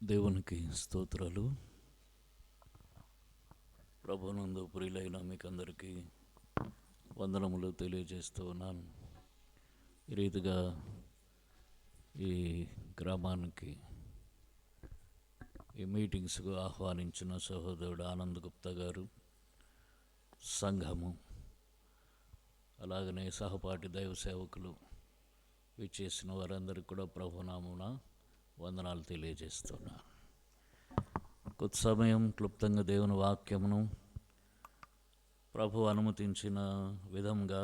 దేవునికి స్తోత్రాలు. ప్రభునందు ప్రియులైన మీకందరికీ వందనములు తెలియజేస్తూ ఉన్నాను. ఈ రీతిగా ఈ గ్రామానికి ఈ మీటింగ్స్కు ఆహ్వానించిన సహోదరుడు ఆనంద్ గుప్తా గారు, సంఘము, అలాగనే సహపాఠి దైవ సేవకులు విచ్చేసిన వారందరికీ కూడా ప్రభునామున వందనాలు తెలియజేస్తున్నా. కొద్ది సమయం క్లుప్తంగా దేవుని వాక్యమును ప్రభు అనుమతించిన విధంగా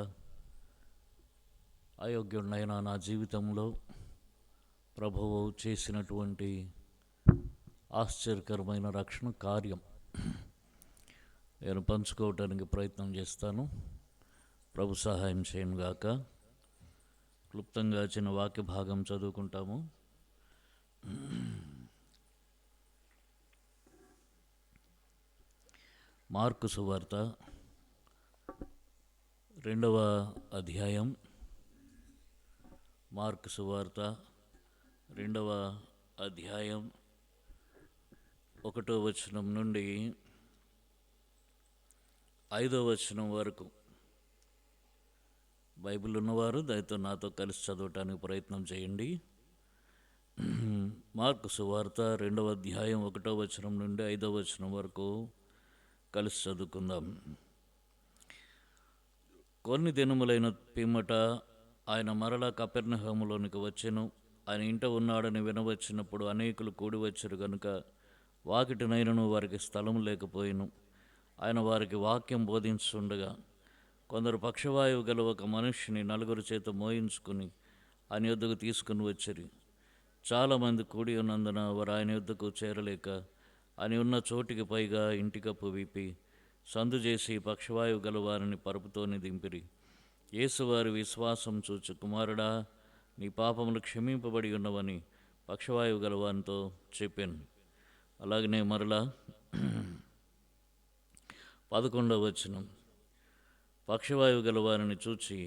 అయోగ్యుడైన నా జీవితంలో ప్రభువు చేసినటువంటి ఆశ్చర్యకరమైన రక్షణ కార్యం నేను పంచుకోవటానికి ప్రయత్నం చేస్తాను. ప్రభు సహాయం చేయను గాక. క్లుప్తంగా చిన్న వాక్య భాగం చదువుకుంటాము. మార్కు సువార్త 2వ అధ్యాయం. మార్కు సువార్త 2వ అధ్యాయం 1వ వచనం నుండి 5వ వచనం వరకు. బైబిల్ ఉన్నవారు దయతో నాతో కలిసి చదవటానికి ప్రయత్నం చేయండి. మార్కు సువార్త 2వ అధ్యాయం 1వ వచనం నుండి 5వ వచనం వరకు కలిసి చదువుకుందాం. కొన్ని దినములైన పిమ్మట ఆయన మరలా కపెర్నహూములోనికి వచ్చెను. ఆయన ఇంట ఉన్నాడని వినవచ్చినప్పుడు అనేకులు కూడి వచ్చారు గనుక వాకిటినైనను వారికి స్థలం లేకపోయిను. ఆయన వారికి వాక్యం బోధించుండగా కొందరు పక్షవాయువు గల ఒక మనుష్యుని 4 చేత మోయించుకుని ఆయన యొద్దకు తీసుకుని వచ్చిరి. చాలామంది కూడి ఉన్నందున వారు ఆయన యొద్దకు చేరలేక అని ఉన్న చోటికి పైగా ఇంటికప్పు విప్పి సందు చేసి పక్షవాయువు గల వారిని పరుపుతోని దింపిరి. యేసు వారి విశ్వాసం చూచి, కుమారుడా, నీ పాపములు క్షమింపబడి ఉన్నవని పక్షవాయువు గల వారితో చెప్పాను. అలాగనే మరలా 11వ వచనం. పక్షవాయువు గల వారిని చూచి,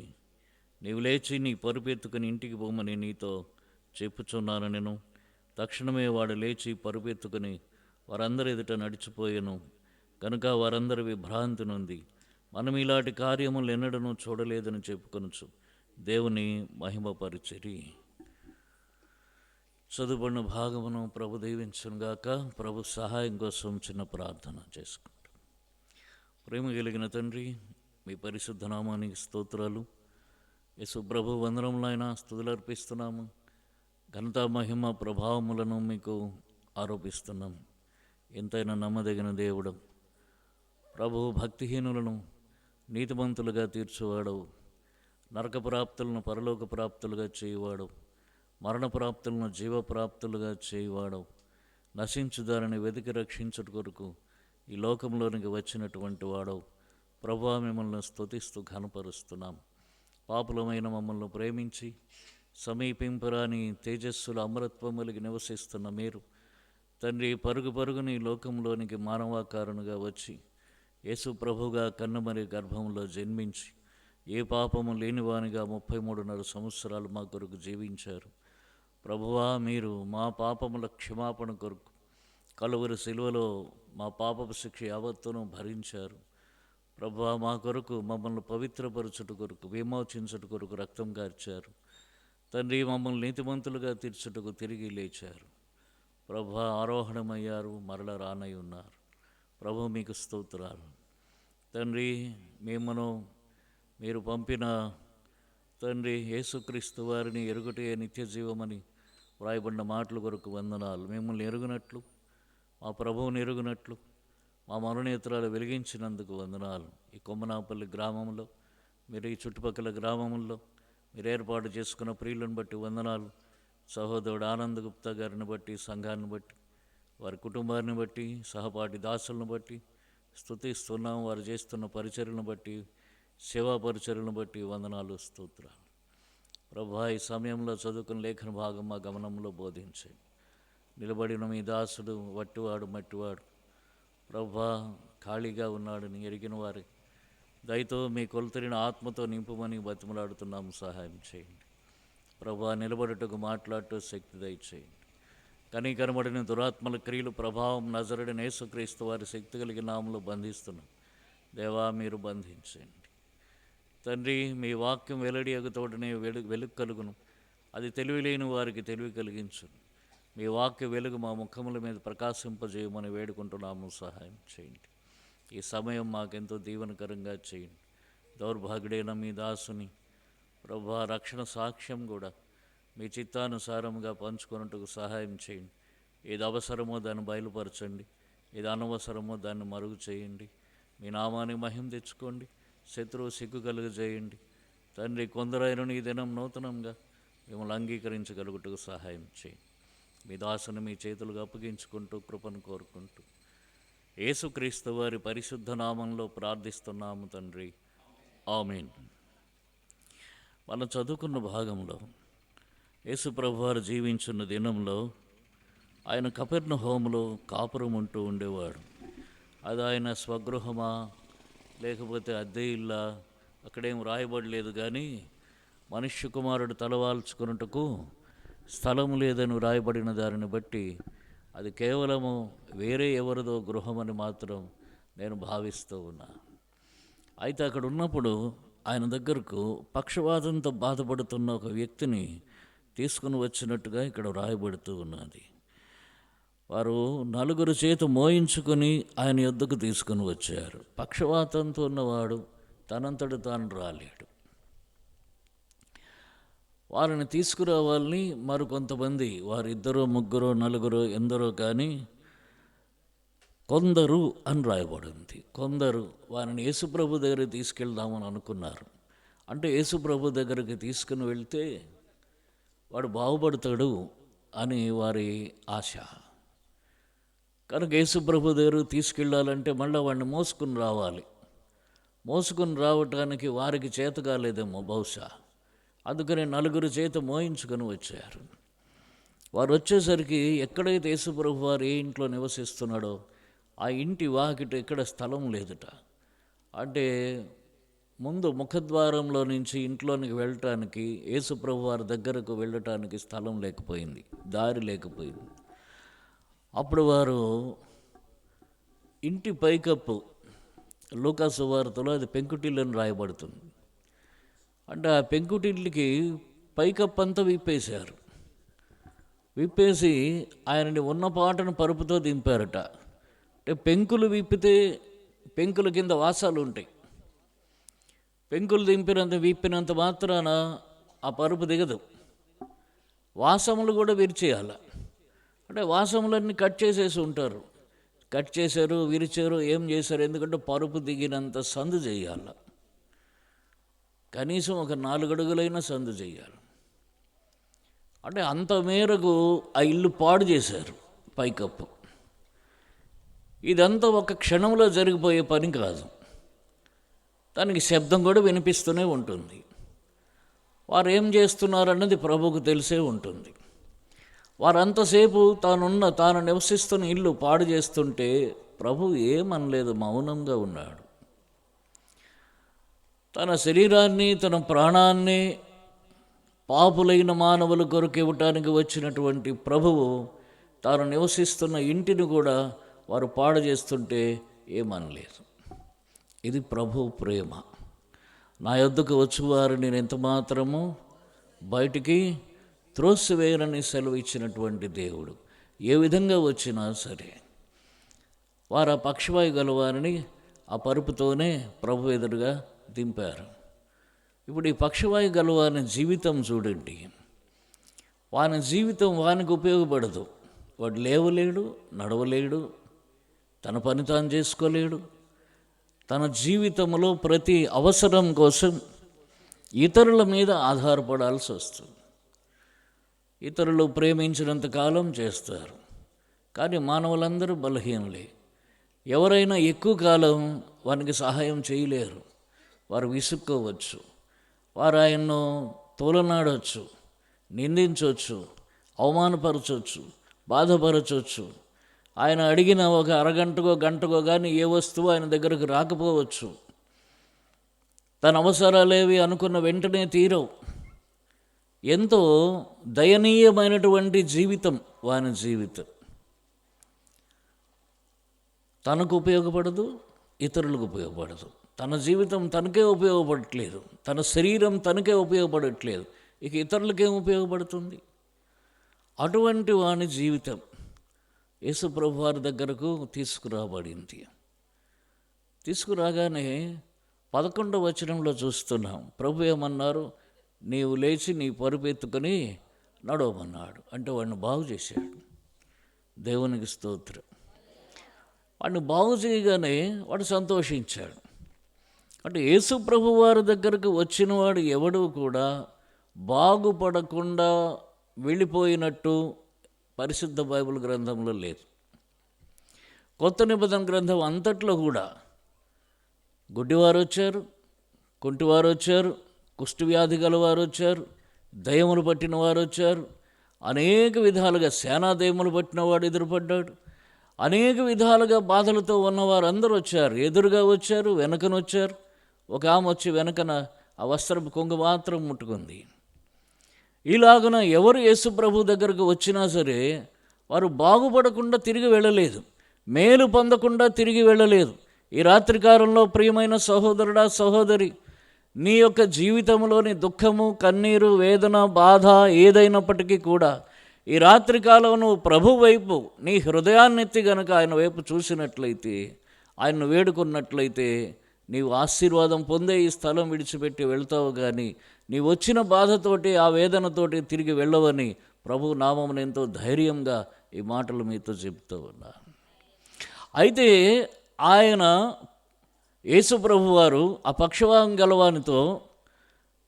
నీవు లేచి నీ పరుపెత్తుకుని ఇంటికి పోమని నీతో చెప్పుచున్నాను నేను. తక్షణమే వాడు లేచి పరుపెత్తుకుని వారందరి ఎదుట నడిచిపోయాను. కనుక వారందరి విభ్రాంతి నొంది మనం ఇలాంటి కార్యములు ఎన్నడూ చూడలేదని చెప్పుకొనుచు దేవుని మహిమపరిచిరి. చదువుబడిన భాగమును ప్రభు దీవించునుగాక. ప్రభు సహాయం కోసం చిన్న ప్రార్థన చేసుకుంటాం. ప్రేమ కలిగిన తండ్రి, మీ పరిశుద్ధ నామానికి స్తోత్రాలు. యేసు ప్రభు వందనములైన స్తుతులు అర్పిస్తున్నాము. ఘనత మహిమ ప్రభావములను మీకు ఆరోపిస్తున్నాం. ఎంతైనా నమ్మదగిన దేవుడు ప్రభు, భక్తిహీనులను నీతిమంతులుగా తీర్చువాడవు, నరక ప్రాప్తులను పరలోక ప్రాప్తులుగా చేయువాడు, మరణ ప్రాప్తులను జీవప్రాప్తులుగా చేయువాడవు. నశించుదారిని వెతికి రక్షించుట కొరకు ఈ లోకంలోనికి వచ్చినటువంటి వాడవు. ప్రభువా, మిమ్మల్ని స్తుతిస్తూ ఘనపరుస్తున్నాం. పాపులమైన మమ్మల్ని ప్రేమించి సమీపింపరాని తేజస్సుల అమరత్వములకి నివసిస్తున్న మీరు తండ్రి, పరుగు పరుగుని ఈ లోకంలోనికి మానవాకారునిగా వచ్చి యేసు ప్రభుగా కన్నమరి గర్భంలో జన్మించి ఏ పాపము లేనివానిగా 33.5 సంవత్సరాలు మా కొరకు జీవించారు. ప్రభువా, మీరు మా పాపముల క్షమాపణ కొరకు కలువరి శిలువలో మా పాపపు శిక్ష యావత్తును భరించారు. ప్రభువా, మా కొరకు మమ్మల్ని పవిత్రపరచుట కొరకు, విమోచించుట కొరకు రక్తం కార్చారు. తండ్రి, మమ్మల్ని నీతిమంతులుగా తీర్చుటకు తిరిగి లేచారు. ప్రభు, ఆరోహణమయ్యారు, మరల రానై ఉన్నారు. ప్రభు, మీకు స్తోత్రాలు. తండ్రి, మిమ్మను మీరు పంపిన తండ్రి యేసుక్రీస్తు వారిని ఎరుగుటే నిత్య జీవమని వ్రాయబడిన మాటల కొరకు వందనాలు. మిమ్మల్ని ఎరుగునట్లు, మా ప్రభువుని ఎరుగునట్లు మా మరణేతరాలు వెలిగించినందుకు వందనాలు. ఈ కొమ్మనాపల్లి గ్రామంలో, మీరు ఈ చుట్టుపక్కల గ్రామంలో మీరు ఏర్పాటు చేసుకున్న ప్రియులను బట్టి వందనాలు. సహోదరుడు ఆనంద్ గుప్తా గారిని బట్టి, సంఘాన్ని బట్టి, వారి కుటుంబాన్ని బట్టి, సహపాఠి దాసులను బట్టి స్తుతిస్తున్నాం. వారు చేస్తున్న పరిచర్యలను బట్టి, సేవా పరిచర్యలను బట్టి వందనాలు, స్తోత్రాలు. ప్రభా, ఈ సమయంలో చదువుకున్న లేఖన భాగం మా గమనంలో బోధించండి. నిలబడిన మీ దాసుడు వట్టివాడు మట్టివాడు ప్రభా, ఖాళీగా ఉన్నాడని ఎరిగిన వారి దయతో మీ కొలతరిన ఆత్మతో నింపుమని బతిమలాడుతున్నాము. సహాయం చేయండి ప్రభా. నిలబడుటకు మాట్లాడుతూ శక్తి దయచేయండి. కనికరమడిన దురాత్మల క్రియలు ప్రభావం నజరుడైన యేసుక్రీస్తు వారి శక్తి కలిగిన నామములో బంధిస్తున్నాం. దేవా, మీరు బంధించండి తండ్రి. మీ వాక్యం వెల్లడి అగుతోటనే వెలుగు కలుగును. అది తెలివి లేని వారికి తెలివి కలిగించును. మీ వాక్య వెలుగు మా ముఖముల మీద ప్రకాశింపజేయమని వేడుకుంటున్నాము. సహాయం చేయండి. ఈ సమయం మాకెంతో దీవెనకరంగా చేయండి. దౌర్భాగ్యుడైన మీ దాసుని ప్రభా రక్షణ సాక్ష్యం కూడా మీ చిత్తానుసారంగా పంచుకున్నట్టుకు సహాయం చేయండి. ఏది అవసరమో దాన్ని బయలుపరచండి, ఏది అనవసరమో దాన్ని మరుగు చేయండి. మీ నామానికి మహిమ తెచ్చుకోండి. శత్రువు సిగ్గు కలుగజేయండి తండ్రి. కొందరైనను ఈ దినం నూతనంగా మిమ్మల్ని అంగీకరించగలుగుటకు సహాయం చేయండి. మీ దాసుని మీ చేతులుగా అప్పగించుకుంటూ కృపను కోరుకుంటూ యేసుక్రీస్తు వారి పరిశుద్ధ నామంలో ప్రార్థిస్తున్నాము తండ్రి. ఆమేన్. మనం చదువుకున్న భాగంలో యేసు ప్రభువారు జీవించున్న దినంలో ఆయన కపెర్నహూములో కాపురం ఉంటూ ఉండేవాడు. అది ఆయన స్వగృహమా లేకపోతే అద్దె ఇల్లా అక్కడేం రాయబడలేదు. కానీ మనుష్య కుమారుడు తలవాల్చుకున్నట్టుకు స్థలము లేదని రాయబడిన దానిని బట్టి అది కేవలము వేరే ఎవరిదో గృహమని మాత్రం నేను భావిస్తూ ఉన్నా. అయితే అక్కడ ఉన్నప్పుడు ఆయన దగ్గరకు పక్షవాతంతో బాధపడుతున్న ఒక వ్యక్తిని తీసుకుని వచ్చినట్టుగా ఇక్కడ రాయబడుతూ ఉన్నది. వారు 4 చేత మోయించుకొని ఆయన యొద్దకు తీసుకుని వచ్చారు. పక్షవాతంతో ఉన్నవాడు తనంతట తాను రాలేడు. వారిని తీసుకురావాలని మరికొంతమంది, వారిద్దరో ముగ్గురో నలుగురో ఎందరో కానీ కొందరు అని రాయబడింది. కొందరు వారిని యేసుప్రభు దగ్గరికి తీసుకెళ్దామని అనుకున్నారు. అంటే యేసుప్రభు దగ్గరికి తీసుకుని వెళ్తే వాడు బాగుపడతాడు అని వారి ఆశ. కనుక యేసుప్రభు దగ్గరకు తీసుకెళ్ళాలంటే మళ్ళీ వాడిని మోసుకుని రావాలి. మోసుకుని రావటానికి వారికి చేత కాలేదేమో బహుశా. అందుకని 4 చేత మోయించుకొని వచ్చారు. వారు వచ్చేసరికి ఎక్కడైతే యేసుప్రభు వారు ఏ ఇంట్లో నివసిస్తున్నాడో ఆ ఇంటి వాకిట ఎక్కడ స్థలం లేదుట. అంటే ముందు ముఖద్వారంలో నుంచి ఇంట్లోనికి వెళ్ళటానికి, యేసుప్రభు వారి దగ్గరకు వెళ్ళటానికి స్థలం లేకపోయింది, దారి లేకపోయింది. అప్పుడు వారు ఇంటి పైకప్పు, లూకా సువార్తలో అది పెంకుటిల్లని రాయబడుతుంది. అంటే ఆ పెంకుటిల్లికి పైకప్పు అంతా విప్పేశారు. విప్పేసి ఆయనని ఉన్న పాటను పరుపుతో దింపారట. అంటే పెంకులు విప్పితే పెంకుల కింద వాసాలు ఉంటాయి. పెంకులు విప్పినంత మాత్రాన ఆ పరుపు దిగదు. వాసములు కూడా విరిచేయాలి. అంటే వాసములన్నీ కట్ చేసేసి ఉంటారు. కట్ చేశారు, విరిచారు, ఏం చేశారు? ఎందుకంటే పరుపు దిగినంత సందు చేయాలి. కనీసం ఒక 4 అడుగులైనా సందు చేయాలి. అంటే అంత మేరకు ఆ ఇల్లు పాడు చేశారు పైకప్పు. ఇదంతా ఒక క్షణంలో జరిగిపోయే పని కాదు. దానికి శబ్దం కూడా వినిపిస్తూనే ఉంటుంది. వారు ఏం చేస్తున్నారన్నది ప్రభువుకు తెలిసే ఉంటుంది. వారంతసేపు తాను నివసిస్తున్న ఇల్లు పాడు చేస్తుంటే ప్రభువు ఏమనలేదు, మౌనంగా ఉన్నాడు. తన శరీరాన్ని, తన ప్రాణాన్ని పాపులైన మానవుల కొరకు ఇవ్వటానికి వచ్చినటువంటి ప్రభువు తాను నివసిస్తున్న ఇంటిని కూడా వారు పాడు చేస్తుంటే ఏమనలేదు. ఇది ప్రభు ప్రేమ. నా యొద్దకు వచ్చేవారు నేను ఎంత మాత్రము బయటికి త్రోసివేయనని సెలవు ఇచ్చినటువంటి దేవుడు. ఏ విధంగా వచ్చినా సరే వారు ఆ పక్షవాయు గలవారిని ఆ పరుపుతోనే ప్రభు ఎదురుగా దింపారు. ఇప్పుడు ఈ పక్షవాయు గలవాని జీవితం చూడండి. వాని జీవితం వానికి ఉపయోగపడదు. వాడు లేవలేడు, నడవలేడు, తన పని తాను చేసుకోలేడు. తన జీవితంలో ప్రతి అవసరం కోసం ఇతరుల మీద ఆధారపడాల్సి వస్తుంది. ఇతరులు ప్రేమించినంత కాలం చేస్తారు, కానీ మానవులందరూ బలహీనులే. ఎవరైనా ఎక్కువ కాలం వానికి సహాయం చేయలేరు. వారు విసుక్కోవచ్చు, వారు ఆయన్ను తోలనాడవచ్చు, నిందించవచ్చు, అవమానపరచవచ్చు, బాధపరచవచ్చు. ఆయన అడిగిన ఒక అరగంటకో గంటకో కానీ ఏ వస్తువు ఆయన దగ్గరకు రాకపోవచ్చు. తన అవసరాలేవి అనుకున్న వెంటనే తీరవు. ఎంతో దయనీయమైనటువంటి జీవితం వాని జీవితం. తనకు ఉపయోగపడదు, ఇతరులకు ఉపయోగపడదు. తన జీవితం తనకే ఉపయోగపడట్లేదు, తన శరీరం తనకే ఉపయోగపడట్లేదు, ఇక ఇతరులకేం ఉపయోగపడుతుంది? అటువంటి వాని జీవితం యేసు ప్రభు వారి దగ్గరకు తీసుకురాబడింది. తీసుకురాగానే 11వ వచనంలో చూస్తున్నాం, ప్రభు ఏమన్నారు? నీవు లేచి నీ పరుపెత్తుకొని నడవమన్నాడు. అంటే వాడిని బాగు చేశాడు. దేవునికి స్తోత్రం. వాడిని బాగు చేయగానే వాడు సంతోషించాడు. అంటే యేసు ప్రభు వారి దగ్గరకు వచ్చినవాడు ఎవడు కూడా బాగుపడకుండా వెళ్ళిపోయినట్టు పరిశుద్ధ బైబిల్ గ్రంథంలో లేదు. కొత్త నిబంధన గ్రంథం అంతట్లో కూడా గుడ్డివారు వచ్చారు, కుంటివారు వచ్చారు, కుష్ఠవ్యాధి గలవారు వచ్చారు, దయ్యములు పట్టిన వారు వచ్చారు, అనేక విధాలుగా సేనాదయములు పట్టినవాడు ఎదురుపడ్డాడు, అనేక విధాలుగా బాధలతో ఉన్నవారు అందరూ వచ్చారు. ఎదురుగా వచ్చారు, వెనకనొచ్చారు. ఒక ఆమె వచ్చి వెనకన ఆ వస్త్రపు కొంగు మాత్రం ముట్టుకుంది. ఇలాగున ఎవరు యేసు ప్రభు దగ్గరకు వచ్చినా సరే వారు బాగుపడకుండా తిరిగి వెళ్ళలేదు, మేలు పొందకుండా తిరిగి వెళ్ళలేదు. ఈ రాత్రికాలంలో ప్రియమైన సహోదరుడా, సహోదరి, నీ యొక్క జీవితంలోని దుఃఖము, కన్నీరు, వేదన, బాధ ఏదైనప్పటికీ కూడా ఈ రాత్రికాలం నువ్వు ప్రభు వైపు నీ హృదయాన్నెత్తి గనక ఆయన వైపు చూసినట్లయితే, ఆయన్ను వేడుకున్నట్లయితే నీవు ఆశీర్వాదం పొందే ఈ స్థలం విడిచిపెట్టి వెళ్తావు. కానీ నీవు వచ్చిన బాధతోటి, ఆ వేదనతోటి తిరిగి వెళ్ళవని ప్రభు నామమున ఎంతో ధైర్యంగా ఈ మాటలు మీతో చెప్తూ ఉన్నా. అయితే ఆయన యేసు ప్రభు వారు ఆ పక్షవాతం గలవానితో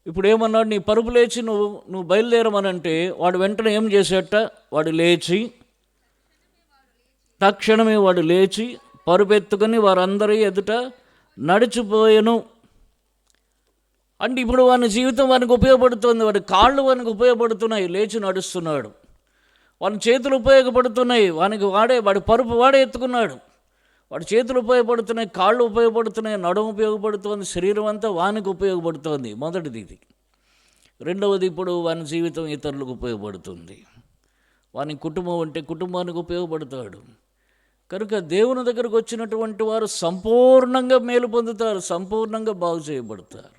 ఇప్పుడు ఏమన్నాడు? నీ పరుపు లేచి నువ్వు బయలుదేరమనంటే వాడు వెంటనే ఏం చేసేట? తక్షణమే వాడు లేచి పరుపెత్తుకొని వారందరి ఎదుట నడిచిపోయెను. అంటే ఇప్పుడు వాని జీవితం వానికి ఉపయోగపడుతుంది, వాడి కాళ్ళు వానికి ఉపయోగపడుతున్నాయి, లేచి నడుస్తున్నాడు. వాని చేతులు ఉపయోగపడుతున్నాయి, వాడి పరుపు వాడే ఎత్తుకున్నాడు. వాడి చేతులు ఉపయోగపడుతున్నాయి, కాళ్ళు ఉపయోగపడుతున్నాయి, నడుము ఉపయోగపడుతుంది, శరీరం అంతా వానికి ఉపయోగపడుతుంది. మొదటిది ఇది. రెండవది, ఇప్పుడు వాని జీవితం ఇతరులకు ఉపయోగపడుతుంది. వాని కుటుంబం అంటే కుటుంబానికి ఉపయోగపడతాడు. కనుక దేవుని దగ్గరకు వచ్చినటువంటి వారు సంపూర్ణంగా మేలు పొందుతారు, సంపూర్ణంగా బాగు చేయబడతారు.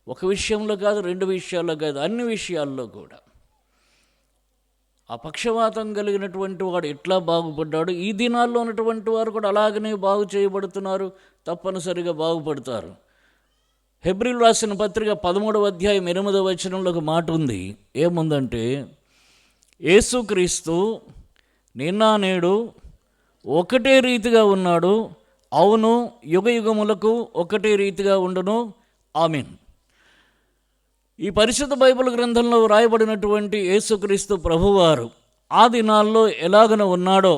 ఒక విషయంలో కాదు, 2 విషయాల్లో కాదు, అన్ని విషయాల్లో కూడా. ఆ పక్షవాతం కలిగినటువంటి వాడు ఎట్లా బాగుపడ్డాడు, ఈ దినాల్లో ఉన్నటువంటి వారు కూడా అలాగనే బాగు చేయబడుతున్నారు, తప్పనిసరిగా బాగుపడతారు. హెబ్రీలు రాసిన పత్రిక 13వ అధ్యాయం 8వ వచనంలో ఒక మాట ఉంది. ఏముందంటే, యేసుక్రీస్తు నిన్న నేడు ఒకటే రీతిగా ఉన్నాడు, అవును యుగయుగములకు ఒకటే రీతిగా ఉండును, ఆమేన్. ఈ పరిశుద్ధ బైబిల్ గ్రంథంలో వ్రాయబడినటువంటి యేసుక్రీస్తు ప్రభువారు ఆ దినాల్లో ఎలాగన ఉన్నాడో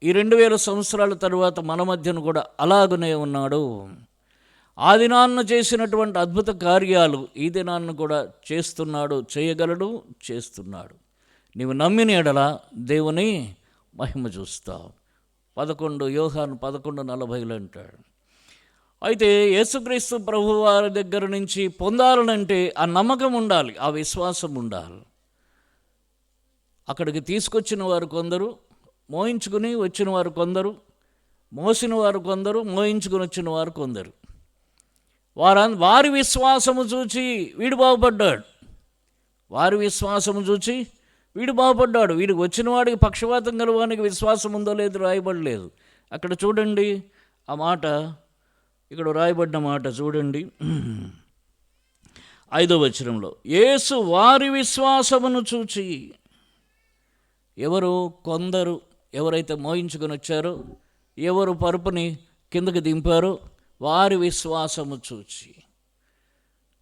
ఈ 2000 సంవత్సరాల తరువాత మన మధ్యను కూడా అలాగనే ఉన్నాడు. ఆ దినాన్న చేసినటువంటి అద్భుత కార్యాలు ఈ దినాన్ని కూడా చేస్తున్నాడు, చేయగలడు, చేస్తున్నాడు. నీవు నమ్మిన ఎడల దేవుని మహిమ చూస్తావు. యోహాను 11:40 అంటాడు. అయితే యేసుక్రీస్తు ప్రభు వారి దగ్గర నుంచి పొందాలనంటే ఆ నమ్మకం ఉండాలి, ఆ విశ్వాసం ఉండాలి. అక్కడికి తీసుకొచ్చిన వారు కొందరు, మోయించుకుని వచ్చిన వారు కొందరు, మోసిన వారు కొందరు, మోయించుకుని వచ్చిన వారు కొందరు. వారి విశ్వాసము చూచి వీడు బాగుపడ్డాడు. వారి విశ్వాసము చూచి వీడు బాగుపడ్డాడు. వీడికి వచ్చిన వాడికి పక్షవాతం గలవానికి విశ్వాసం ఉందో లేదో రాయబడలేదు. అక్కడ చూడండి ఆ మాట, ఇక్కడ రాయబడ్డ మాట చూడండి 5వ వచనంలో. యేసు వారి విశ్వాసమును చూచి, ఎవరు? కొందరు. ఎవరైతే మోయించుకొని వచ్చారో, ఎవరు పరుపుని కిందకి దింపారో వారి విశ్వాసము చూచి.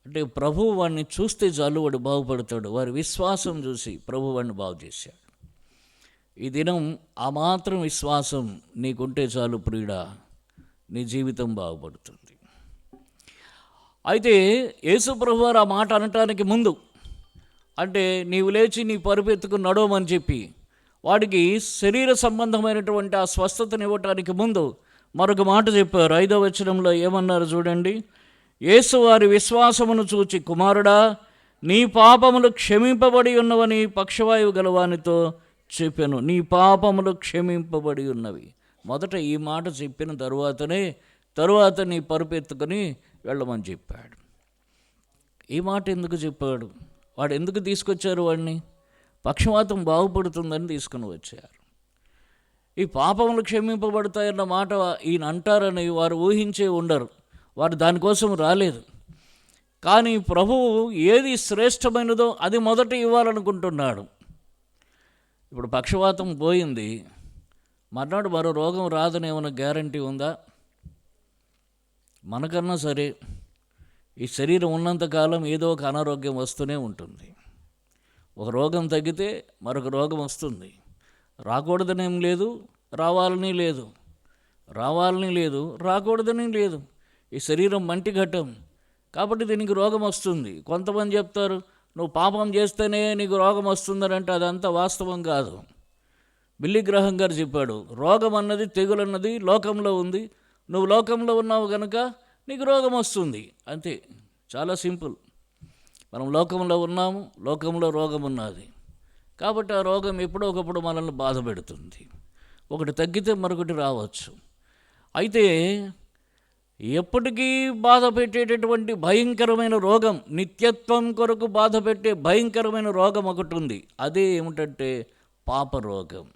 అంటే ప్రభు వాడిని చూస్తే చాలు వాడు బాగుపడతాడు. వారి విశ్వాసం చూసి ప్రభు వాడిని బాగు చేశాడు. ఈ దినం ఆ మాత్రం విశ్వాసం నీకుంటే చాలు ప్రియుడా, నీ జీవితం బాగుపడుతుంది. అయితే యేసు ప్రభు వారు ఆ మాట అనటానికి ముందు, అంటే నీవు లేచి నీ పరుపెత్తుకు నడవమని చెప్పి వాడికి శరీర సంబంధమైనటువంటి ఆ స్వస్థతను ఇవ్వటానికి ముందు మరొక మాట చెప్పారు. 5వ వచనంలో ఏమన్నారు చూడండి. యేసు వారి విశ్వాసమును చూచి, కుమారుడా నీ పాపములు క్షమింపబడి ఉన్నవని పక్షవాయువు గలవానితో చెప్పాను. నీ పాపములు క్షమింపబడి ఉన్నవి. మొదట ఈ మాట చెప్పిన తరువాత నీ పరుపెత్తుకొని వెళ్ళమని చెప్పాడు. ఈ మాట ఎందుకు చెప్పాడు? వాడు ఎందుకు తీసుకొచ్చారు? వాడిని పక్షవాతం బాగుపడుతుందని తీసుకుని వచ్చారు. ఈ పాపములు క్షమింపబడతాయన్న మాట ఈయన అంటారని వారు ఊహించే ఉండరు. వారు దానికోసం రాలేదు. కానీ ప్రభువు ఏది శ్రేష్టమైనదో అది మొదట ఇవ్వాలనుకుంటున్నాడు. ఇప్పుడు పక్షవాతం పోయింది, మర్నాడు మరో రోగం రాదని ఏమైనా గ్యారంటీ ఉందా? మనకన్నా సరే ఈ శరీరం ఉన్నంతకాలం ఏదో ఒక అనారోగ్యం వస్తూనే ఉంటుంది. ఒక రోగం తగ్గితే మరొక రోగం వస్తుంది. రాకూడదనేం లేదు, రావాలని లేదు, రాకూడదని లేదు. ఈ శరీరం మంటి ఘట్టం కాబట్టి దీనికి రోగం వస్తుంది. కొంతమంది చెప్తారు నువ్వు పాపం చేస్తేనే నీకు రోగం వస్తుందని. అంటే అదంతా వాస్తవం కాదు. బిల్లీ గ్రహం గారు చెప్పాడు, రోగం అన్నది తెగులు అన్నది లోకంలో ఉంది, నువ్వు లోకంలో ఉన్నావు కనుక నీకు రోగం వస్తుంది. అంతే, చాలా సింపుల్. మనం లోకంలో ఉన్నాము, లోకంలో రోగం ఉన్నది కాబట్టి ఆ రోగం ఎప్పుడో ఒకప్పుడు మనల్ని బాధ పెడుతుంది. ఒకటి తగ్గితే మరొకటి రావచ్చు. అయితే ఎప్పటికీ బాధ పెట్టేటటువంటి భయంకరమైన రోగం, నిత్యత్వం కొరకు బాధ పెట్టే భయంకరమైన రోగం ఒకటి ఉంది. అదే ఏమిటంటే పాపరోగం.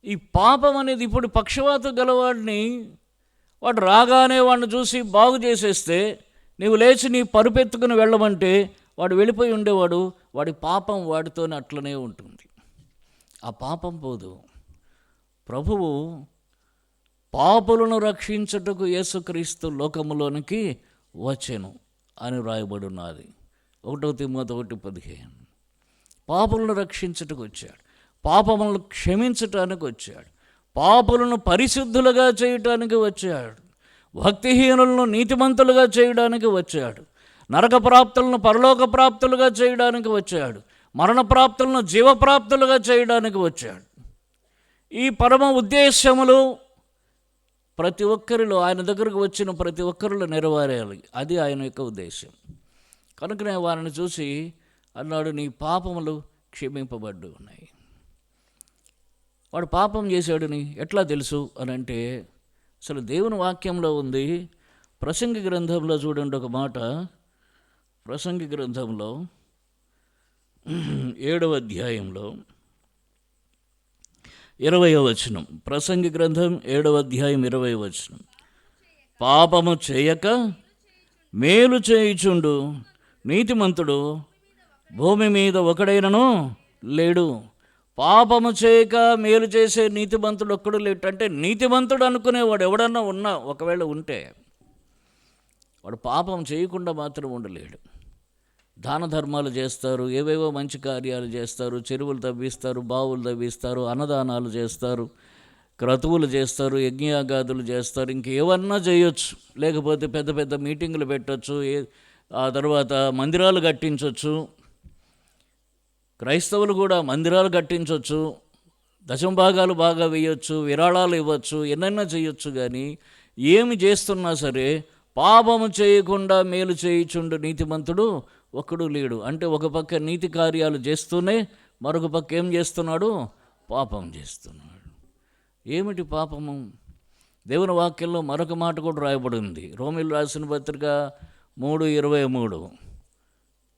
ఈ పాపం అనేది ఇప్పుడు పక్షవాతం గలవాడిని వాడు రాగానే వాడిని చూసి బాగు చేసేస్తే నీవు లేచి నీ పరుపెత్తుకుని వెళ్ళమంటే వాడు వెళ్ళిపోయి ఉండేవాడు. వాడి పాపం వాడితోనే అట్లనే ఉంటుంది. ఆ పాపం పోదు. ప్రభువు పాపులను రక్షించుటకు యేసుక్రీస్తు లోకములోనికి వచ్చెను అని వ్రాయబడి ఉన్నది. 1 తిమోతి 1:15. పాపులను రక్షించుటకు వచ్చాడు, పాపములను క్షమించటానికి వచ్చాడు, పాపులను పరిశుద్ధులుగా చేయటానికి వచ్చాడు, భక్తిహీనులను నీతిమంతులుగా చేయడానికి వచ్చాడు, నరక ప్రాప్తులను పరలోక ప్రాప్తులుగా చేయడానికి వచ్చాడు, మరణ ప్రాప్తులను జీవప్రాప్తులుగా చేయడానికి వచ్చాడు. ఈ పరమ ఉద్దేశములు ప్రతి ఒక్కరిలో, ఆయన దగ్గరకు వచ్చిన ప్రతి ఒక్కరిలో నెరవేరాలి. అది ఆయన యొక్క ఉద్దేశం. కనుకనే వారిని చూసి అన్నాడు, నీ పాపములు క్షమింపబడ్డు ఉన్నాయి. వాడు పాపం చేశాడని ఎట్లా తెలుసు అని అంటే అసలు దేవుని వాక్యంలో ఉంది. ప్రసంగి గ్రంథంలో చూడండి ఒక మాట. ప్రసంగి గ్రంథంలో 7వ అధ్యాయంలో 20వ వచనం. ప్రసంగి గ్రంథం 7వ అధ్యాయం 20వ వచనం. పాపము చేయక మేలు చేయుచుండు నీతిమంతుడు భూమి మీద ఒకడైనను లేడు. పాపము చేయక మేలు చేసే నీతిమంతుడు ఒక్కడు లేడు. అంటే నీతిమంతుడు అనుకునేవాడు ఎవడన్నా ఉన్నా, ఒకవేళ ఉంటే వాడు పాపం చేయకుండా మాత్రం ఉండలేడు. దాన ధర్మాలు చేస్తారు, ఏవేవో మంచి కార్యాలు చేస్తారు, చెరువులు తవ్విస్తారు, బావులు తవ్విస్తారు, అన్నదానాలు చేస్తారు, క్రతువులు చేస్తారు, యజ్ఞయాగాదులు చేస్తారు, ఇంకేమన్నా చేయొచ్చు. లేకపోతే పెద్ద పెద్ద మీటింగులు పెట్టచ్చు, ఆ తర్వాత మందిరాలు కట్టించవచ్చు. క్రైస్తవులు కూడా మందిరాలు కట్టించవచ్చు, దశంభాగాలు బాగా వేయొచ్చు, విరాళాలు ఇవ్వచ్చు, ఎన్నైనా చేయొచ్చు. కానీ ఏమి చేస్తున్నా సరే పాపము చేయకుండా మేలు చేయుచుండు నీతిమంతుడు ఒక్కడు లేడు. అంటే ఒక పక్క నీతి కార్యాలు చేస్తూనే మరొక పక్క ఏం చేస్తున్నాడు? పాపం చేస్తున్నాడు. ఏమిటి పాపము? దేవుని వాక్యంలో మరొక మాట కూడా రాయబడింది. రోమీయులకు రాసిన పత్రిక 3:23.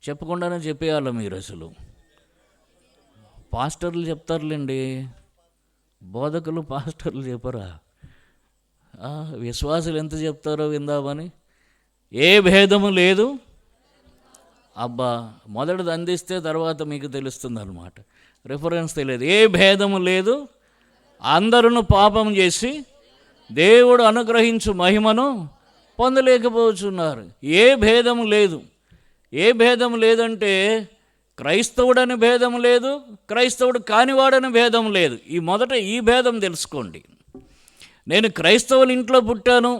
చెప్పకుండానే చెప్పేయాలి మీరు. అసలు పాస్టర్లు చెప్తారులేండి, బోధకులు పాస్టర్లు చెప్పరా? విశ్వాసులు ఎంత చెప్తారో విందామని. ఏ భేదము లేదు. అబ్బా, మొదటిది అందిస్తే తర్వాత మీకు తెలుస్తుంది అన్నమాట. రిఫరెన్స్ తెలియదు. ఏ భేదము లేదు, అందరూ పాపం చేసి దేవుడు అనుగ్రహించు మహిమను పొందలేకపోతున్నారు. ఏ భేదము లేదు. ఏ భేదం లేదంటే క్రైస్తవుడని భేదం లేదు, క్రైస్తవుడు కానివాడని భేదం లేదు. మొదట ఈ భేదం తెలుసుకోండి. నేను క్రైస్తవుల ఇంట్లో పుట్టాను,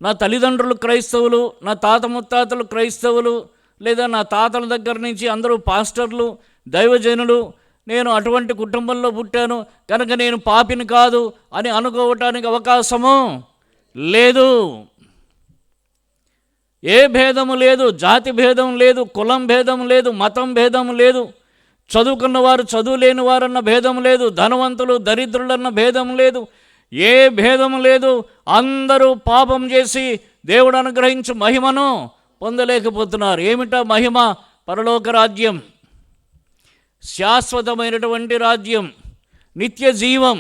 నా తల్లిదండ్రులు క్రైస్తవులు, నా తాత ముత్తాతలు క్రైస్తవులు, లేదా నా తాతల దగ్గర నుంచి అందరూ పాస్టర్లు, దైవజనులు, నేను అటువంటి కుటుంబంలో పుట్టాను కనుక నేను పాపిని కాదు అని అనుకోవటానికి అవకాశము లేదు. ఏ భేదము లేదు, జాతి భేదం లేదు, కులం భేదం లేదు, మతం భేదం లేదు, చదువుకున్నవారు చదువు లేని వారన్న భేదం లేదు, ధనవంతులు దరిద్రులన్న భేదం లేదు, ఏ భేదం లేదు. అందరూ పాపం చేసి దేవుడు అనుగ్రహించు మహిమను పొందలేకపోతున్నారు. ఏమిటా మహిమ? పరలోక రాజ్యం, శాశ్వతమైనటువంటి రాజ్యం, నిత్య జీవం.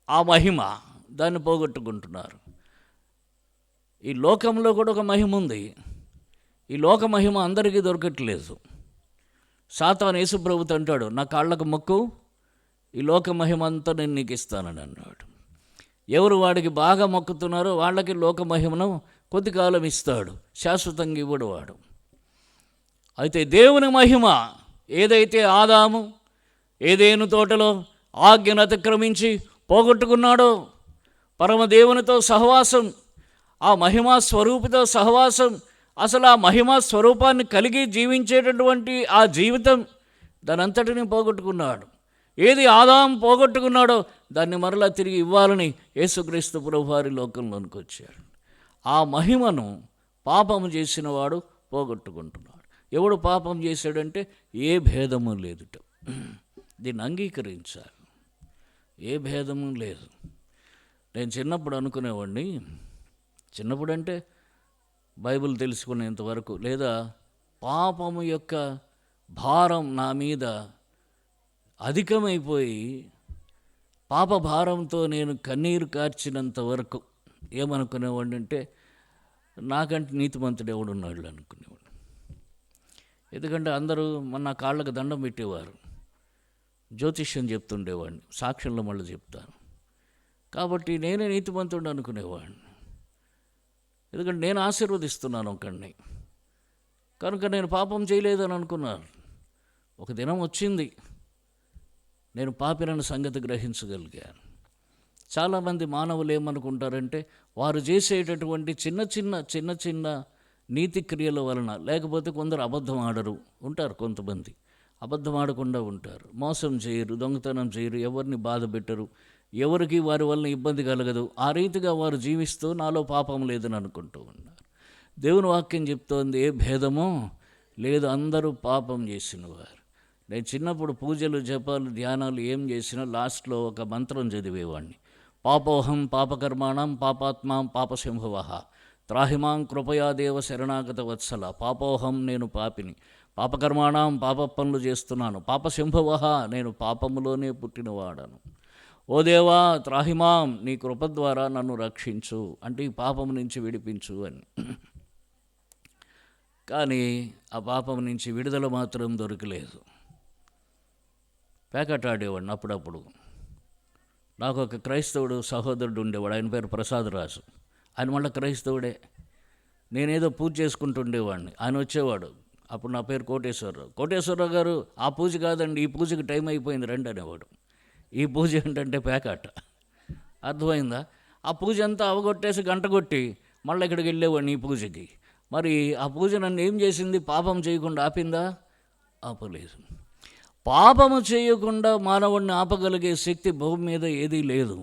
ఆ మహిమ దాన్ని పోగొట్టుకుంటున్నారు. ఈ లోకంలో కూడా ఒక మహిమ ఉంది. ఈ లోక మహిమ అందరికీ దొరకట్లేదు. సాతాను యేసుప్రభుతో అంటాడు, నా కాళ్ళకు మొక్కు, ఈ లోక మహిమ అంతా నేను నీకు ఇస్తానని అన్నాడు. ఎవరు వాడికి బాగా మొక్కుతున్నారో వాళ్ళకి లోక మహిమను కొద్ది కాలం ఇస్తాడు, శాశ్వతంగా ఇవ్వడు వాడు. అయితే దేవుని మహిమ ఏదైతే ఆదాము ఏదేను తోటలో ఆజ్ఞను అతిక్రమించి పోగొట్టుకున్నాడో, పరమదేవునితో సహవాసం, ఆ మహిమా స్వరూపితో సహవాసం, అసలు ఆ మహిమా స్వరూపాన్ని కలిగి జీవించేటటువంటి ఆ జీవితం, దానంతటిని పోగొట్టుకున్నాడు. ఏది ఆదాం పోగొట్టుకున్నాడో దాన్ని మరలా తిరిగి ఇవ్వాలని యేసుక్రీస్తు ప్రభువారి లోకంలోనికి వచ్చాడు. ఆ మహిమను పాపము చేసిన వాడు పోగొట్టుకుంటున్నాడు. ఎవడు పాపం చేశాడంటే ఏ భేదము లేదుట. దీన్ని అంగీకరించాలి. ఏ భేదము లేదు. నేను చిన్నప్పుడు అనుకునేవాడిని, చిన్నప్పుడు అంటే బైబిల్ తెలుసుకునేంతవరకు, లేదా పాపము యొక్క భారం నా మీద అధికమైపోయి పాప భారంతో నేను కన్నీరు కార్చినంత వరకు ఏమనుకునేవాడిని అంటే, నాకంటే నీతిమంతుడు ఎవడున్నాడు అనుకునేవాడు. ఎందుకంటే అందరూ నా కాళ్ళకు దండం పెట్టేవారు, జ్యోతిష్యం చెప్తుండేవాడిని, సాక్ష్యంలో మళ్ళీ చెప్తాను. కాబట్టి నేనే నీతిమంతుడు అనుకునేవాడిని. ఎందుకంటే నేను ఆశీర్వదిస్తున్నాను ఒకడిని, కనుక నేను పాపం చేయలేదని అనుకున్నాను. ఒక దినం వచ్చింది, నేను పాపినన్న సంగతి గ్రహించగలిగాను. చాలామంది మానవులు ఏమనుకుంటారంటే, వారు చేసేటటువంటి చిన్న చిన్న నీతి క్రియల వలన, లేకపోతే కొందరు అబద్ధం ఆడరు ఉంటారు, కొంతమంది అబద్ధం ఆడకుండా ఉంటారు, మోసం చేయరు, దొంగతనం చేయరు, ఎవరిని బాధ పెట్టరు, ఎవరికి వారి వలన ఇబ్బంది కలగదు. ఆ రీతిగా వారు జీవిస్తూ నాలో పాపం లేదని అనుకుంటూ ఉన్నారు. దేవుని వాక్యం చెప్తోంది, ఏ భేదమో లేదు, అందరూ పాపం చేసిన వారు. నేను చిన్నప్పుడు పూజలు, జపాలు, ధ్యానాలు ఏం చేసినా లాస్ట్లో ఒక మంత్రం చదివేవాడిని. పాపోహం పాపకర్మాణం పాపాత్మాం పాపశంభవ త్రాహిమాం కృపయాదేవ శరణాగత వత్సల. పాపోహం, నేను పాపిని, పాపకర్మాణం, పాప పనులు చేస్తున్నాను, పాపశంభవ, నేను పాపములోనే పుట్టినవాడను. ఓ దేవా త్రాహిమాం, నీ కృప ద్వారా నన్ను రక్షించు, అంటే ఈ పాపం నుంచి విడిపించు అని. కానీ ఆ పాపం నుంచి విడుదల మాత్రం దొరకలేదు. పేకాట ఆడేవాడిని అప్పుడప్పుడు. నాకు ఒక క్రైస్తవుడు సహోదరుడు ఉండేవాడు, ఆయన పేరు ప్రసాదరాజు. ఆయన మళ్ళీ క్రైస్తవుడే. నేనేదో పూజ చేసుకుంటుండేవాడిని, ఆయన వచ్చేవాడు. అప్పుడు నా పేరు కోటేశ్వరరావు. కోటేశ్వరరావు గారు, ఆ పూజ కాదండి, ఈ పూజకి టైం అయిపోయింది రండి అనేవాడు. ఈ పూజ ఏంటంటే పేకాట. అర్థమైందా? ఆ పూజ అంతా అవగొట్టేసి గంట కొట్టి మళ్ళీ ఇక్కడికి వెళ్ళేవాడిని ఈ పూజకి. మరి ఆ పూజ నన్ను ఏం చేసింది? పాపం చేయకుండా ఆపిందా? ఆపలేదు. పాపము చేయకుండా మానవుడిని ఆపగలిగే శక్తి భూమి మీద ఏదీ లేదు.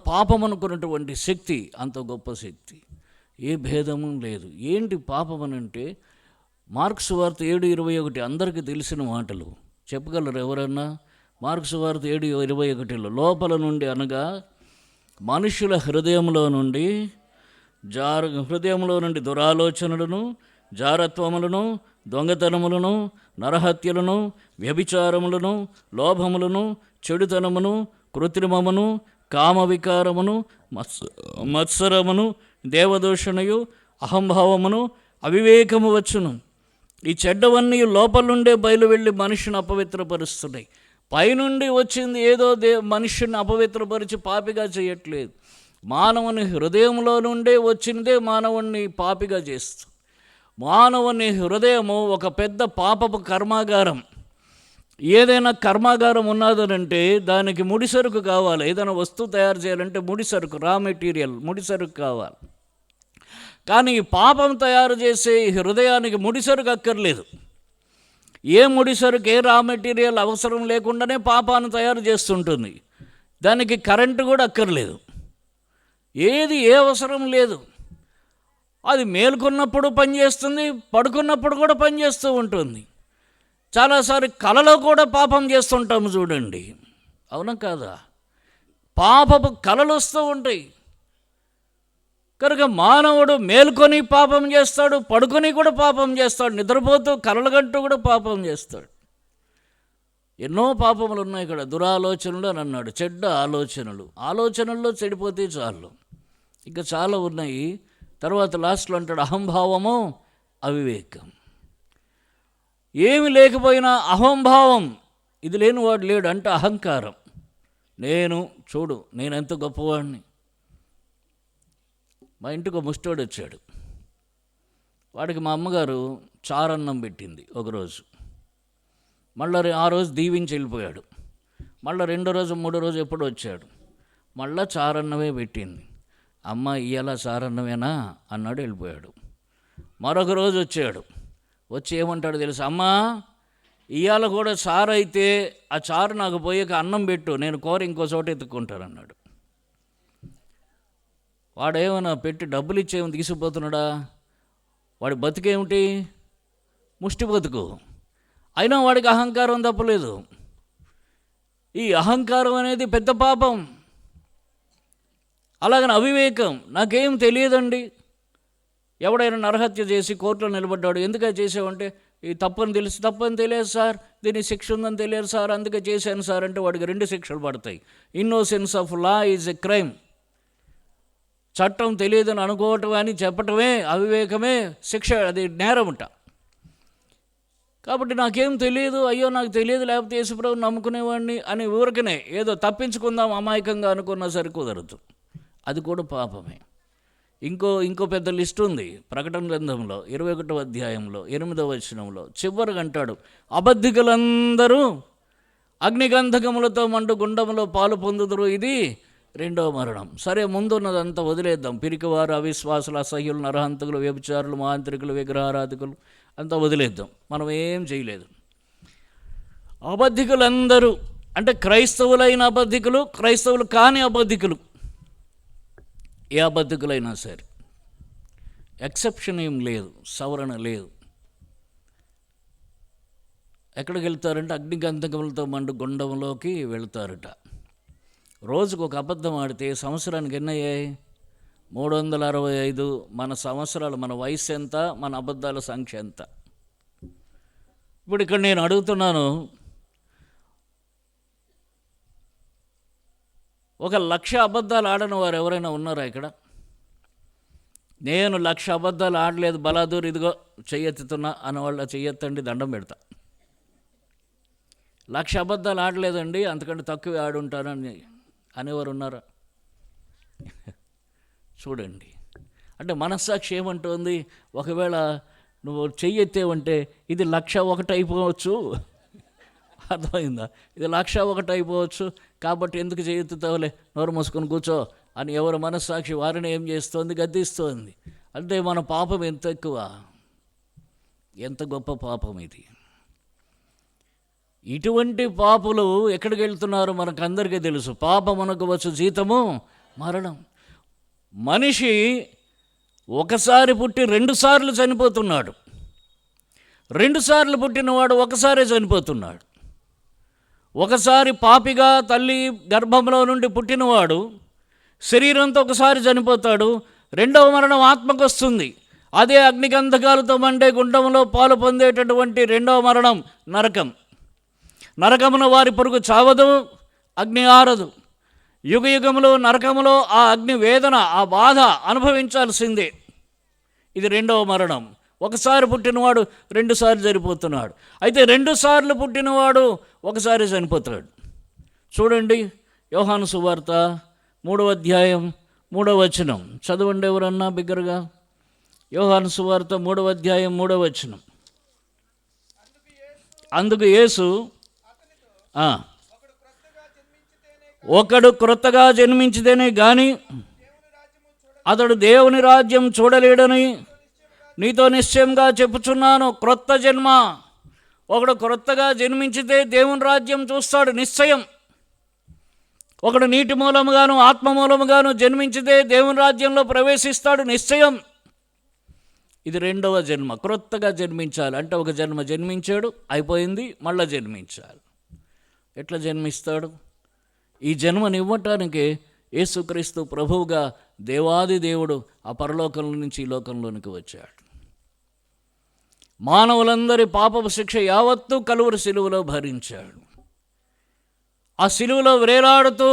పాపం అనుకున్నటువంటి శక్తి అంత గొప్ప శక్తి, ఏ భేదము లేదు. ఏంటి పాపం అనంటే, మార్క్స్ వార్త 7:21 అందరికీ తెలిసిన మాటలు చెప్పగలరు ఎవరన్నా? మార్క్స్ వార్త 7:21 లోపల నుండి, అనగా మనుషుల హృదయంలో నుండి దురాలోచనలను, జారత్వములను, దొంగతనములను, నరహత్యలను, వ్యభిచారములను, లోభములను, చెడుతనమును, కృత్రిమమును, కామవికారమును, మత్సరమును, దేవదూషణయు, అహంభావమును, అవివేకము వచ్చును. ఈ చెడ్డవన్నీ లోపల నుండే బయలు వెళ్ళి మనిషిని అపవిత్రపరుస్తున్నాయి. పైనుండి వచ్చింది ఏదో మనుష్యుని అపవిత్రపరిచి పాపిగా చేయట్లేదు. మానవుని హృదయంలో నుండే వచ్చినదే మానవుణ్ణి పాపిగా చేస్తుంది. మానవుని హృదయము ఒక పెద్ద పాపపు కర్మాగారం. ఏదైనా కర్మాగారం ఉన్నదనంటే దానికి ముడిసరుకు కావాలి. ఏదైనా వస్తువు తయారు చేయాలంటే ముడిసరుకు, రా మెటీరియల్, ముడిసరుకు కావాలి. కానీ పాపం తయారు చేసే హృదయానికి ముడిసరుకు అక్కర్లేదు. ఏ ముడిసరుకు, ఏ రా మెటీరియల్ అవసరం లేకుండానే పాపాన్ని తయారు చేస్తుంటుంది. దానికి కరెంటు కూడా అక్కర్లేదు, ఏది ఏ అవసరం లేదు. అది మేలుకున్నప్పుడు పనిచేస్తుంది, పడుకున్నప్పుడు కూడా పనిచేస్తూ ఉంటుంది. చాలాసార్లు కలలో కూడా పాపం చేస్తుంటాము చూడండి, అవునా కాదా? పాపపు కలలు వస్తూ ఉంటాయి. కనుక మానవుడు మేల్కొని పాపం చేస్తాడు, పడుకొని కూడా పాపం చేస్తాడు, నిద్రపోతూ కలలుగంటూ కూడా పాపం చేస్తాడు. ఎన్నో పాపములు ఉన్నాయి ఇక్కడ. దురాలోచనలు అని అన్నాడు, చెడ్డ ఆలోచనల్లో చెడిపోతే చాలు, ఇంకా చాలా ఉన్నాయి. తర్వాత లాస్ట్లో అంటాడు అహంభావము, అవివేకం. ఏమి లేకపోయినా అహంభావం, ఇది లేనివాడు లేడు అంటే అహంకారం. నేనెంత గొప్పవాడిని. మా ఇంటికి ముష్టోడు వచ్చాడు. వాడికి మా అమ్మగారు చారన్నం పెట్టింది ఒకరోజు. మళ్ళీ ఆ రోజు దీవించి వెళ్ళిపోయాడు. మళ్ళీ రెండో రోజు మూడో రోజు ఎప్పుడు వచ్చాడు, మళ్ళీ చారన్నమే పెట్టింది. అమ్మ ఇయ్యాల చారన్నమేనా అన్నాడు, వెళ్ళిపోయాడు. మరొక రోజు వచ్చాడు. వచ్చి ఏమంటాడు తెలుసు, అమ్మా ఇవాళ కూడా చారు అయితే ఆ చారు నాకు పోయాక అన్నం పెట్టు, నేను కూర ఇంకో చోట ఎత్తుక్కుంటానన్నాడు. వాడేమన్నా పెట్టి డబ్బులు ఇచ్చేమని తీసుకుపోతున్నాడా? వాడి బతుకేమిటి? ముష్టి బతుకు. అయినా వాడికి అహంకారం తప్పలేదు. ఈ అహంకారం అనేది పెద్ద పాపం. అలాగని అవివేకం, నాకేం తెలియదండి. ఎవడైనా నరహత్య చేసి కోర్టులో నిలబడ్డాడు, ఎందుకని చేసావంటే ఈ తప్పని తెలియదు సార్, దీని శిక్ష ఉందని తెలియదు సార్, అందుకే చేశాను సార్ అంటే వాడికి 2 శిక్షలు పడతాయి. Innocence of law is a crime. చట్టం తెలియదని అనుకోవటం అని చెప్పటమే అవివేకమే, శిక్ష అది నేరముట. కాబట్టి నాకేం తెలియదు, అయ్యో నాకు తెలియదు, లేకపోతే యేసుప్రభుని నమ్ముకునేవాడిని అని ఊరికనే ఏదో తప్పించుకుందాం అమాయకంగా అనుకున్నా సరి కుదరదు, అది కూడా పాపమే. ఇంకో పెద్ద లిస్ట్ ఉంది ప్రకటన గ్రంథంలో 21వ అధ్యాయంలో 8వ వచనంలో. చివరికి అంటాడు, అబద్ధికులందరూ అగ్నిగంధకములతో మండు గుండములో పాలు పొందుదురు, ఇది 2వ మరణం. సరే, ముందున్నదంతా వదిలేద్దాం. పిరికివారు, అవిశ్వాసులు, అసహ్యులు, నరహంతకులు, వ్యభిచారులు, మాంత్రికులు, విగ్రహారాధికులు అంతా వదిలేద్దాం, మనం ఏం చేయలేదు. అబద్ధికులందరూ అంటే క్రైస్తవులైన అబద్ధికులు, క్రైస్తవులు కాని అబద్ధికులు, ఏ అబద్ధికులైనా సరే, ఎక్సెప్షన్ ఏం లేదు, సవరణ లేదు. ఎక్కడికి వెళ్తారంటే అగ్నిగంధకములతో మండు గుండంలోకి వెళ్తారట. రోజుకు ఒక అబద్ధం ఆడితే సంవత్సరానికి ఎన్నయ్యాయి? 365. మన సంవత్సరాలు, మన వయసు ఎంత, మన అబద్ధాల సంఖ్య ఎంత? ఇప్పుడు ఇక్కడ నేను అడుగుతున్నాను, 1,00,000 అబద్ధాలు ఆడని వారు ఎవరైనా ఉన్నారా ఇక్కడ? నేను 1,00,000 అబద్ధాలు ఆడలేదు బలాదూర్, ఇదిగో చెయ్యెత్తుతున్నా అన్నవాళ్ళ చెయ్యెత్తండి, దండం పెడతా. 1,00,000 అబద్ధాలు ఆడలేదండి, అంతకంటే తక్కువ ఆడుంటానని అనేవారు ఉన్నారా? చూడండి, అంటే మనస్సాక్షి ఏమంటుంది? ఒకవేళ నువ్వు చెయ్యెత్తేవంటే ఇది 1,01 అయిపోవచ్చు, అర్థమైందా? ఇది 101 అయిపోవచ్చు, కాబట్టి ఎందుకు చెయ్యెత్తుతావులే, నోరు మూసుకొని కూర్చో అని ఎవరు మనస్సాక్షి వారిని ఏం చేస్తోంది? గద్దిస్తోంది. అంటే మన పాపం ఎంత ఎక్కువ, ఎంత గొప్ప పాపం ఇది. ఇటువంటి పాపులు ఎక్కడికి వెళ్తున్నారు మనకందరికీ తెలుసు. పాపమునకు వచ్చు జీతము మరణం. మనిషి ఒకసారి పుట్టి 2 సార్లు చనిపోతున్నాడు. 2 సార్లు పుట్టినవాడు ఒకసారే చనిపోతున్నాడు. ఒకసారి పాపిగా తల్లి గర్భంలో నుండి పుట్టినవాడు శరీరంతో ఒకసారి చనిపోతాడు. 2వ మరణం ఆత్మకు వస్తుంది. అదే అగ్నిగంధకాలతో మండే గుండంలో పాలు పొందేటటువంటి 2వ మరణం నరకం. నరకమున వారి పొరుగు చావదు, అగ్ని ఆరదు. యుగయుగములో నరకములో ఆ అగ్ని వేదన, ఆ బాధ అనుభవించాల్సిందే. ఇది 2వ మరణం. ఒకసారి పుట్టినవాడు 2 సార్లు చనిపోతున్నాడు. అయితే 2 సార్లు పుట్టినవాడు ఒకసారి చనిపోతాడు. చూడండి, యోహాను సువార్త 3వ అధ్యాయం 3వ వచనం చదవండి ఎవరన్నా బిగ్గరగా. యోహాను సువార్త 3వ అధ్యాయం 3వ వచనం. అందుకు యేసు ఒకడు క్రొత్తగా జన్మించితేనే గాని అతడు దేవుని రాజ్యం చూడలేడని నీతో నిశ్చయంగా చెప్పుచున్నాను. క్రొత్త జన్మ. ఒకడు క్రొత్తగా జన్మించితే దేవుని రాజ్యం చూస్తాడు, నిశ్చయం. ఒకడు నీటి మూలముగాను ఆత్మ మూలముగాను జన్మించితే దేవుని రాజ్యంలో ప్రవేశిస్తాడు, నిశ్చయం. ఇది రెండవ జన్మ, క్రొత్తగా జన్మించాలి. అంటే ఒక జన్మ జన్మించాడు, అయిపోయింది, మళ్ళీ జన్మించాలి. ఎట్లా జన్మిస్తాడు? ఈ జన్మనివ్వటానికి యేసుక్రీస్తు ప్రభువుగా దేవాది దేవుడు ఆ పరలోకం నుంచి ఈ లోకంలోనికి వచ్చాడు. మానవులందరి పాపపు శిక్ష యావత్తూ కలువరి సిలువలో భరించాడు. ఆ సిలువలో వేలాడుతూ,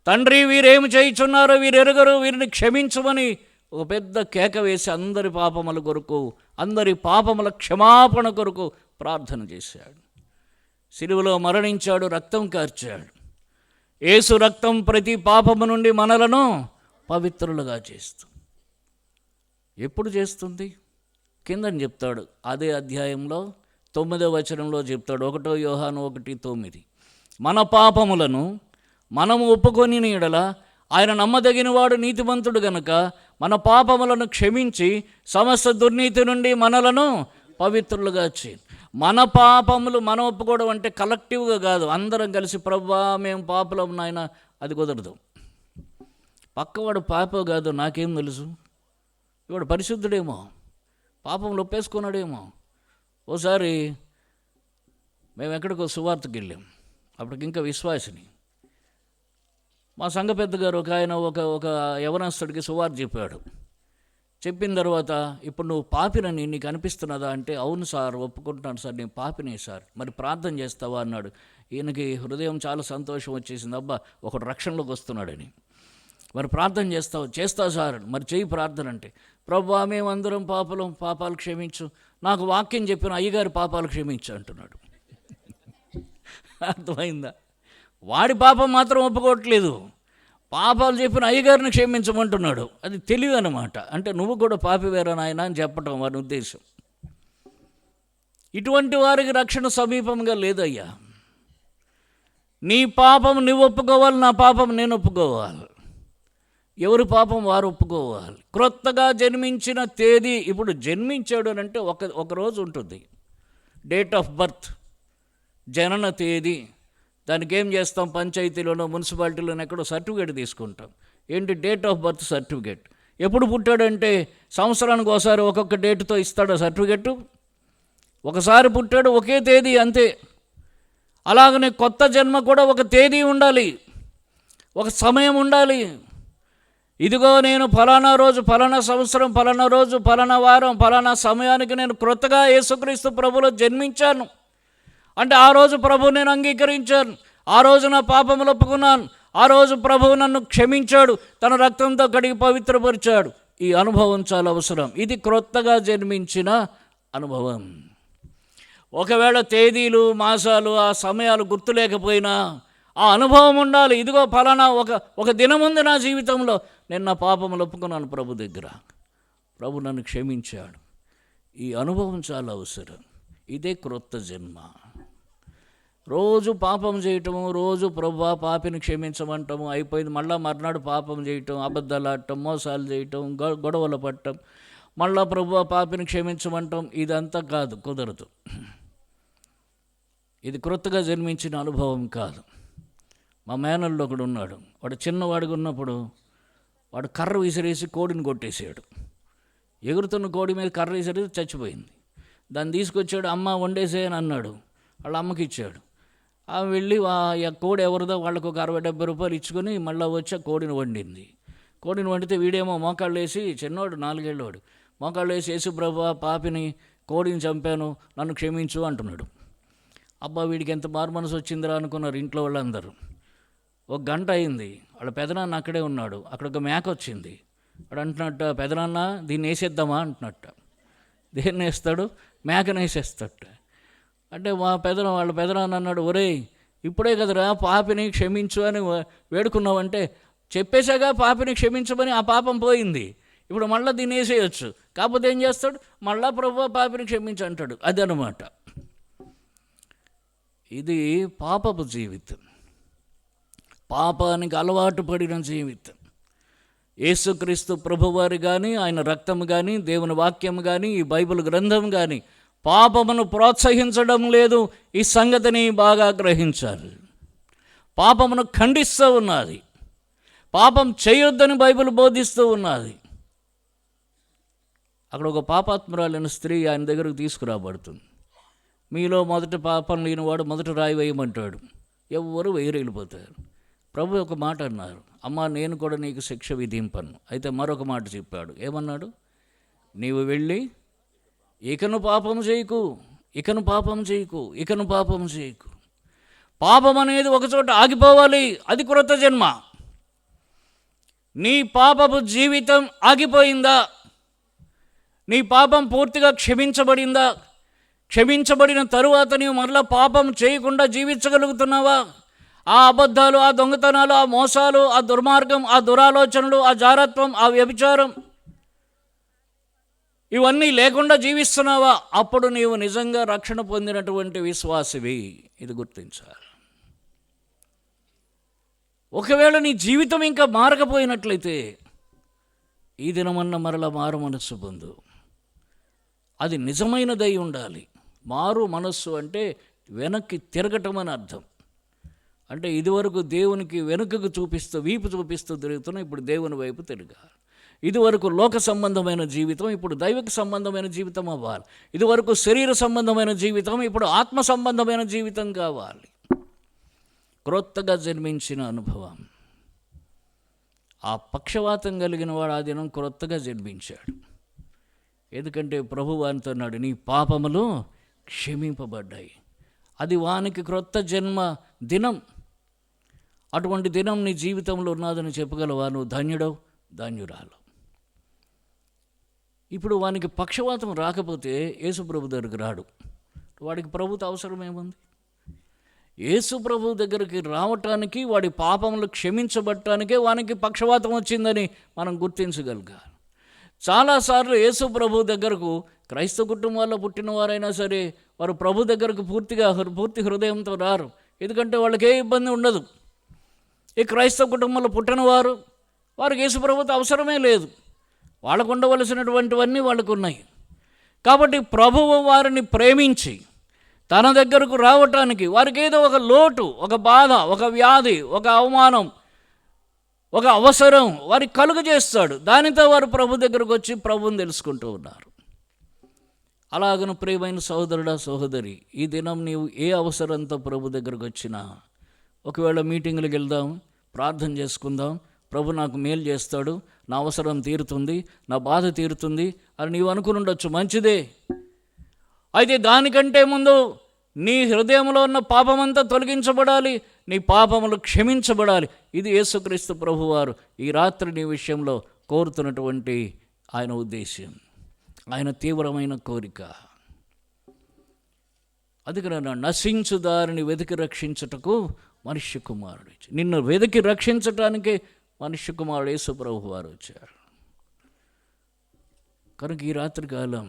తండ్రి వీరేమి చేయుచున్నారో వీరెరుగరు, వీరిని క్షమించమని ఒక పెద్ద కేక వేసి అందరి పాపముల కొరకు, అందరి పాపముల క్షమాపణ కొరకు ప్రార్థన చేశాడు. సిలువలో మరణించాడు, రక్తం కార్చాడు. యేసు రక్తం ప్రతి పాపము నుండి మనలను పవిత్రులుగా చేస్తుంది. ఎప్పుడు చేస్తుంది? కిందని చెప్తాడు, అదే అధ్యాయంలో 9వ వచనంలో చెప్తాడు. 1 యోహాను 1:9, మన పాపములను మనము ఒప్పుకొని ఎడల ఆయన నమ్మదగినవాడు, నీతిమంతుడు గనుక మన పాపములను క్షమించి సమస్త దుర్నీతి నుండి మనలను పవిత్రులుగా చేయి. మన పాపములు మనం ఒప్పుకోవడం అంటే కలెక్టివ్గా కాదు, అందరం కలిసి ప్రభువా మేము పాపలం నాయన, అది కుదరదు. పక్కవాడు పాపం కాదు, నాకేం తెలుసు, ఇవాడు పరిశుద్ధుడేమో, పాపంలో ఒప్పేసుకున్నాడేమో. ఓసారి మేము ఎక్కడికో సువార్తకి వెళ్ళాం, అప్పటికి ఇంకా విశ్వాసిని. మా సంఘ పెద్ద గారు ఒక ఆయన ఒక యవనస్తుడికి సువార్త చెప్పాడు. చెప్పిన తర్వాత, ఇప్పుడు నువ్వు పాపినని నీకు అనిపిస్తున్నదా అంటే, అవును సార్, ఒప్పుకుంటున్నాను సార్, నేను పాపినే సార్, మరి ప్రార్థన చేస్తావా అన్నాడు. ఈయనకి హృదయం చాలా సంతోషం వచ్చేసింది, అబ్బా ఒకడు రక్షణలోకి వస్తున్నాడని. మరి ప్రార్థన చేస్తా సార్, మరి చెయ్యి ప్రార్థన అంటే, ప్రభువా మేమందరం పాపాలు క్షమించు, నాకు వాక్యం చెప్పిన అయ్యగారి పాపాలు క్షమించు అంటున్నాడు. అర్థమైందా? వాడి పాపం మాత్రం ఒప్పుకోవట్లేదు, పాపాలు చెప్పిన అయ్యగారిని క్షమించమంటున్నాడు. అది తెలివి అన్నమాట. అంటే నువ్వు కూడా పాపివేరా నాయన అని చెప్పటం వారి ఉద్దేశం. ఇటువంటి వారికి రక్షణ సమీపంగా లేదయ్యా. నీ పాపం నువ్వు ఒప్పుకోవాలి, నా పాపం నేను ఒప్పుకోవాలి. ఎవరి పాపం వారు ఒప్పుకోవాలి. క్రొత్తగా జన్మించిన తేదీ, ఇప్పుడు జన్మించాడు అని అంటే ఒక రోజు ఉంటుంది, డేట్ ఆఫ్ బర్త్, జనన తేదీ. దానికి ఏం చేస్తాం, పంచాయతీలోనో మున్సిపాలిటీలోనో ఎక్కడో సర్టిఫికేట్ తీసుకుంటాం. ఏంటి? Date of birth certificate. ఎప్పుడు పుట్టాడంటే సంవత్సరానికి ఒకసారి ఒక్కొక్క డేటుతో ఇస్తాడు సర్టిఫికేటు. ఒకసారి పుట్టాడు, ఒకే తేదీ, అంతే. అలాగనే కొత్త జన్మ కూడా ఒక తేదీ ఉండాలి, ఒక సమయం ఉండాలి. ఇదిగో నేను ఫలానా రోజు, ఫలానా సంవత్సరం, ఫలానా రోజు, ఫలానా వారం, ఫలానా సమయానికి నేను క్రొత్తగా యేసుక్రీస్తు ప్రభులో జన్మించాను అంటే, ఆ రోజు ప్రభువు నేను అంగీకరించాను, ఆ రోజు నా పాపములు ఒప్పుకున్నాను, ఆ రోజు ప్రభువు నన్ను క్షమించాడు, తన రక్తంతో కడిగి పవిత్రపరిచాడు. ఈ అనుభవం చాలా అవసరం. ఇది క్రొత్తగా జన్మించిన అనుభవం. ఒకవేళ తేదీలు, మాసాలు, ఆ సమయాలు గుర్తులేకపోయినా ఆ అనుభవం ఉండాలి. ఇదిగో ఫలానా ఒక దినం ఉంది నా జీవితంలో, నేను నా పాపములు ఒప్పుకున్నాను ప్రభు దగ్గర, ప్రభు నన్ను క్షమించాడు. ఈ అనుభవం చాలా అవసరం. ఇదే క్రొత్త జన్మ. రోజు పాపం చేయటము, రోజు ప్రభువా పాపిని క్షమించమంటాము, అయిపోయింది. మళ్ళీ మర్నాడు పాపం చేయటం, అబద్ధాలు ఆడటం, మోసాలు చేయటం, గొడవలు పట్టడం, మళ్ళా ప్రభువా పాపిని క్షమించమంటాం. ఇదంతా కాదు, కుదరదు. ఇది క్రొత్తగా జన్మించిన అనుభవం కాదు. మా మేనల్లో ఒకడు ఉన్నాడు. వాడు చిన్నవాడిగా ఉన్నప్పుడు వాడు కర్ర విసిరేసి కోడిని కొట్టేసాడు. ఎగురుతున్న కోడి మీద కర్ర విసిరేసి చచ్చిపోయింది. దాన్ని తీసుకొచ్చాడు, అమ్మ వండేసే అని అన్నాడు. వాళ్ళ అమ్మకి ఇచ్చాడు. వెళ్ళి ఆ కోడి ఎవరిదో వాళ్ళకు ఒక 60-70 రూపాయలు ఇచ్చుకొని మళ్ళీ వచ్చి ఆ కోడిని వండింది. కోడిని వండితే వీడేమో మోకాళ్ళు వేసి, చిన్నవాడు 4 ఏళ్ళవాడు, మోకాళ్ళు వేసి, యేసు ప్రభువా పాపిని, కోడిని చంపాను, నన్ను క్షమించు అంటున్నాడు. అబ్బా వీడికి ఎంత మారు మనసు వచ్చిందిరా అనుకున్నారు ఇంట్లో వాళ్ళందరూ. 1 గంట అయింది, వాళ్ళ పెదనాన్న అక్కడే ఉన్నాడు. అక్కడ ఒక మేక వచ్చింది. వాడు అంటున్నట్ట, పెదనాన్న దీన్ని వేసేద్దామా అంటున్నట్ట. దేన్ని వేస్తాడు? మేకను వేసేస్తాడట. అంటే వాళ్ళ పెదనాన్న అన్నాడు, ఒరేయ్ ఇప్పుడే కదరా పాపిని క్షమించు అని వేడుకున్నావంటే, చెప్పేశాగా పాపిని క్షమించమని, ఆ పాపం పోయింది, ఇప్పుడు మళ్ళీ దీన్ని వేసేయచ్చు. కాకపోతే ఏం చేస్తాడు? మళ్ళా ప్రభువా పాపిని క్షమించు అంటాడు. అదనమాట. ఇది పాపపు జీవితం, పాపానికి అలవాటు పడిన జీవితం. యేసుక్రీస్తు ప్రభువారు కానీ, ఆయన రక్తం కానీ, దేవుని వాక్యం కానీ, ఈ బైబిల్ గ్రంథం కానీ పాపమును ప్రోత్సహించడం లేదు. ఈ సంగతిని బాగా గ్రహించాలి. పాపమును ఖండిస్తూ ఉన్నది. పాపం చేయొద్దని బైబిల్ బోధిస్తూ ఉన్నది. అక్కడ ఒక పాపాత్మురాలైన స్త్రీ ఆయన దగ్గరకు తీసుకురాబడుతుంది. మీలో మొదట పాపం లేనివాడు మొదట రాయి వేయమంటాడు. ఎవ్వరు వెళ్ళిపోతారు. ప్రభు ఒక మాట అన్నారు, అమ్మా నేను కూడా నీకు శిక్ష విధింపను. అయితే మరొక మాట చెప్పాడు. ఏమన్నాడు? నీవు వెళ్ళి ఇకను పాపం చేయకు, ఇకను పాపం చేయకు, ఇకను పాపం చేయకు. పాపం అనేది ఒకచోట ఆగిపోవాలి. అది క్రొత్త జన్మ. నీ పాపపు జీవితం ఆగిపోయిందా? నీ పాపం పూర్తిగా క్షమించబడిందా? క్షమించబడిన తరువాత నీవు మరలా పాపం చేయకుండా జీవించగలుగుతున్నావా? ఆ అబద్ధాలు, ఆ దొంగతనాలు, ఆ మోసాలు, ఆ దుర్మార్గం, ఆ దురాలోచనలు, ఆ జారత్వం, ఆ వ్యభిచారం ఇవన్నీ లేకుండా జీవిస్తున్నావా? అప్పుడు నీవు నిజంగా రక్షణ పొందినటువంటి విశ్వాసివి. ఇది గుర్తించాలి. ఒకవేళ నీ జీవితం ఇంకా మారకపోయినట్లయితే ఈ దినమన్న మరల మారు మనస్సు పొందు. అది నిజమైనదై ఉండాలి. మారు మనస్సు అంటే వెనక్కి తిరగటం అని అర్థం. అంటే ఇదివరకు దేవునికి వెనుకకు చూపిస్తూ, వీపు చూపిస్తూ తిరుగుతున్నా, ఇప్పుడు దేవుని వైపు తిరగాలి. ఇదివరకు లోక సంబంధమైన జీవితం ఇప్పుడు దైవిక సంబంధమైన జీవితం అవ్వాలి. ఇదివరకు శరీర సంబంధమైన జీవితం ఇప్పుడు ఆత్మ సంబంధమైన జీవితం కావాలి. క్రొత్తగా జన్మించిన అనుభవం. ఆ పక్షవాతం కలిగిన వాడు ఆ దినం క్రొత్తగా జన్మించాడు. ఎందుకంటే ప్రభువు అంటున్నాడు, నీ పాపములు క్షమింపబడ్డాయి. అది వానికి క్రొత్త జన్మ దినం. అటువంటి దినం నీ జీవితంలో ఉన్నదని చెప్పగలవా? నువ్వు ధన్యుడవు, ధన్యురాలు. ఇప్పుడు వానికి పక్షవాతం రాకపోతే యేసు ప్రభు దగ్గరికి రాడు. వాడికి ప్రభుతో అవసరం ఏముంది? యేసు ప్రభు దగ్గరికి రావటానికి, వాడి పాపములు క్షమించబడటానికే వానికి పక్షవాతం వచ్చిందని మనం గుర్తించగలగాలి. చాలాసార్లు యేసు ప్రభు దగ్గరకు క్రైస్తవ కుటుంబాల్లో పుట్టిన వారైనా సరే వారు ప్రభు దగ్గరకు పూర్తి హృదయంతో రారు. ఎందుకంటే వాళ్ళకి ఏ ఇబ్బంది ఉండదు. ఈ క్రైస్తవ కుటుంబంలో పుట్టిన వారికి యేసు ప్రభుతో అవసరమే లేదు. వాళ్ళకు ఉండవలసినటువంటివన్నీ వాళ్ళకు ఉన్నాయి. కాబట్టి ప్రభువు వారిని ప్రేమించి తన దగ్గరకు రావటానికి వారికి ఏదో ఒక లోటు, ఒక బాధ, ఒక వ్యాధి, ఒక అవమానం, ఒక అవసరం వారికి కలుగజేస్తాడు. దానితో వారు ప్రభు దగ్గరకు వచ్చి ప్రభువుని తెలుసుకుంటూ ఉన్నారు. అలాగను ప్రియమైన సహోదరుడా, సహోదరి, ఈ దినం నీవు ఏ అవసరంతో ప్రభు దగ్గరకు వచ్చినా, ఒకవేళ మీటింగులకు వెళ్దాం, ప్రార్థన చేసుకుందాం, ప్రభు నాకు మేలు చేస్తాడు, నా అవసరం తీరుతుంది, నా బాధ తీరుతుంది అని నీవు అనుకుని ఉండొచ్చు. మంచిదే. అయితే దానికంటే ముందు నీ హృదయంలో ఉన్న పాపమంతా తొలగించబడాలి, నీ పాపములు క్షమించబడాలి. ఇది యేసుక్రీస్తు ప్రభువారు ఈ రాత్రి నీ విషయంలో కోరుతున్నటువంటి ఆయన ఉద్దేశం, ఆయన తీవ్రమైన కోరిక. అందుకని నశించు దారిని వెతికి రక్షించుటకు మనుష్య కుమారుడు, నిన్ను వెతికి రక్షించటానికే మనుష్య కుమారుడు యేసు ప్రభువారు వచ్చారు. కనుక ఈ రాత్రి కాలం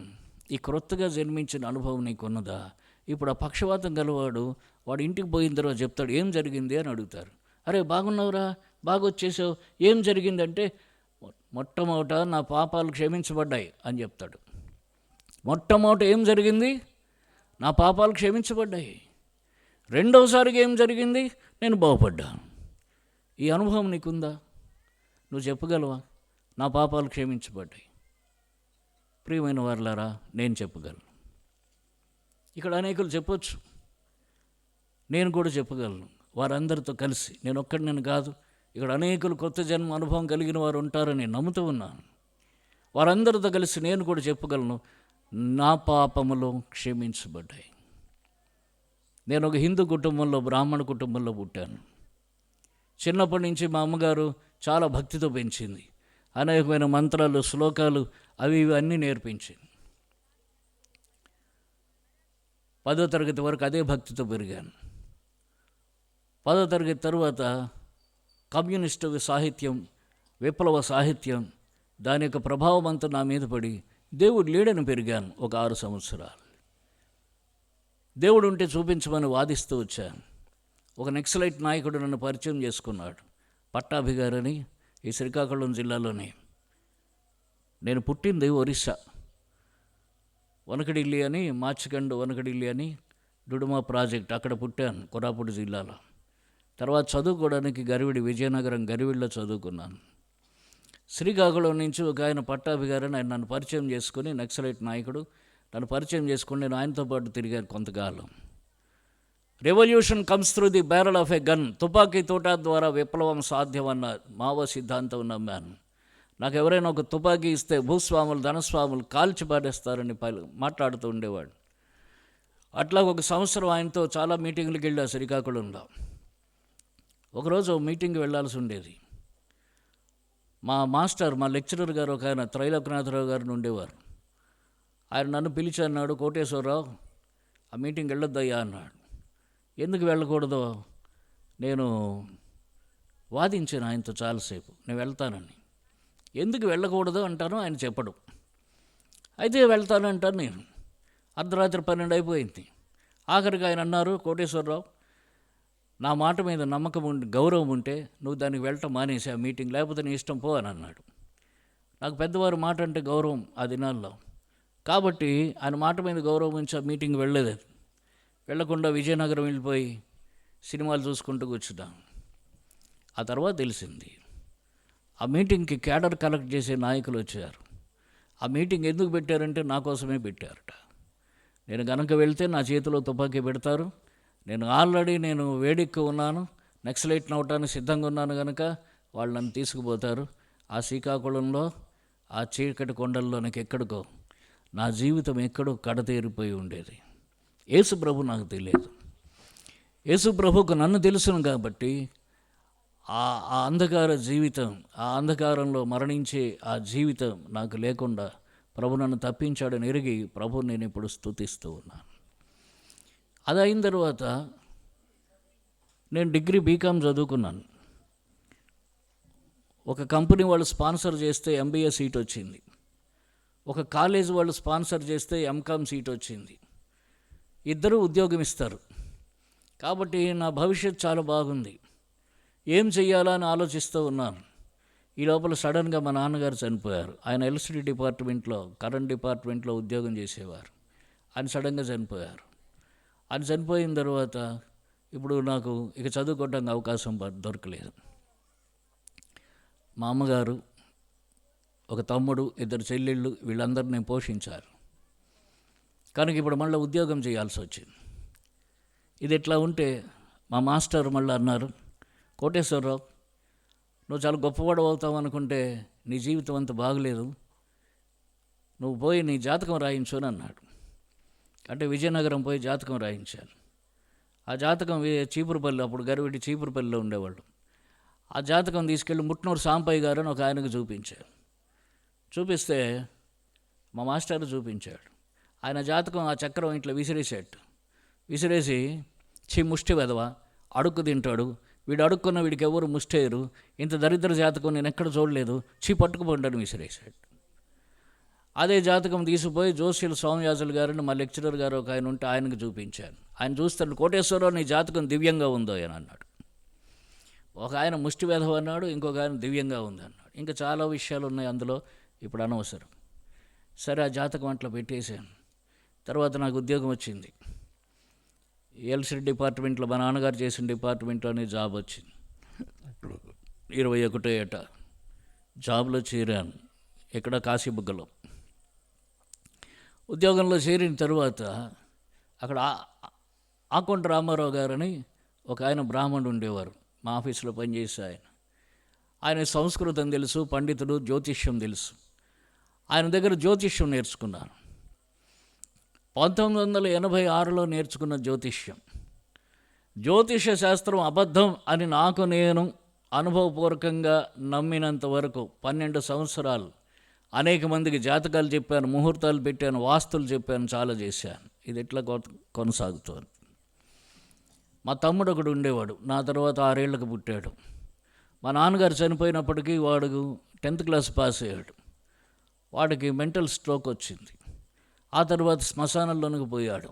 ఈ క్రొత్తగా జన్మించిన అనుభవం నీకున్నదా? ఇప్పుడు ఆ పక్షవాతం గలవాడు వాడు ఇంటికి పోయిన తర్వాత చెప్తాడు, ఏం జరిగింది అని అడుగుతారు. అరే బాగున్నావురా, బాగా వచ్చేసావు, ఏం జరిగిందంటే మొట్టమొదట నా పాపాలు క్షమించబడ్డాయి అని చెప్తాడు. మొట్టమొదట ఏం జరిగింది? నా పాపాలు క్షమించబడ్డాయి. రెండవసారిగా ఏం జరిగింది? నేను బాగుపడ్డాను. ఈ అనుభవం నీకుందా? నువ్వు చెప్పగలవా? నా పాపాలు క్షమించబడ్డాయి. ప్రియమైన వారులారా, నేను చెప్పగలను. ఇక్కడ అనేకులు చెప్పొచ్చు, నేను కూడా చెప్పగలను. వారందరితో కలిసి, నేను ఒక్కడిని కాదు, ఇక్కడ అనేకులు కొత్త జన్మ అనుభవం కలిగిన వారు ఉంటారని నమ్ముతూ ఉన్నాను. వారందరితో కలిసి నేను కూడా చెప్పగలను, నా పాపములు క్షమించబడ్డాయి. నేను ఒక హిందూ కుటుంబంలో, బ్రాహ్మణ కుటుంబంలో పుట్టాను. చిన్నప్పటి నుంచి మా అమ్మగారు చాలా భక్తితో పెంచింది. అనేకమైన మంత్రాలు, శ్లోకాలు అవి ఇవి అన్నీ నేర్పించింది. 10వ తరగతి వరకు అదే భక్తితో పెరిగాను. 10వ తరగతి తరువాత కమ్యూనిస్టు సాహిత్యం, విప్లవ సాహిత్యం, దాని యొక్క ప్రభావం అంతా నా మీద పడి దేవుడు లేడని పెరిగాను. ఒక 6 సంవత్సరాలు దేవుడు ఉంటే చూపించమని వాదిస్తూ వచ్చాను. ఒక నక్సలైట్ నాయకుడు నన్ను పరిచయం చేసుకున్నాడు, పట్టాభి గారని, ఈ శ్రీకాకుళం జిల్లాలోనే. నేను పుట్టింది ఒరిస్సా, వనకడిల్లి అని, మార్చికండ్ వనకడిల్లి అని డుడుమా ప్రాజెక్ట్, అక్కడ పుట్టాను, కోరాపుట్ జిల్లాలో. తర్వాత చదువుకోవడానికి విజయనగరం గరివిడిలో చదువుకున్నాను. శ్రీకాకుళం నుంచి ఒక ఆయన పట్టాభి గారని ఆయన నన్ను పరిచయం చేసుకుని, నక్సలైట్ నాయకుడు నన్ను పరిచయం చేసుకుని నేను ఆయనతో పాటు తిరిగాను కొంతకాలం. Revolution comes through the barrel of a gun, తుపాకీ తోట ద్వారా విప్లవం సాధ్యమన్న మావో సిద్ధాంతం నమ్మాను. నాకు ఎవరైనా ఒక తుపాకీ ఇస్తే భూస్వాములు ధనస్వాములు కాల్చి పాడేస్తారని మాట్లాడుతూ ఉండేవాడు. అట్లా ఒక సంవత్సరం ఆయనతో చాలా మీటింగ్లకు వెళ్ళా శ్రీకాకుళంలో. ఒకరోజు మీటింగ్కి వెళ్ళాల్సి ఉండేది. మా మాస్టర్, మా లెక్చరర్ గారు ఒక ఆయన త్రైలోక్యనాథరావు గారిని ఉండేవారు. ఆయన నన్ను పిలిచి అన్నాడు, కోటేశ్వరరావు ఆ మీటింగ్ వెళ్ళొద్దయ్యా అన్నాడు. ఎందుకు వెళ్ళకూడదో నేను వాదించాను ఆయనతో చాలాసేపు, నేను వెళ్తానని. ఎందుకు వెళ్ళకూడదు అంటాను, ఆయన చెప్పడు. అయితే వెళ్తాను అంటాను నేను. అర్ధరాత్రి 12 అయిపోయింది. ఆఖరికి ఆయన అన్నారు, కోటేశ్వరరావు నా మాట మీద నమ్మకం ఉండి గౌరవం ఉంటే నువ్వు దానికి వెళ్ళటం మానేసి ఆ మీటింగ్, లేకపోతే నీ ఇష్టం పో అని అన్నాడు. నాకు పెద్దవారు మాట అంటే గౌరవం ఆ దినాల్లో. కాబట్టి ఆయన మాట మీద గౌరవం ఉంచి ఆ మీటింగ్ వెళ్ళలేదు. వెళ్లకుండా విజయనగరం వెళ్ళిపోయి సినిమాలు చూసుకుంటూ కూర్చున్నాం. ఆ తర్వాత తెలిసింది, ఆ మీటింగ్కి క్యాడర్ కలెక్ట్ చేసే నాయకులు వచ్చారు. ఆ మీటింగ్ ఎందుకు పెట్టారంటే నా కోసమే పెట్టారట. నేను గనక వెళ్తే నా చేతిలో తుపాకీ పెడతారు, నేను ఆల్రెడీ వేడెక్కి ఉన్నాను, నక్సలైట్ని అవటానికి సిద్ధంగా ఉన్నాను కనుక వాళ్ళు నన్ను తీసుకుపోతారు. ఆ శ్రీకాకుళంలో ఆ చీకటి కొండల్లో నాకు ఎక్కడికో నా జీవితం ఎక్కడో కడతేరిపోయి ఉండేది. యేసు ప్రభు నాకు తెలియదు. యేసు ప్రభుకు నన్ను తెలుసును కాబట్టి ఆ అంధకార జీవితం, ఆ అంధకారంలో మరణించే ఆ జీవితం నాకు లేకుండా ప్రభు నన్ను తప్పించాడని ఎరిగి ప్రభు నేను ఇప్పుడు స్తుతిస్తూ ఉన్నాను. అది అయిన తర్వాత నేను డిగ్రీ బీకామ్ చదువుకున్నాను. ఒక కంపెనీ వాళ్ళు స్పాన్సర్ చేస్తే ఎంబీఏ సీట్ వచ్చింది. ఒక కాలేజ్ వాళ్ళు స్పాన్సర్ చేస్తే ఎంకామ్ సీట్ వచ్చింది. ఇద్దరూ ఉద్యోగం ఇస్తారు. కాబట్టి నా భవిష్యత్ చాలా బాగుంది. ఏం చెయ్యాలా అని ఆలోచిస్తూ ఉన్నాను. ఈ లోపల సడన్గా మా నాన్నగారు చనిపోయారు. ఆయన ఎలక్ట్రిసిటీ డిపార్ట్మెంట్లో, కరెంట్ డిపార్ట్మెంట్లో ఉద్యోగం చేసేవారు. ఆయన సడన్గా చనిపోయారు. ఆయన చనిపోయిన తర్వాత ఇప్పుడు నాకు ఇక చదువుకోవడానికి అవకాశం దొరకలేదు. మా అమ్మగారు, ఒక తమ్ముడు, 2 చెల్లెళ్ళు, వీళ్ళందరినీ నేను పోషించారు. కనుక ఇప్పుడు మళ్ళీ ఉద్యోగం చేయాల్సి వచ్చింది. ఇది ఎట్లా ఉంటే మా మాస్టర్ మళ్ళీ అన్నారు, కోటేశ్వరరావు నువ్వు చాలా గొప్పవాడు అవుతావు అనుకుంటే నీ జీవితం అంత బాగలేదు, నువ్వు పోయి నీ జాతకం రాయించు అని అన్నాడు. అంటే విజయనగరం పోయి జాతకం రాయించాను. ఆ జాతకం చీపురుపల్లి, అప్పుడు గరివిటి చీపురుపల్లిలో ఉండేవాళ్ళు. ఆ జాతకం తీసుకెళ్ళి ముట్నూరు సాంపయ్య గారు అని ఒక ఆయనకు చూపించారు. చూపిస్తే మా మాస్టర్ చూపించాడు. ఆయన జాతకం ఆ చక్రం ఇట్లా విసిరేసి ముష్టి వెదవ, అడుక్కు తింటాడు, వీడు అడుక్కున్న వీడికి ఎవరు ముష్టేయరు, ఇంత దరిద్ర జాతకం నేను ఎక్కడ చూడలేదు, పట్టుకుపోండి విసిరేశాడు. అదే జాతకం తీసుకుపోయి జోస్యుల స్వామియాజులు గారిని మా లెక్చరర్ గారు ఒక ఆయన ఉంటే ఆయనకు చూపించాను. ఆయన చూస్తాడు, కోటేశ్వరరావు నీ జాతకం దివ్యంగా ఉందో అని అన్నాడు. ఒక ఆయన ముష్టి వేధం అన్నాడు, ఇంకొక ఆయన దివ్యంగా ఉంది అన్నాడు. ఇంకా చాలా విషయాలు ఉన్నాయి అందులో, ఇప్పుడు అనవసరం. సరే ఆ జాతకం అట్లా పెట్టేశాను. తర్వాత నాకు ఉద్యోగం వచ్చింది. ఎలక్ట్రిసిటీ డిపార్ట్మెంట్లో, మా నాన్నగారు చేసిన డిపార్ట్మెంట్లోనే జాబ్ వచ్చింది. 21 ఏట జాబ్లో చేరాను, ఇక్కడ కాశీబుగ్గలో. ఉద్యోగంలో చేరిన తర్వాత అక్కడ ఆకొండ రామారావు గారని ఒక ఆయన బ్రాహ్మణుడు ఉండేవారు, మా ఆఫీసులో పనిచేసే ఆయన సంస్కృతం తెలుసు, పండితుడు, జ్యోతిష్యం తెలుసు. ఆయన దగ్గర జ్యోతిష్యం నేర్చుకున్నాను. 1986లో నేర్చుకున్న జ్యోతిష శాస్త్రం అబద్ధం అని నాకు నేను అనుభవపూర్వకంగా నమ్మినంత వరకు 12 సంవత్సరాలు అనేక మందికి జాతకాలు చెప్పాను, ముహూర్తాలు పెట్టాను, వాస్తులు చెప్పాను, చాలా చేశాను. ఇది ఎట్లా కొనసాగుతోంది. మా తమ్ముడు ఒకడు ఉండేవాడు, నా తర్వాత 6 ఏళ్ళకు పుట్టాడు. మా నాన్నగారు చనిపోయినప్పటికీ వాడు 10th క్లాస్ పాస్ అయ్యాడు. వాడికి మెంటల్ స్ట్రోక్ వచ్చింది. ఆ తర్వాత శ్మశానంలోనికి పోయాడు.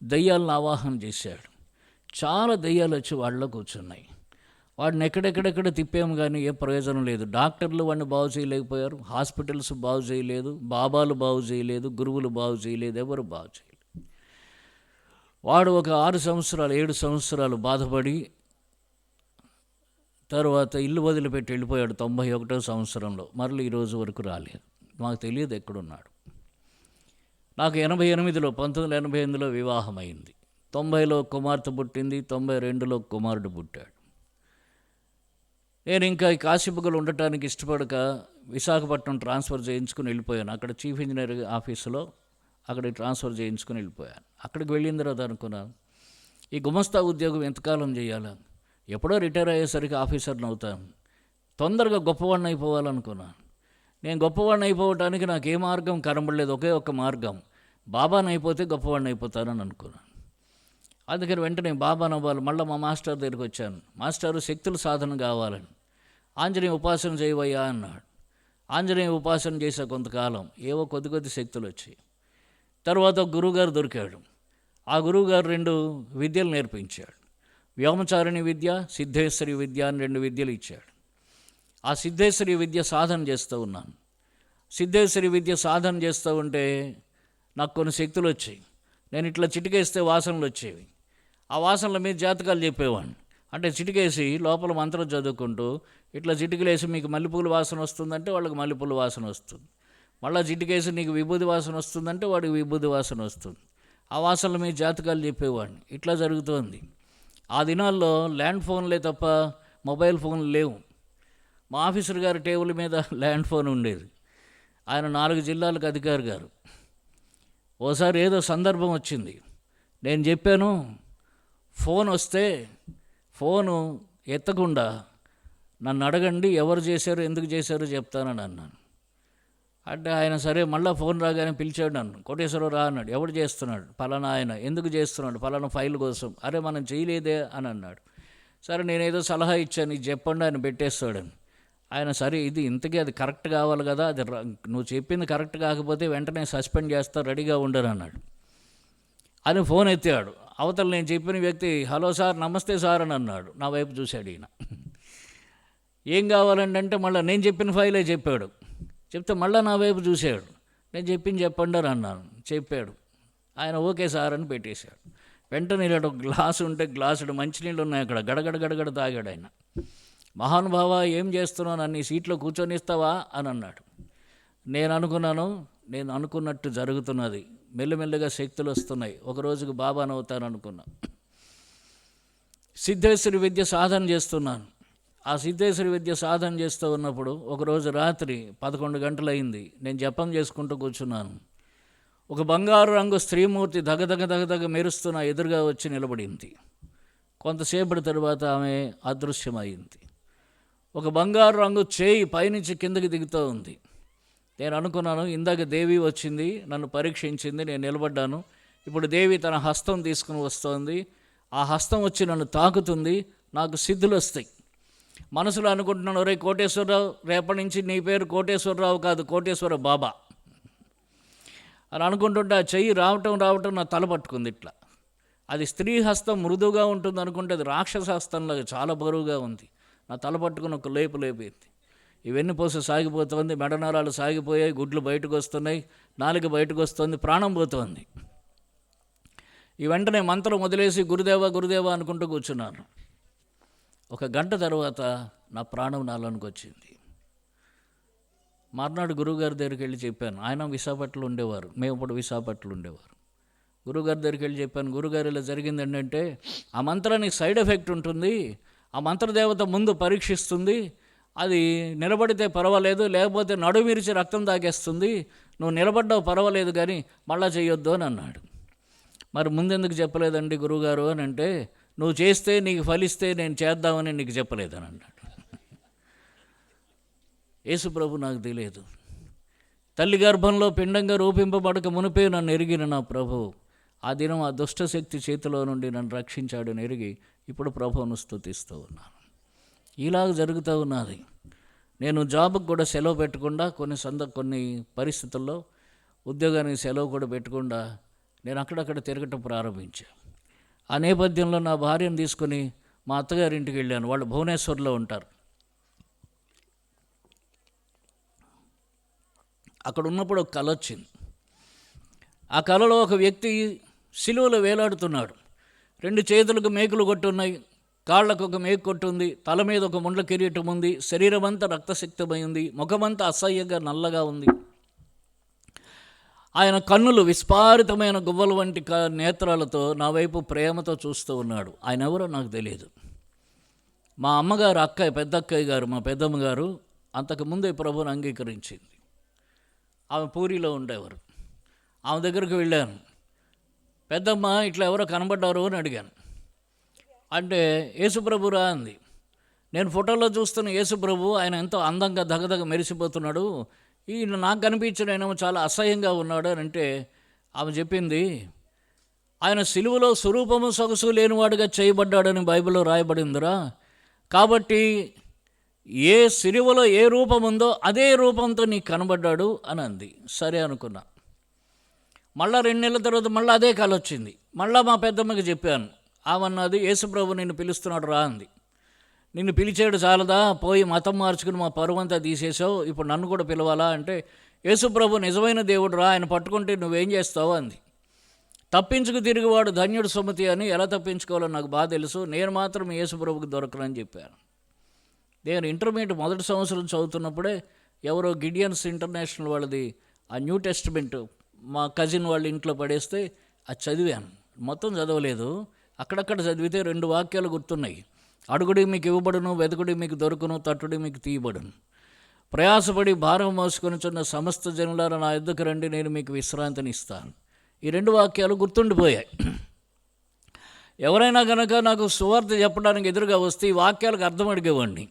దయ్యాలను ఆవాహన చేశాడు. చాలా దయ్యాలు వచ్చి వాళ్ళలో కూర్చున్నాయి. వాడిని ఎక్కడెక్కడెక్కడ తిప్పాము కానీ ఏ ప్రయోజనం లేదు. డాక్టర్లు వాడిని బాగు చేయలేకపోయారు, హాస్పిటల్స్ బాగు చేయలేదు, బాబాలు బాగు చేయలేదు, గురువులు బాగు చేయలేదు, ఎవరు బాగు చేయలేదు. వాడు ఒక 6 సంవత్సరాలు 7 సంవత్సరాలు బాధపడి తర్వాత ఇల్లు వదిలిపెట్టి వెళ్ళిపోయాడు 91వ సంవత్సరంలో. మరలి ఈరోజు వరకు రాలేదు. మాకు తెలియదు ఎక్కడున్నాడు. నాకు 1988లో వివాహం అయింది. 90లో కుమార్తె పుట్టింది, 92లో కుమారుడు పుట్టాడు. నేను ఇంకా ఈ కాశీబుగ్గలు ఉండటానికి ఇష్టపడక విశాఖపట్నం ట్రాన్స్ఫర్ చేయించుకుని వెళ్ళిపోయాను. అక్కడ చీఫ్ ఇంజనీర్ ఆఫీసులో అక్కడికి ట్రాన్స్ఫర్ చేయించుకుని వెళ్ళిపోయాను. అక్కడికి వెళ్ళిన తర్వాత అనుకున్నాను, ఈ గుమస్తా ఉద్యోగం ఎంతకాలం చేయాలా? ఎప్పుడో రిటైర్ అయ్యేసరికి ఆఫీసర్ని అవుతాను, తొందరగా గొప్పవాడిని అయిపోవాలనుకున్నాను. నేను గొప్పవాడిని అయిపోవటానికి నాకు ఏ మార్గం కనబడలేదు. ఒకే ఒక్క మార్గం, బాబాని అయిపోతే గొప్పవాడిని అయిపోతానని అనుకున్నాను. అందుకని వెంటనే బాబాని అవ్వాలి. మళ్ళీ మా మాస్టర్ దగ్గరికి వచ్చాను. మాస్టారు శక్తుల సాధన కావాలని, ఆంజనేయ ఉపాసన చేయవయ్యా అన్నాడు. ఆంజనేయ ఉపాసన చేసే కొంతకాలం ఏవో కొద్ది శక్తులు వచ్చాయి. తర్వాత గురువుగారు దొరికాడు. ఆ గురువుగారు 2 విద్యలు నేర్పించాడు. వ్యోమచారిణి విద్య, సిద్ధేశ్వరి విద్య అని 2 విద్యలు ఇచ్చాడు. ఆ సిద్ధేశ్వరి విద్య సాధన చేస్తూ ఉన్నాను. సిద్ధేశ్వరి విద్య సాధన చేస్తూ ఉంటే నాకు కొన్ని శక్తులు వచ్చాయి. నేను ఇట్లా చిటికేస్తే వాసనలు వచ్చేవి. ఆ వాసనల మీద జాతకాలు చెప్పేవాడిని. అంటే చిటికేసి లోపల మంత్రం చదువుకుంటూ ఇట్లా చిటికలేసి మీకు మల్లెపూల వాసన వస్తుందంటే వాళ్ళకి మల్లెపూల వాసన వస్తుంది. మళ్ళీ చిటికేసి నీకు విభూది వాసన వస్తుందంటే వాడికి విభూది వాసన వస్తుంది. ఆ వాసనల మీద జాతకాలు చెప్పేవాడిని. ఇట్లా జరుగుతోంది. ఆ దినాల్లో ల్యాండ్ ఫోన్లే తప్ప మొబైల్ ఫోన్లు లేవు. మా ఆఫీసర్ గారి టేబుల్ మీద ల్యాండ్ ఫోన్ ఉండేది. ఆయన 4 జిల్లాలకు అధికారి గారు. ఓసారి ఏదో సందర్భం వచ్చింది. నేను చెప్పాను, ఫోన్ వస్తే ఫోను ఎత్తకుండా నన్ను అడగండి, ఎవరు చేశారు ఎందుకు చేశారో చెప్తానని అన్నాను. అంటే ఆయన సరే మళ్ళీ ఫోన్ రాగానే పిలిచాడు నన్ను. కోటేశ్వరరావు రా అన్నాడు. ఎవడు చేస్తున్నాడు? పలానా ఆయన. ఎందుకు చేస్తున్నాడు? పలానా ఫైల్ కోసం. అరే మనం చేయలేదే అని అన్నాడు. సరే నేనేదో సలహా ఇచ్చాను, ఇది చెప్పండి ఆయన పెట్టేస్తాడని. ఆయన సరే ఇది ఇంతకీ అది కరెక్ట్ కావాలి కదా, అది నువ్వు చెప్పింది కరెక్ట్ కాకపోతే వెంటనే సస్పెండ్ చేస్తా, రెడీగా ఉండరు అన్నాడు. అని ఫోన్ ఎత్తాడు. అవతల నేను చెప్పిన వ్యక్తి హలో సార్, నమస్తే సార్ అని అన్నాడు. నా వైపు చూశాడు ఈయన. ఏం కావాలండి అంటే మళ్ళీ నేను చెప్పిన ఫైలే చెప్పాడు. చెప్తే మళ్ళీ నా వైపు చూశాడు. నేను చెప్పింది చెప్పండి అని అన్నాను. చెప్పాడు. ఆయన ఓకే సార్ అని పెట్టేశాడు. వెంటనే ఇలా ఒక గ్లాసు ఉంటే గ్లాసుడు మంచినీళ్ళు ఉన్నాయి అక్కడ, గడగడ తాగాడు ఆయన. మహానుభావ ఏం చేస్తున్నావు, నన్ను ఈ సీట్లో కూర్చొనిస్తావా అని అన్నాడు. నేను అనుకున్నాను, నేను అనుకున్నట్టు జరుగుతున్నది. మెల్లమెల్లగా శక్తులు వస్తున్నాయి. ఒక రోజుకు బాబాను అవుతాను అనుకున్నా. సిద్ధేశ్వరి విద్య సాధన చేస్తున్నాను. ఆ సిద్ధేశ్వరి విద్య సాధన చేస్తూ ఉన్నప్పుడు ఒకరోజు రాత్రి 11 గంటలైంది. నేను జపం చేసుకుంటూ కూర్చున్నాను. ఒక బంగారు రంగు స్త్రీమూర్తి దగదగ మెరుస్తున్న ఎదురుగా వచ్చి నిలబడింది. కొంతసేపటి తరువాత ఆమె అదృశ్యమైంది. ఒక బంగారు రంగు చేయి పైనుంచి కిందకి దిగుతూ ఉంది. నేను అనుకున్నాను, ఇందాక దేవి వచ్చింది, నన్ను పరీక్షించింది, నేను నిలబడ్డాను. ఇప్పుడు దేవి తన హస్తం తీసుకుని వస్తోంది. ఆ హస్తం వచ్చి నన్ను తాకుతుంది, నాకు సిద్ధులు వస్తాయి. మనసులో అనుకుంటున్నాను, రే కోటేశ్వరరావు, రేపటి నుంచి నీ పేరు కోటేశ్వరరావు కాదు, కోటేశ్వర బాబా అని అనుకుంటుంటే ఆ చెయ్యి రావటం నా తల పట్టుకుంది ఇట్లా. అది స్త్రీ హస్తం మృదువుగా ఉంటుంది అనుకుంటే అది రాక్షస హస్తంలాగా చాలా బరువుగా ఉంది. నా తల పట్టుకుని ఒక లేపింది. ఇవన్నీ పోసి సాగిపోతుంది, మెడనరాలు సాగిపోయాయి, గుడ్లు బయటకు వస్తున్నాయి, నాలుక బయటకు వస్తుంది, ప్రాణం పోతుంది. ఈ వెంటనే మంత్రం వదిలేసి గురుదేవా అనుకుంటూ కూర్చున్నాను. 1 గంట తర్వాత నా ప్రాణం నాలోనికి వచ్చింది. మర్నాడు గురువుగారి దగ్గరికి వెళ్ళి చెప్పాను. ఆయన విశాఖపట్నంలో ఉండేవారు, మేము ఇప్పుడు విశాఖపట్నంలో ఉండేవారు. గురువుగారి దగ్గరికి వెళ్ళి చెప్పాను, గురుగారు ఇలా జరిగింది ఏంటంటే ఆ మంత్రానికి సైడ్ ఎఫెక్ట్ ఉంటుంది, ఆ మంత్రదేవత ముందు పరీక్షిస్తుంది, అది నిలబడితే పర్వాలేదు, లేకపోతే నడుమిరిచి రక్తం తాగేస్తుంది, నువ్వు నిలబడ్డావు పర్వాలేదు కానీ మళ్ళా చేయొద్దు అని అన్నాడు. మరి ముందెందుకు చెప్పలేదండి గురువుగారు అని అంటే, నువ్వు చేస్తే నీకు ఫలిస్తే నేను చేద్దామని నీకు చెప్పలేదని అన్నాడు. యేసుప్రభు నాకు తెలియదు. తల్లి గర్భంలో పిండంగా రూపింపబడక మునిపే నన్ను ఎరిగిన నా ప్రభు ఆ దినం ఆ దుష్టశక్తి చేతిలో నుండి నన్ను రక్షించాడని ఎరిగి ఇప్పుడు ప్రభువును స్తుతిస్తూ ఉన్నాను. ఇలాగ జరుగుతూ ఉన్నది. నేను జాబ్కి కూడా సెలవు పెట్టకుండా కొన్ని పరిస్థితుల్లో ఉద్యోగానికి సెలవు కూడా పెట్టకుండా నేను అక్కడక్కడ తిరగటం ప్రారంభించాను. ఆ నేపథ్యంలో నా భార్యను తీసుకొని మా అత్తగారింటికి వెళ్ళాను. వాళ్ళు భువనేశ్వర్లో ఉంటారు. అక్కడ ఉన్నప్పుడు ఒక కల వచ్చింది. ఆ కలలో ఒక వ్యక్తి సిలువలో వేలాడుతున్నాడు. 2 చేతులకు మేకులు కొట్టున్నాయి, కాళ్ళకు ఒక మేకొట్టు ఉంది, తల మీద ఒక ముండ్ల కిరీటం ఉంది, శరీరం అంతా రక్తసిక్తమై ఉంది, ముఖమంతా అసహ్యంగా నల్లగా ఉంది. ఆయన కన్నులు విస్పారితమైన గువ్వల వంటి నేత్రాలతో నా వైపు ప్రేమతో చూస్తూ ఉన్నాడు. ఆయన ఎవరో నాకు తెలియదు. మా అమ్మగారు పెద్ద అక్కయ్య గారు, మా పెద్దమ్మ గారు అంతకుముందే ప్రభువుని అంగీకరించింది. ఆమె పూరిలో ఉండేవారు. ఆమె దగ్గరికి వెళ్ళాను. పెద్దమ్మ, ఇట్లా ఎవరో కనబడ్డారు అని అడిగాను. అంటే యేసుప్రభురా అంది. నేను ఫోటోలో చూస్తున్న యేసుప్రభు, ఆయన ఎంతో అందంగా దగదగ మెరిసిపోతున్నాడు, ఈయన నాకు కనిపించడేమో చాలా అసహ్యంగా ఉన్నాడు అని అంటే ఆమె చెప్పింది, ఆయన సిలువలో స్వరూపము సొగసు లేనివాడుగా చేయబడ్డాడని బైబిల్లో రాయబడిందిరా. కాబట్టి ఏ సిలువలో ఏ రూపం ఉందో అదే రూపంతో నీకు కనబడ్డాడు అని అంది. సరే అనుకున్నా. మళ్ళా 2 నెలల తర్వాత మళ్ళీ అదే కళ వచ్చింది. మళ్ళీ మా పెద్దమ్మకి చెప్పాను. ఆమన్నది, యేసుప్రభు నిన్ను పిలుస్తున్నాడు రా అంది. నిన్ను పిలిచాడు చాలదా, పోయి మతం మార్చుకుని మా పరువంతా తీసేసావు, ఇప్పుడు నన్ను కూడా పిలవాలా అంటే, యేసుప్రభు నిజమైన దేవుడు రా, ఆయన పట్టుకుంటే నువ్వేం చేస్తావు అంది. తప్పించుకు తిరిగివాడు ధన్యుడు సుమతి అని ఎలా తప్పించుకోవాలో నాకు బాగా తెలుసు, నేను మాత్రం యేసుప్రభుకి దొరకనని చెప్పాను. నేను ఇంటర్మీడియట్ మొదటి సంవత్సరం చదువుతున్నప్పుడే ఎవరో గిడియన్స్ ఇంటర్నేషనల్ వాళ్ళది ఆ న్యూ టెస్ట్మెంట్ మా కజిన్ వాళ్ళ ఇంట్లో పడేస్తే అది చదివాను. మొత్తం చదవలేదు, అక్కడక్కడ చదివితే 2 వాక్యాలు గుర్తున్నాయి. అడుగుడి మీకు ఇవ్వబడును, వెతుకుడి మీకు దొరుకును, తట్టుడి మీకు తీయబడును. ప్రయాసపడి భారం మోసుకొనిచున్న సమస్త జనులారా నా యొద్దకు రండి, నేను మీకు విశ్రాంతిని ఇస్తాను. ఈ 2 వాక్యాలు గుర్తుండిపోయాయి. ఎవరైనా కనుక నాకు సువార్త చెప్పడానికి ఎదురుగా వస్తే ఈ వాక్యాలకు అర్థం అడిగేవాడిని.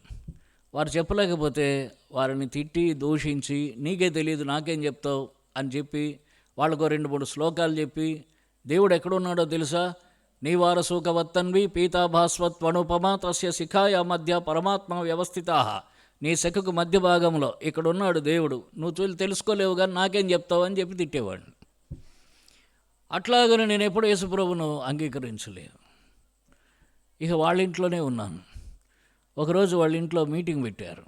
వారు చెప్పలేకపోతే వారిని తిట్టి దూషించి, నీకే తెలియదు నాకేం చెప్తావు అని చెప్పి వాళ్ళకు 2-3 శ్లోకాలు చెప్పి, దేవుడు ఎక్కడున్నాడో తెలుసా, నీ వారసూకవత్తన్వి పీతాభాస్వత్వనుపమ తస్య శిఖాయ మధ్య పరమాత్మ వ్యవస్థితా, నీ శఖకు మధ్య భాగంలో ఇక్కడున్నాడు దేవుడు, నువ్వు తెలుసుకోలేవు కానీ నాకేం చెప్తావు అని చెప్పి తిట్టేవాడిని. అట్లాగని నేను ఎప్పుడు యేసుప్రభును అంగీకరించలేదు. ఇక వాళ్ళ ఇంట్లోనే ఉన్నాను. ఒకరోజు వాళ్ళ ఇంట్లో మీటింగ్ పెట్టారు.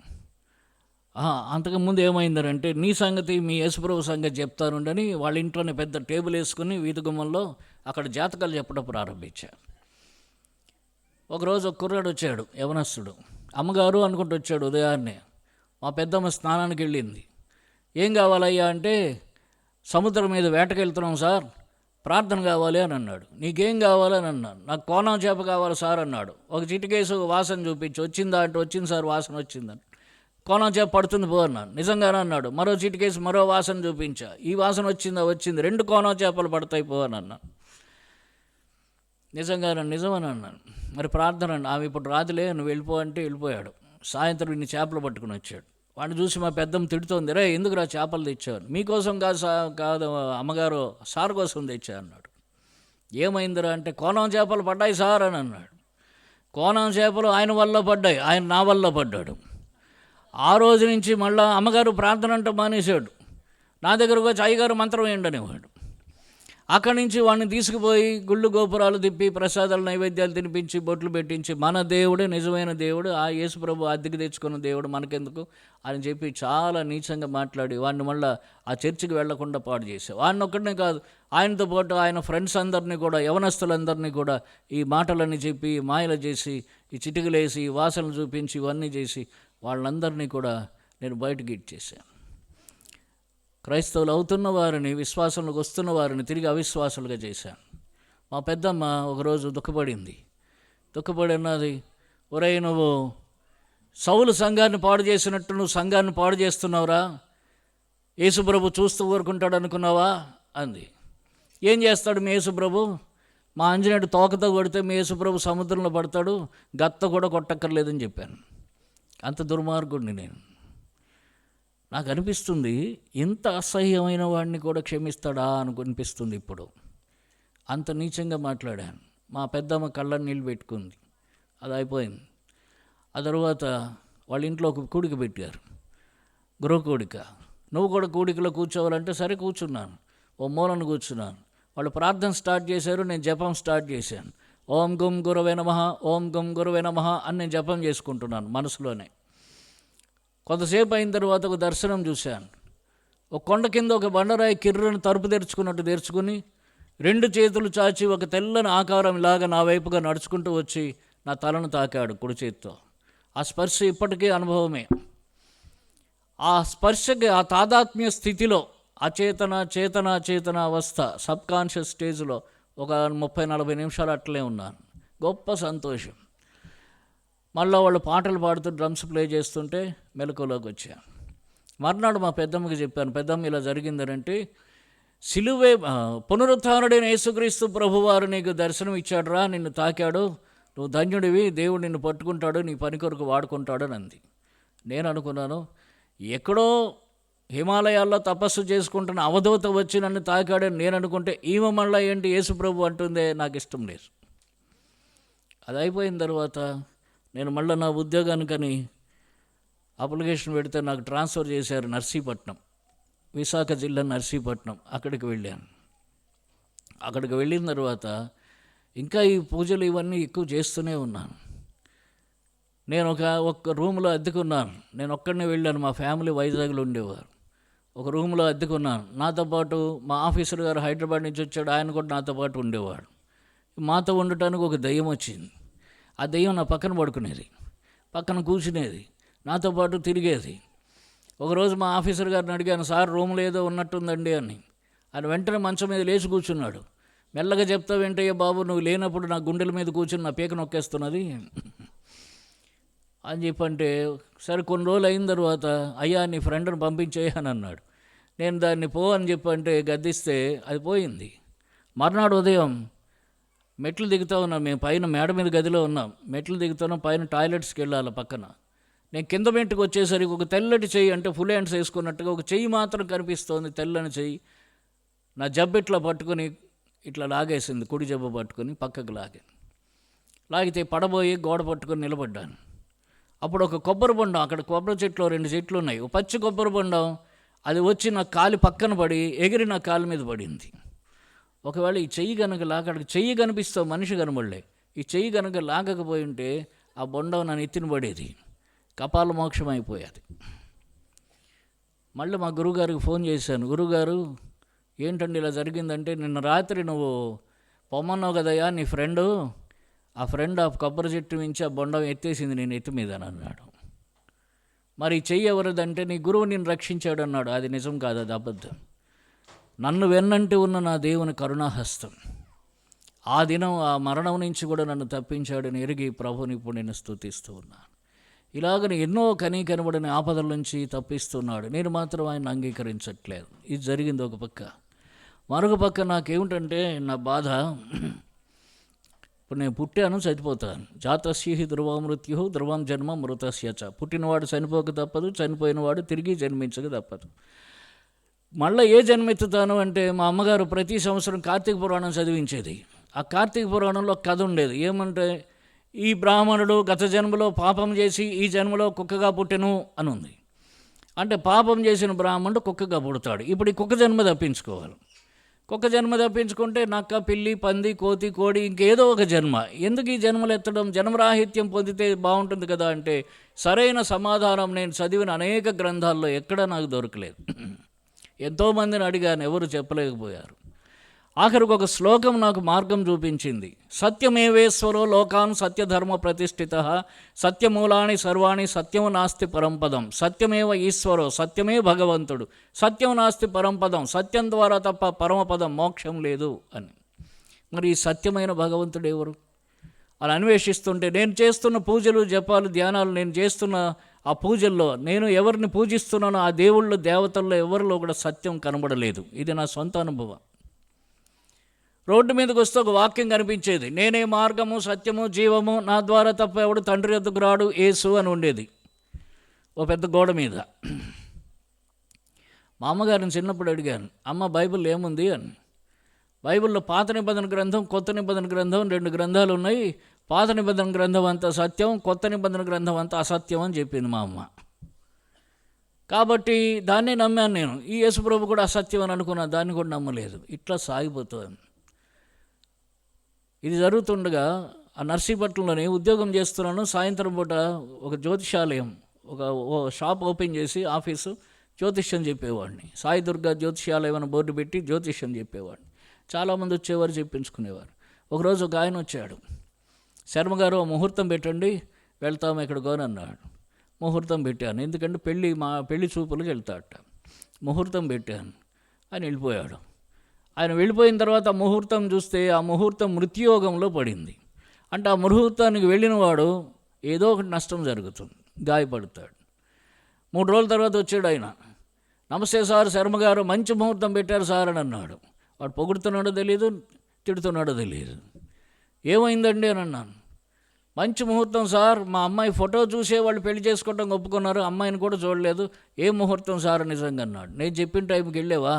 అంతకుముందు ఏమైందనంటే, నీ సంగతి మీ యేసుప్రభు సంగతి చెప్తానుండని వాళ్ళ ఇంట్లోనే పెద్ద టేబుల్ వేసుకుని వీధి గుమ్మంలో అక్కడ జాతకాలు చెప్పడం ప్రారంభించారు. ఒకరోజు ఒక కుర్రాడు వచ్చాడు, యవనస్తుడు, అమ్మగారు అనుకుంటూ వచ్చాడు ఉదయాన్నే. మా పెద్దమ్మ స్నానానికి వెళ్ళింది. ఏం కావాలయ్యా అంటే, సముద్రం మీద వేటకెళ్తున్నాం సార్, ప్రార్థన కావాలి అని అన్నాడు. నీకేం కావాలని అన్నాను. నాకు కోనం చేప కావాలి సార్ అన్నాడు. ఒక చిటికేసు వాసన చూపించి, వచ్చిందా అంటే వచ్చింది సార్, వాసన వచ్చిందని. కోనం చేప పడుతుంది పో అన్నాను. నిజంగానే అన్నాడు. మరో చిటికేసి మరో వాసన చూపించా, ఈ వాసన వచ్చిందా, వచ్చింది, 2 కోనం చేపలు పడతాయి పో అని అన్నాను. నిజమని అన్నాను. మరి ప్రార్థన ఆమె ఇప్పుడు రాదులే, నువ్వు వెళ్ళిపో అంటే వెళ్ళిపోయాడు. సాయంత్రం ఇన్ని చేపలు పట్టుకుని వచ్చాడు. వాడిని చూసి మా పెద్దమ్మ తిడుతోంది, రే ఎందుకు రా చేపలు తెచ్చావు? మీకోసం కాదు అమ్మగారు, సార్ కోసం తెచ్చా అన్నాడు. ఏమైందిరా అంటే, కోనం చేపలు పడ్డాయి సార్ అని అన్నాడు. కోనం చేపలు ఆయన వల్ల పడ్డాయి, ఆయన నా వల్ల పడ్డాడు. ఆ రోజు నుంచి మళ్ళీ అమ్మగారు ప్రార్థన అంటే మానేశాడు. నా దగ్గరకు వచ్చి అయ్యగారు మంత్రం వేయండి అనేవాడు. అక్కడి నుంచి వాడిని తీసుకుపోయి గుళ్ళు గోపురాలు తిప్పి ప్రసాదాలు నైవేద్యాలు తినిపించి బొట్లు పెట్టించి, మన దేవుడే నిజమైన దేవుడు, ఆ యేసుప్రభు అద్దెకి తెచ్చుకున్న దేవుడు మనకెందుకు అని చెప్పి చాలా నీచంగా మాట్లాడి వాడిని మళ్ళీ ఆ చర్చికి వెళ్లకుండా పాడు చేశారు. వాడిని ఒక్కడనే కాదు, ఆయనతో పాటు ఆయన ఫ్రెండ్స్ అందరినీ కూడా, యవనస్తులందరినీ కూడా ఈ మాటలన్నీ చెప్పి మాయలు చేసి, ఈ చిటికలేసి, ఈ వాసనలు చూపించి, ఇవన్నీ చేసి వాళ్ళందరినీ కూడా నేను బయటకి ఇచ్చేసాను. క్రైస్తవులు అవుతున్న వారిని, విశ్వాసంలోకి వస్తున్న వారిని తిరిగి అవిశ్వాసులుగా చేశాను. మా పెద్దమ్మ ఒకరోజు దుఃఖపడి అన్నది, ఒరేయ్ నువ్వు సౌలు సంఘాన్ని పాడు చేసినట్టు నువ్వు సంఘాన్ని పాడు చేస్తున్నావురా, యేసుప్రభు చూస్తూ ఊరుకుంటాడు అనుకున్నావా అంది. ఏం చేస్తాడు మీ యేసుప్రభు? మా ఆంజనేయుడు తోకతో కొడితే మీ యేసుప్రభు సముద్రంలో పడతాడు, గత్త కూడా కొట్టక్కర్లేదని చెప్పాను. అంత దుర్మార్గుడిని నేను. నాకు అనిపిస్తుంది, ఇంత అసహ్యమైన వాడిని కూడా క్షమిస్తాడా అని అనిపిస్తుంది ఇప్పుడు. అంత నీచంగా మాట్లాడాను. మా పెద్దమ్మ కళ్ళని నీళ్ళు పెట్టుకుంది. అది అయిపోయింది. ఆ తర్వాత వాళ్ళ ఇంట్లో ఒక కూడిక పెట్టారు, గృహ కూడిక. నువ్వు కూడా కూడికలో కూర్చోవాలంటే సరే కూర్చున్నాను. ఓ మూలను కూర్చున్నాను. వాళ్ళు ప్రార్థన స్టార్ట్ చేశారు, నేను జపం స్టార్ట్ చేశాను. ఓం గుం గురవే నమః, ఓం గుం గురవే నమః అని నేను జపం చేసుకుంటున్నాను మనసులోనే. కొంతసేపు అయిన తర్వాత ఒక దర్శనం చూశాను. ఒక కొండ కింద ఒక బండరాయి కిర్రను తలుపు తెరుచుకున్నట్టు తెరుచుకుని 2 చేతులు చాచి ఒక తెల్లని ఆకారం ఇలాగా నా వైపుగా నడుచుకుంటూ వచ్చి నా తలను తాకాడు కుడి చేతితో. ఆ స్పర్శ ఇప్పటికీ అనుభవమే. ఆ స్పర్శకి, ఆ తాదాత్మ్య స్థితిలో చేతన అవస్థ, సబ్కాన్షియస్ స్టేజ్లో ఒక 30-40 నిమిషాలు అట్లే ఉన్నాను. గొప్ప సంతోషం. మళ్ళీ వాళ్ళు పాటలు పాడుతూ డ్రమ్స్ ప్లే చేస్తుంటే మెలకువలోకి వచ్చాను. మర్నాడు మా పెద్దమ్మకి చెప్పాను, పెద్దమ్మ ఇలా జరిగిందనంటే, సిలువే పునరుత్థానుడైన యేసుక్రీస్తు ప్రభువారు నీకు దర్శనం ఇచ్చాడురా, నిన్ను తాకాడు, నువ్వు ధన్యుడివి, దేవుడు నిన్ను పట్టుకుంటాడు, నీ పని కొరకు వాడుకుంటాడు అని అంది. నేను అనుకున్నాను, ఎక్కడో హిమాలయాల్లో తపస్సు చేసుకుంటున్న అవధూత వచ్చి నన్ను తాకాడని నేను అనుకుంటే, ఈమె మళ్ళీ ఏంటి యేసుప్రభు అంటుందే, నాకు ఇష్టం లేదు. అది అయిపోయిన తర్వాత నేను మళ్ళీ నా ఉద్యోగానికని అప్లికేషన్ పెడితే నాకు ట్రాన్స్ఫర్ చేశారు నర్సీపట్నం, విశాఖ జిల్లా నర్సీపట్నం. అక్కడికి వెళ్ళాను. అక్కడికి వెళ్ళిన తర్వాత ఇంకా ఈ పూజలు ఇవన్నీ ఎక్కువ చేస్తూనే ఉన్నాను. నేను ఒక రూమ్లో అద్దెకున్నాను. నేను ఒక్కడనే వెళ్ళాను. మా ఫ్యామిలీ వైజాగ్లో ఉండేవారు. ఒక రూమ్లో అద్దెకున్నాను. నాతో పాటు మా ఆఫీసర్ గారు హైదరాబాద్ నుంచి వచ్చాడు, ఆయన కూడా నాతో పాటు ఉండేవాడు. మాతో ఉండటానికి ఒక దెయ్యం వచ్చింది. ఆ దెయ్యం నా పక్కన పడుకునేది, పక్కన కూర్చునేది, నాతో పాటు తిరిగేది. ఒకరోజు మా ఆఫీసర్ గారిని అడిగాను, సార్ రూమ్లో ఏదో ఉన్నట్టుందండి అని. ఆయన వెంటనే మంచం మీద లేచి కూర్చున్నాడు. మెల్లగా చెప్తావేంటయ్యా బాబు, నువ్వు లేనప్పుడు నా గుండెల మీద కూర్చుని నా పీక నొక్కేస్తున్నది అని చెప్పంటే, సరే కొన్ని రోజులు అయిన తర్వాత, అయ్యా నీ ఫ్రెండ్ని పంపించేయని అన్నాడు. నేను దాన్ని పో అని చెప్పంటే గద్దిస్తే అది పోయింది. మర్నాడు ఉదయం మెట్లు దిగుతూ ఉన్నాం, మేము పైన మేడ మీద గదిలో ఉన్నాం, మెట్లు దిగుతున్నాం, పైన టాయిలెట్స్కి వెళ్ళాలి పక్కన. నేను కింద మెట్టుకు వచ్చేసరికి ఒక తెల్లటి చెయ్యి, అంటే ఫుల్ హ్యాండ్స్ వేసుకున్నట్టుగా ఒక చెయ్యి మాత్రం కనిపిస్తోంది, తెల్లని చెయ్యి. నా జబ్బు ఇట్లా పట్టుకొని ఇట్లా లాగేసింది, కుడి జబ్బు పట్టుకొని పక్కకు లాగితే పడబోయి గోడ పట్టుకొని నిలబడ్డాను. అప్పుడు ఒక కొబ్బరి బొండం, అక్కడ కొబ్బరి చెట్లు 2 చెట్లు ఉన్నాయి, ఒక పచ్చి కొబ్బరి బొండం అది వచ్చి నా కాలి పక్కన పడి ఎగిరి నా కాలు మీద పడింది. ఒకవేళ ఈ చెయ్యి కనుక అక్కడికి చెయ్యి కనిపిస్తావు, మనిషి కనబడలే, ఈ చెయ్యి కనుక లాగకపోయి ఉంటే ఆ బొండం నా నెత్తిన పడేది, కపాల మోక్షం అయిపోయేది. మళ్ళీ మా గురువుగారికి ఫోన్ చేశాను, గురువుగారు ఏంటండి ఇలా జరిగిందంటే, నిన్న రాత్రి నువ్వు పొమ్మన్నావు కదయ్యా నీ ఫ్రెండు, ఆ ఫ్రెండ్ ఆ కొబ్బరి చెట్టు నుంచి ఆ బొండం ఎత్తేసింది నేను ఎత్తి మీద అని అన్నాడు. మరి చెయ్యి ఎవరిదంటే, నీ గురువు నిన్ను రక్షించాడు అన్నాడు. అది నిజం కాదు, అది అబద్ధం. నన్ను వెన్నంటి ఉన్న నా దేవుని కరుణాహస్తం ఆ దినం, ఆ మరణం నుంచి కూడా నన్ను తప్పించాడని ఎరిగి ప్రభుని ఇప్పుడు నేను స్తుతిస్తూ ఉన్నాను. ఇలాగని ఎన్నో కనబడిన ఆపదల నుంచి తప్పిస్తున్నాడు. నేను మాత్రం ఆయన అంగీకరించట్లేదు. ఇది జరిగింది ఒక పక్క. మరొక పక్క నాకేమిటంటే నా బాధ, ఇప్పుడు నేను పుట్టాను, చనిపోతాను. జాతస్య ధ్రువం మృత్యు ధ్రువం జన్మ మృతస్య చ. పుట్టినవాడు చనిపోక తప్పదు, చనిపోయినవాడు తిరిగి జన్మించక తప్పదు. మళ్ళీ ఏ జన్మెత్తుతాను అంటే, మా అమ్మగారు ప్రతి సంవత్సరం కార్తీక పురాణం చదివించేది. ఆ కార్తీక పురాణంలో కథ ఉండేది. ఏమంటే, ఈ బ్రాహ్మణుడు గత జన్మలో పాపం చేసి ఈ జన్మలో కుక్కగా పుట్టెను అని ఉంది. అంటే పాపం చేసిన బ్రాహ్మణుడు కుక్కగా పుడతాడు. ఇప్పుడు ఈ కుక్క జన్మ తప్పించుకోవాలి. కుక్క జన్మ తప్పించుకుంటే నక్క, పిల్లి, పంది, కోతి, కోడి, ఇంకేదో ఒక జన్మ. ఎందుకు ఈ జన్మలు ఎత్తడం? జన్మరాహిత్యం పొందితే బాగుంటుంది కదా అంటే, సరైన సమాధానం నేను చదివిన అనేక గ్రంథాల్లో ఎక్కడా నాకు దొరకలేదు. ఎంతోమందిని అడిగాను, ఎవరు చెప్పలేకపోయారు. ఆఖరికి ఒక శ్లోకం నాకు మార్గం చూపించింది. సత్యమేవేశ్వరో లోకాన్ సత్యధర్మ ప్రతిష్ఠిత సత్యమూలాని సర్వాణి సత్యము నాస్తి పరంపదం. సత్యమేవ ఈశ్వరో, సత్యమే భగవంతుడు, సత్యం నాస్తి పరంపదం, సత్యం ద్వారా తప్ప పరమపదం మోక్షం లేదు అని. మరి ఈ సత్యమైన భగవంతుడు ఎవరు అని అన్వేషిస్తుంటే, నేను చేస్తున్న పూజలు, జపాలు, ధ్యానాలు, నేను చేస్తున్న ఆ పూజల్లో నేను ఎవరిని పూజిస్తున్నానో ఆ దేవుళ్ళు, దేవతల్లో ఎవరిలో కూడా సత్యం కనబడలేదు. ఇది నా సొంత అనుభవం. రోడ్డు మీదకి వస్తే ఒక వాక్యం కనిపించేది, నేనే మార్గము, సత్యము, జీవము, నా ద్వారా తప్ప ఎవడు తండ్రి వద్దకు రాడు, యేసు అని ఉండేది ఓ పెద్ద గోడ మీద. మా అమ్మగారిని చిన్నప్పుడు అడిగాను, అమ్మ బైబిల్ ఏముంది అని. బైబిల్లో పాత నిబంధన గ్రంథం, కొత్త నిబంధన గ్రంథం 2 గ్రంథాలు ఉన్నాయి. పాత నిబంధన గ్రంథం అంతా సత్యం, కొత్త నిబంధన గ్రంథం అంతా అసత్యం అని చెప్పింది మా అమ్మ. కాబట్టి దాన్నే నమ్మాను నేను. ఈ యేసుప్రభు కూడా అసత్యం అని అనుకున్నా, దాన్ని కూడా నమ్మలేదు. ఇట్లా సాగిపోతుంది. ఇది జరుగుతుండగా ఆ నర్సీపట్నంలోనే ఉద్యోగం చేస్తున్నాను. సాయంత్రం పూట ఒక జ్యోతిషాలయం, ఒక షాప్ ఓపెన్ చేసి ఆఫీసు, జ్యోతిష్యం చెప్పేవాడిని. సాయి దుర్గా జ్యోతిషాలయం అని బోర్డు పెట్టి జ్యోతిష్యం చెప్పేవాడిని. చాలామంది వచ్చేవారు, చెప్పించుకునేవారు. ఒకరోజు ఒక ఆయన వచ్చాడు. శర్మ గారు ముహూర్తం పెట్టండి, వెళ్తాము ఎక్కడికోని అన్నాడు. ముహూర్తం పెట్టాను, ఎందుకంటే మా పెళ్లి చూపులకు వెళ్తాడట. ముహూర్తం పెట్టాను, ఆయన వెళ్ళిపోయాడు. ఆయన వెళ్ళిపోయిన తర్వాత ముహూర్తం చూస్తే ఆ ముహూర్తం మృత్యుయోగంలో పడింది. అంటే ఆ ముహూర్తానికి వెళ్ళిన వాడు ఏదో ఒకటి నష్టం జరుగుతుంది, గాయపడతాడు. 3 రోజుల తర్వాత వచ్చాడు ఆయన. నమస్తే సార్, శర్మ గారు మంచి ముహూర్తం పెట్టారు సార్ అని అన్నాడు. వాడు పొగుడుతున్నాడో తెలియదు, తిడుతున్నాడో తెలియదు. ఏమైందండి అని అన్నాను. మంచి ముహూర్తం సార్, మా అమ్మాయి ఫోటో చూసే వాళ్ళు పెళ్లి చేసుకోవడం ఒప్పుకున్నారు, అమ్మాయిని కూడా చూడలేదు. ఏ ముహూర్తం సార్ నిజంగా అన్నాడు. నేను చెప్పిన టైంకి వెళ్ళేవా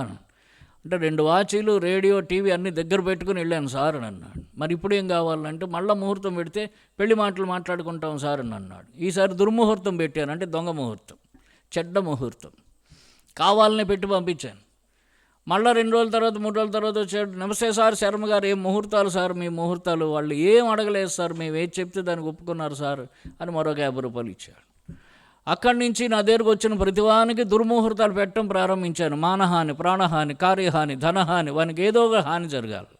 అంటే 2 వాచీలు, రేడియో, టీవీ అన్నీ దగ్గర పెట్టుకుని వెళ్ళాను సార్ అని అన్నాడు. మరి ఇప్పుడు ఏం కావాలంటే మళ్ళీ ముహూర్తం పెడితే పెళ్లి మాటలు మాట్లాడుకుంటాం సార్ అని అన్నాడు. ఈసారి దుర్ముహూర్తం పెట్టాను, అంటే దొంగ ముహూర్తం, చెడ్డ ముహూర్తం, కావాలనే పెట్టి పంపించాను. మళ్ళీ 2 రోజుల తర్వాత 3 రోజుల తర్వాత వచ్చాడు. నమస్తే సార్, శర్మ గారు ఏం ముహూర్తాలు సార్ మీ ముహూర్తాలు? వాళ్ళు ఏం అడగలేదు సార్, మేము ఏది చెప్తే దానికి ఒప్పుకున్నారు సార్ అని మరొక 50 రూపాయలు ఇచ్చాడు. అక్కడి నుంచి నా దగ్గరకు వచ్చిన ప్రతివానికి దుర్ముహూర్తాలు పెట్టడం ప్రారంభించాను. మానహాని, ప్రాణహాని, కార్యహాని, ధనహాని, వానికి ఏదో ఒక హాని జరగాలి.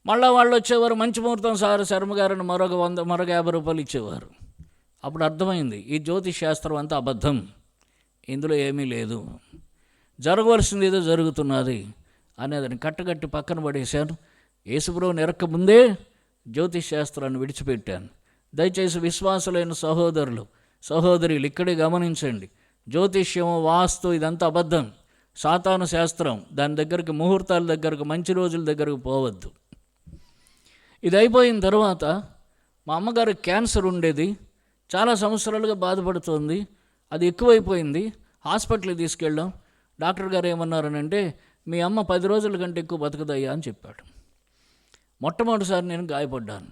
మళ్ళీ వాళ్ళు వచ్చేవారు, మంచి ముహూర్తం సార్ శర్మ గారిని మరొక 50 రూపాయలు ఇచ్చేవారు. అప్పుడు అర్థమైంది, ఈ జ్యోతిష్ శాస్త్రం అంతా అబద్ధం, ఇందులో ఏమీ లేదు, జరగవలసింది ఏదో జరుగుతున్నది అనేదాన్ని కట్టగట్టి పక్కన పడేశాను. యేసుప్రభువుని ఎరక్కముందే జ్యోతిష్ శాస్త్రాన్ని విడిచిపెట్టాను. దయచేసి విశ్వాసులైన సహోదరులు, సహోదరులు ఇక్కడే గమనించండి, జ్యోతిష్యం, వాస్తు ఇదంతా అబద్ధం, సాతాను శాస్త్రం. దాని దగ్గరికి, ముహూర్తాల దగ్గరకు, మంచి రోజుల దగ్గరకు పోవద్దు. ఇది అయిపోయిన తర్వాత మా అమ్మగారు క్యాన్సర్ ఉండేది, చాలా సంవత్సరాలుగా బాధపడుతోంది. అది ఎక్కువైపోయింది. హాస్పిటల్కి తీసుకెళ్ళాం. డాక్టర్ గారు ఏమన్నారనంటే, మీ అమ్మ 10 రోజుల కంటే ఎక్కువ బతకదయ్యా అని చెప్పాడు. మొట్టమొదటిసారి నేను గాయపడ్డాను.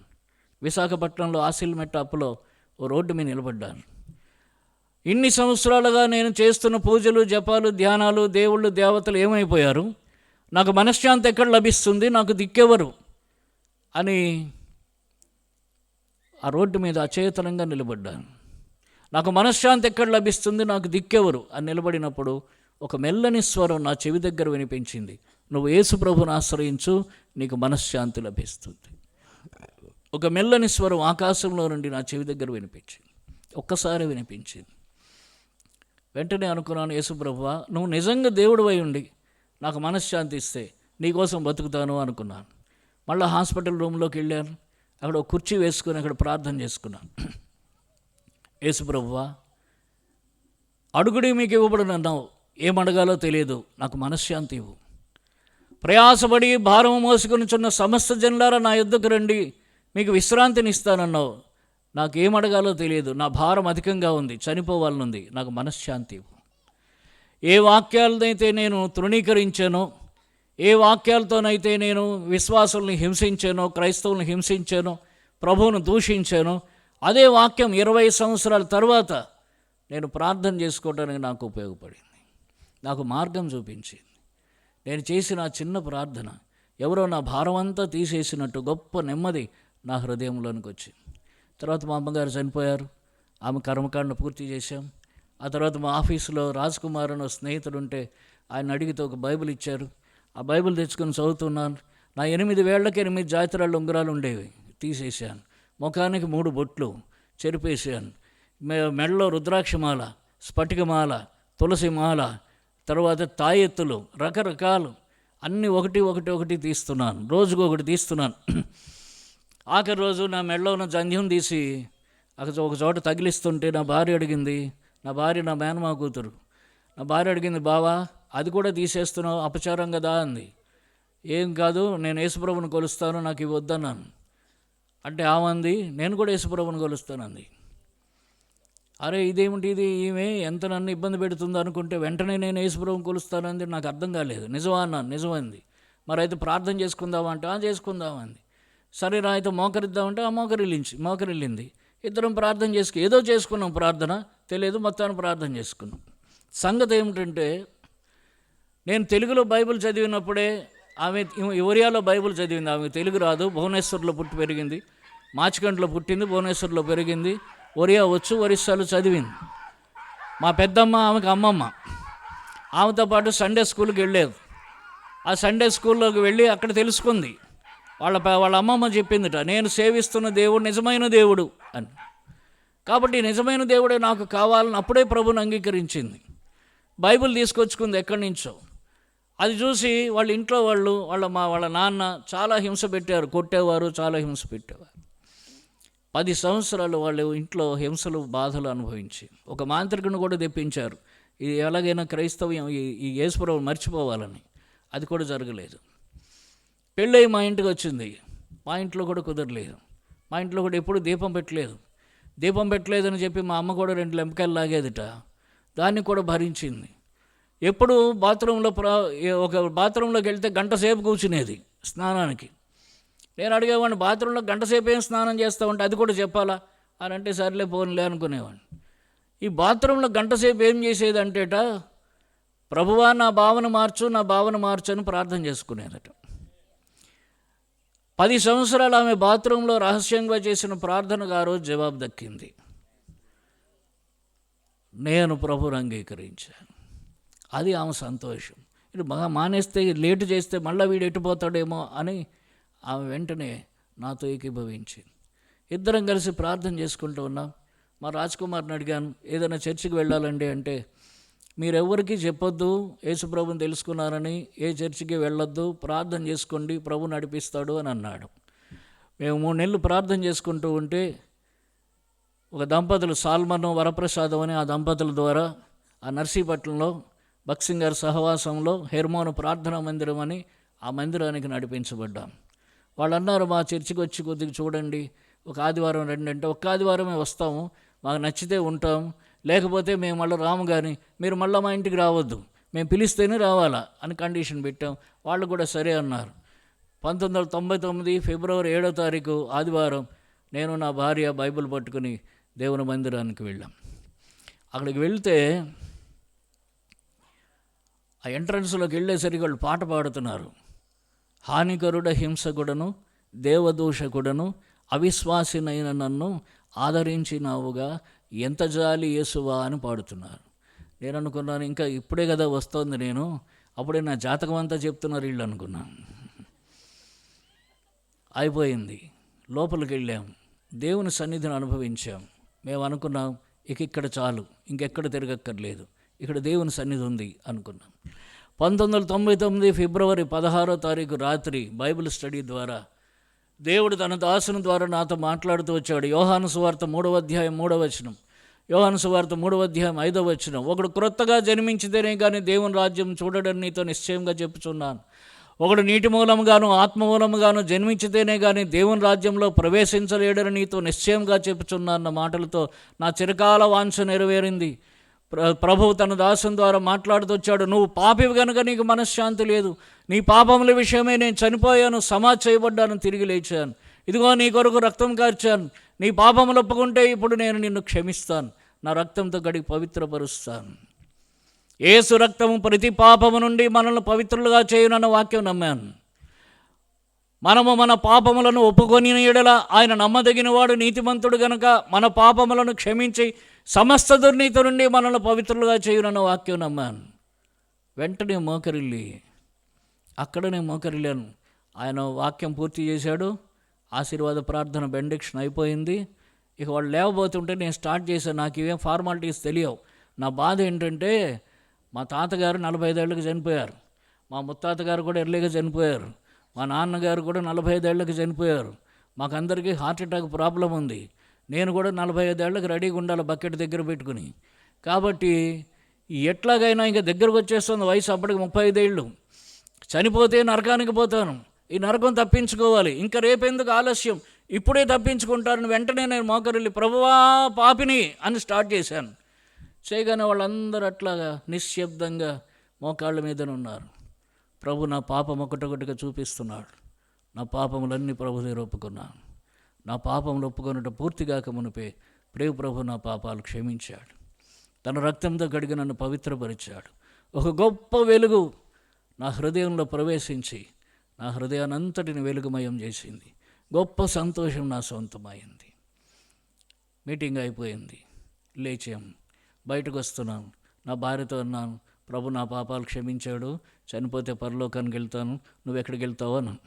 విశాఖపట్నంలో ఆసిల్మెట్ అప్పులో ఓ రోడ్డు మీద నిలబడ్డాను. ఇన్ని సంవత్సరాలుగా నేను చేస్తున్న పూజలు, జపాలు, ధ్యానాలు, దేవుళ్ళు, దేవతలు ఏమైపోయారు? నాకు మనశ్శాంతి ఎక్కడ లభిస్తుంది? నాకు దిక్కెవరు అని ఆ రోడ్డు మీద అచేతనంగా నిలబడ్డాను. నాకు మనశ్శాంతి ఎక్కడ లభిస్తుంది? నాకు దిక్కెవరు అని నిలబడినప్పుడు ఒక మెల్లని స్వరం నా చెవి దగ్గర వినిపించింది, నువ్వు యేసు ప్రభువుని ఆశ్రయించు, నీకు మనశ్శాంతి లభిస్తుంది. ఒక మెల్లని స్వరం ఆకాశంలో నుండి నా చెవి దగ్గర వినిపించింది. ఒక్కసారి వినిపించింది. వెంటనే అనుకున్నాను, యేసు ప్రభువా, నువ్వు నిజంగా దేవుడు అయి ఉండి నాకు మనశ్శాంతి ఇస్తే నీకోసం బతుకుతాను అనుకున్నాను. మళ్ళీ హాస్పిటల్ రూమ్లోకి వెళ్ళాను. అక్కడ ఒక కుర్చీ వేసుకుని అక్కడ ప్రార్థన చేసుకున్నాను. యేసు ప్రభువా, అడుగుడి మీకు ఇవ్వబడునన్నావు, ఏమడగాలో తెలియదు, నాకు మనశ్శాంతి ఇవ్వు. ప్రయాసపడి భారము మోసుకొనిచున్న సమస్త జనులారా నా యొద్దకు రండి, మీకు విశ్రాంతిని ఇస్తానన్నావు. నాకు ఏమడగాలో తెలియదు, నా భారం అధికంగా ఉంది, చనిపోవాలనుంది, నాకు మనశ్శాంతి ఇవ్వు. ఏ వాక్యాలనైతే నేను తృణీకరించానో, ఏ వాక్యాలతోనైతే నేను విశ్వాసుల్ని హింసించానో, క్రైస్తవుల్ని హింసించానో, ప్రభువును దూషించానో, అదే వాక్యం 20 సంవత్సరాల తర్వాత నేను ప్రార్థన చేసుకోవడానికి నాకు ఉపయోగపడింది, నాకు మార్గం చూపించింది. నేను చేసిన చిన్న ప్రార్థన ఎవరో నా భారం అంతా తీసేసినట్టు గొప్ప నెమ్మది నా హృదయంలోనికి వచ్చింది. తర్వాత మా అమ్మగారు చనిపోయారు, ఆమె కర్మకాండ పూర్తి చేశాం. ఆ తర్వాత మా ఆఫీసులో రాజ్ కుమార్ అని స్నేహితుడు ఉంటే ఆయన అడిగితే ఒక బైబిల్ ఇచ్చారు. ఆ బైబిల్ తెచ్చుకొని చదువుతున్నాను. నా 8 వేళ్లకి 8 జాతిరాళ్ళు ఉంగరాలు ఉండేవి, తీసేసాను. ముఖానికి 3 బొట్లు చెరిపేసాను. మెడలో రుద్రాక్షమాల, స్ఫటికమాల, తులసిమాల, తర్వాత తాయెత్తులు, రకరకాలు అన్నీ ఒకటి తీస్తున్నాను. రోజుకు ఒకటి తీస్తున్నాను. ఆఖరి రోజు నా మెడలో ఉన్న జంధ్యం తీసి అక్కడ ఒక చోట తగిలిస్తుంటే నా భార్య అడిగింది, నా మేనమా కూతురు, నా భార్య అడిగింది, బావా అది కూడా తీసేస్తున్నావు, అపచారం కదా అంది. ఏం కాదు, నేను యేసుప్రభుని కొలుస్తాను, నాకు ఇవి వద్దన్నాను. అంటే ఆమంది, నేను కూడా యేసుప్రభుని కొలుస్తానంది. అరే ఇదేమిటి ఇది, ఈమె ఎంత నన్ను ఇబ్బంది పెడుతుందో అనుకుంటే వెంటనే నేను యేసుప్రభుని కొలుస్తానంది. నాకు అర్థం కాలేదు. నిజమా అన్నాను. నిజమైంది. మరి అయితే ప్రార్థన చేసుకుందామంటే చేసుకుందామంది. సరే రా అయితే మోకరిద్దామంటే మోకరిల్లింది. ఇద్దరం ప్రార్థన ఏదో చేసుకున్నాం, ప్రార్థన తెలియదు, మొత్తాన్ని ప్రార్థన చేసుకున్నాం. సంగతి ఏమిటంటే, నేను తెలుగులో బైబిల్ చదివినప్పుడే ఆమె ఒరియాలో బైబిల్ చదివింది. ఆమె తెలుగు రాదు, భువనేశ్వర్లో పుట్టి పెరిగింది, మాచికండ్లో పుట్టింది, భువనేశ్వర్లో పెరిగింది, ఒరియా వచ్చు, ఒరిస్సాలో చదివింది. మా పెద్దమ్మ ఆమెకు అమ్మమ్మ. ఆమెతో పాటు సండే స్కూల్కి వెళ్ళేది. ఆ సండే స్కూల్లోకి వెళ్ళి అక్కడ తెలుసుకుంది వాళ్ళ అమ్మమ్మ చెప్పిందిట, నేను సేవిస్తున్న దేవుడు నిజమైన దేవుడు అని. కాబట్టి నిజమైన దేవుడే నాకు కావాలని అప్పుడే ప్రభుని అంగీకరించింది. బైబిల్ తీసుకొచ్చుకుంది ఎక్కడి నుంచో. అది చూసి వాళ్ళ ఇంట్లో వాళ్ళ నాన్న చాలా హింస పెట్టారు, కొట్టేవారు, చాలా హింస పెట్టేవారు. 10 సంవత్సరాలు వాళ్ళు ఇంట్లో హింసలు, బాధలు అనుభవించి ఒక మాంత్రికుని కూడా తెప్పించారు, ఇది ఎలాగైనా క్రైస్తవ్యం ఈ యేసుప్రభు మర్చిపోవాలని. అది కూడా జరగలేదు. పెళ్ళై మా ఇంటికి వచ్చింది, మా ఇంట్లో కూడా కుదరలేదు. మా ఇంట్లో కూడా ఎప్పుడు దీపం పెట్టలేదని చెప్పి మా అమ్మ కూడా 2 లెంపకాయలు లాగేదిట, దాన్ని కూడా భరించింది. ఎప్పుడు ఒక బాత్రూంలోకి వెళ్తే గంట సేపు కూర్చునేది స్నానానికి. నేను అడిగేవాడిని, బాత్రూంలో గంట సేపు ఏం స్నానం చేస్తామంటే అది కూడా చెప్పాలా అని అంటే సర్లే పోన్లే అనుకునేవాడిని. ఈ బాత్రూంలో గంట సేపు ఏం చేసేది అంటేట, ప్రభువా నా భావన మార్చు అని ప్రార్థన చేసుకునేదట. 10 సంవత్సరాలు ఆమె బాత్రూంలో రహస్యంగా చేసిన ప్రార్థనకు ఆ రోజు జవాబు దక్కింది. నేను ప్రభువుని అంగీకరించాను. అది ఆమె సంతోషం. ఇది బాగా మానేస్తే, లేటు చేస్తే మళ్ళీ వీడు ఎట్టుపోతాడేమో అని ఆమె వెంటనే నాతో ఏకీభవించింది. ఇద్దరం కలిసి ప్రార్థన చేసుకుంటూ ఉన్నాం. మా రాజ్కుమార్ని అడిగాను, ఏదైనా చర్చికి వెళ్ళాలండి అంటే, మీరెవ్వరికీ చెప్పొద్దు యేసుప్రభుని తెలుసుకున్నారని, ఏ చర్చికి వెళ్ళొద్దు, ప్రార్థన చేసుకోండి, ప్రభు నడిపిస్తాడు అని అన్నాడు. మేము 3 నెలలు ప్రార్థన చేసుకుంటూ ఉంటే ఒక దంపతులు, సాల్మను వరప్రసాదం అని, ఆ దంపతుల ద్వారా ఆ నర్సీపట్నంలో భక్సింగ్ గారి సహవాసంలో హెర్మోను ప్రార్థనా మందిరం అని ఆ మందిరానికి నడిపించబడ్డాం. వాళ్ళు అన్నారు, మా చర్చికి వచ్చి కొద్దిగా చూడండి, ఒక ఆదివారం రండి అంటే, ఒక్క ఆదివారమే వస్తాము, మాకు నచ్చితే ఉంటాం, లేకపోతే మేము మళ్ళీ రాము, కానీ మీరు మళ్ళీ మా ఇంటికి రావద్దు, మేము పిలిస్తేనే రావాలా అని కండిషన్ పెట్టాం. వాళ్ళు కూడా సరే అన్నారు. 1999 ఫిబ్రవరి 7వ తారీఖు ఆదివారం నేను నా భార్య బైబిల్ పట్టుకుని దేవుని మందిరానికి వెళ్ళాం. అక్కడికి వెళ్తే ఆ ఎంట్రన్స్లోకి వెళ్ళేసరికి వాళ్ళు పాట పాడుతున్నారు. హానికరుడ హింసకుడను దేవదూషకుడను అవిశ్వాసినైన నన్ను ఆదరించినావుగా, ఎంత జాలి యేసువా అని పాడుతున్నారు. నేను అనుకున్నాను, ఇంకా ఇప్పుడే కదా వస్తోంది, నేను అప్పుడే నా జాతకం అంతా చెప్తున్నారు వీళ్ళు అనుకున్నాను. అయిపోయింది. లోపలికి వెళ్ళాం, దేవుని సన్నిధిని అనుభవించాం. మేము అనుకున్నాం, ఇక్కడ చాలు, ఇంకెక్కడ తిరగక్కర్లేదు, ఇక్కడ దేవుని సన్నిధి ఉంది అనుకున్నాం. 1999 ఫిబ్రవరి 16వ తారీఖు రాత్రి బైబిల్ స్టడీ ద్వారా దేవుడు తన దాసుని ద్వారా నాతో మాట్లాడుతూ వచ్చాడు. యోహాను సువార్త 3వ అధ్యాయం 3వ వచనం, యోహాను సువార్త 3వ అధ్యాయం 5వ వచనం, ఒకడు క్రొత్తగా జన్మించితేనే కానీ దేవుని రాజ్యం చూడడని నీతో నిశ్చయంగా చెప్పుచున్నాను. ఒకడు నీటి మూలముగాను ఆత్మ మూలముగాను జన్మించితేనే కానీ దేవుని రాజ్యంలో ప్రవేశించలేడని నీతో నిశ్చయంగా చెప్పుచున్నాన్న మాటలతో నా చిరకాల వాంఛ నెరవేరింది. ప్రభువు తన దాసుని ద్వారా మాట్లాడుతూ వచ్చాడు, నువ్వు పాపివి కనుక నీకు మనశ్శాంతి లేదు, నీ పాపముల విషయమే నేను చనిపోయాను, సమాధి చేయబడ్డాను, తిరిగి లేచాను, ఇదిగో నీ కొరకు రక్తం కార్చాను, నీ పాపములు ఒప్పుకుంటే ఇప్పుడు నేను నిన్ను క్షమిస్తాను, నా రక్తంతో కడిగి పవిత్రపరుస్తాను. యేసు రక్తము ప్రతి పాపము నుండి మనల్ని పవిత్రులుగా చేయునన్న వాక్యం నమ్మాను. మనము మన పాపములను ఒప్పుకొని ఎడల ఆయన నమ్మదగినవాడు, నీతిమంతుడు గనుక మన పాపములను క్షమించి సమస్త దుర్నీతి నుండి మనల్ని పవిత్రులుగా చేయునన్న వాక్యం నమ్మాను. వెంటనే అక్కడనే మోకరిల్లాను. ఆయన వాక్యం పూర్తి చేశాడు. ఆశీర్వాద ప్రార్థన బెండిక్షన్ అయిపోయింది. ఇక వాళ్ళు లేవబోతుంటే నేను స్టార్ట్ చేశాను. నాకు ఇవేం ఫార్మాలిటీస్ తెలియవు. నా బాధ ఏంటంటే, మా తాతగారు 45 ఏళ్ళకి చనిపోయారు, మా ముత్తాతగారు కూడా ఎర్లీగా చనిపోయారు, మా నాన్నగారు కూడా 45 ఏళ్ళకి చనిపోయారు, మాకందరికీ హార్ట్ అటాక్ ప్రాబ్లం ఉంది. నేను కూడా 45 ఏళ్ళకి రెడీగా ఉండాలి బకెట్ దగ్గర పెట్టుకుని. కాబట్టి ఎట్లాగైనా ఇంకా దగ్గరకు వచ్చేస్తుంది వయసు, అప్పటికి 35 ఏళ్ళు, చనిపోతే నరకానికి పోతాను, ఈ నరకం తప్పించుకోవాలి, ఇంకా రేపెందుకు ఆలస్యం, ఇప్పుడే తప్పించుకుంటారని వెంటనే నేను మోకరిల్లి ప్రభువా పాపిని అని స్టార్ట్ చేశాను. చేయగానే వాళ్ళందరూ అట్లాగా నిశ్శబ్దంగా మోకాళ్ళ మీదనే ఉన్నారు. ప్రభు నా పాపం ఒకటొకటిగా చూపిస్తున్నాడు. నా పాపములన్నీ ప్రభు దగ్గర ఒప్పుకున్నాను. నా పాపములు ఒప్పుకొనుట పూర్తిగాక మునిపే ప్రభు నా పాపాలు క్షమించాడు, తన రక్తంతో కడిగి నన్ను పవిత్రపరిచాడు. ఒక గొప్ప వెలుగు నా హృదయంలో ప్రవేశించి నా హృదయానంతటిని వెలుగుమయం చేసింది. గొప్ప సంతోషం నా సొంతమైంది. మీటింగ్ అయిపోయింది, లేచాం, బయటకు వస్తున్నాం. నా భార్యతో అన్నాను, ప్రభు నా పాపాలు క్షమించాడు, చనిపోతే పరలోకానికి వెళ్తాను, నువ్వు ఎక్కడికి వెళ్తావు అన్నాను.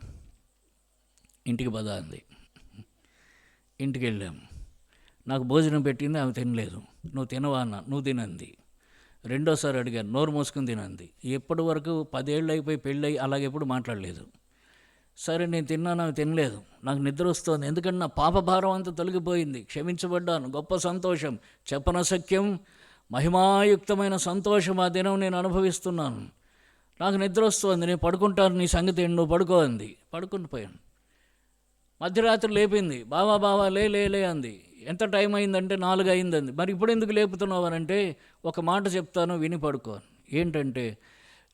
ఇంటికి పద అంది. ఇంటికి వెళ్ళాము. నాకు భోజనం పెట్టింది, ఆమె తినలేదు. నువ్వు తినవా అన్న, నువ్వు తినంది. రెండోసారి అడిగాను, నోరు మూసుకుని తినంది. ఎప్పటి వరకు 10 ఏళ్ళు అయిపోయి పెళ్ళయి అలాగే ఎప్పుడు మాట్లాడలేదు. సరే నేను తిన్నాను, ఆమె తినలేదు. నాకు నిద్ర వస్తుంది, ఎందుకంటే నా పాప భారం అంతా తొలగిపోయింది, క్షమించబడ్డాను. గొప్ప సంతోషం, చెప్పనశక్యం మహిమాయుక్తమైన సంతోషం ఆ దినం నేను అనుభవిస్తున్నాను. నాకు నిద్ర వస్తుంది, నేను పడుకుంటాను, నీ సంగతి ఏంటి, నువ్వు పడుకో అంది. పడుకుని పోయాను. మధ్యరాత్రి లేపింది, బావా లే అంది. ఎంత టైం అయిందంటే 4 అయిందంది. మరి ఇప్పుడు ఎందుకు లేపుతున్నావు అని అంటే, ఒక మాట చెప్తాను విని పడుకో. ఏంటంటే,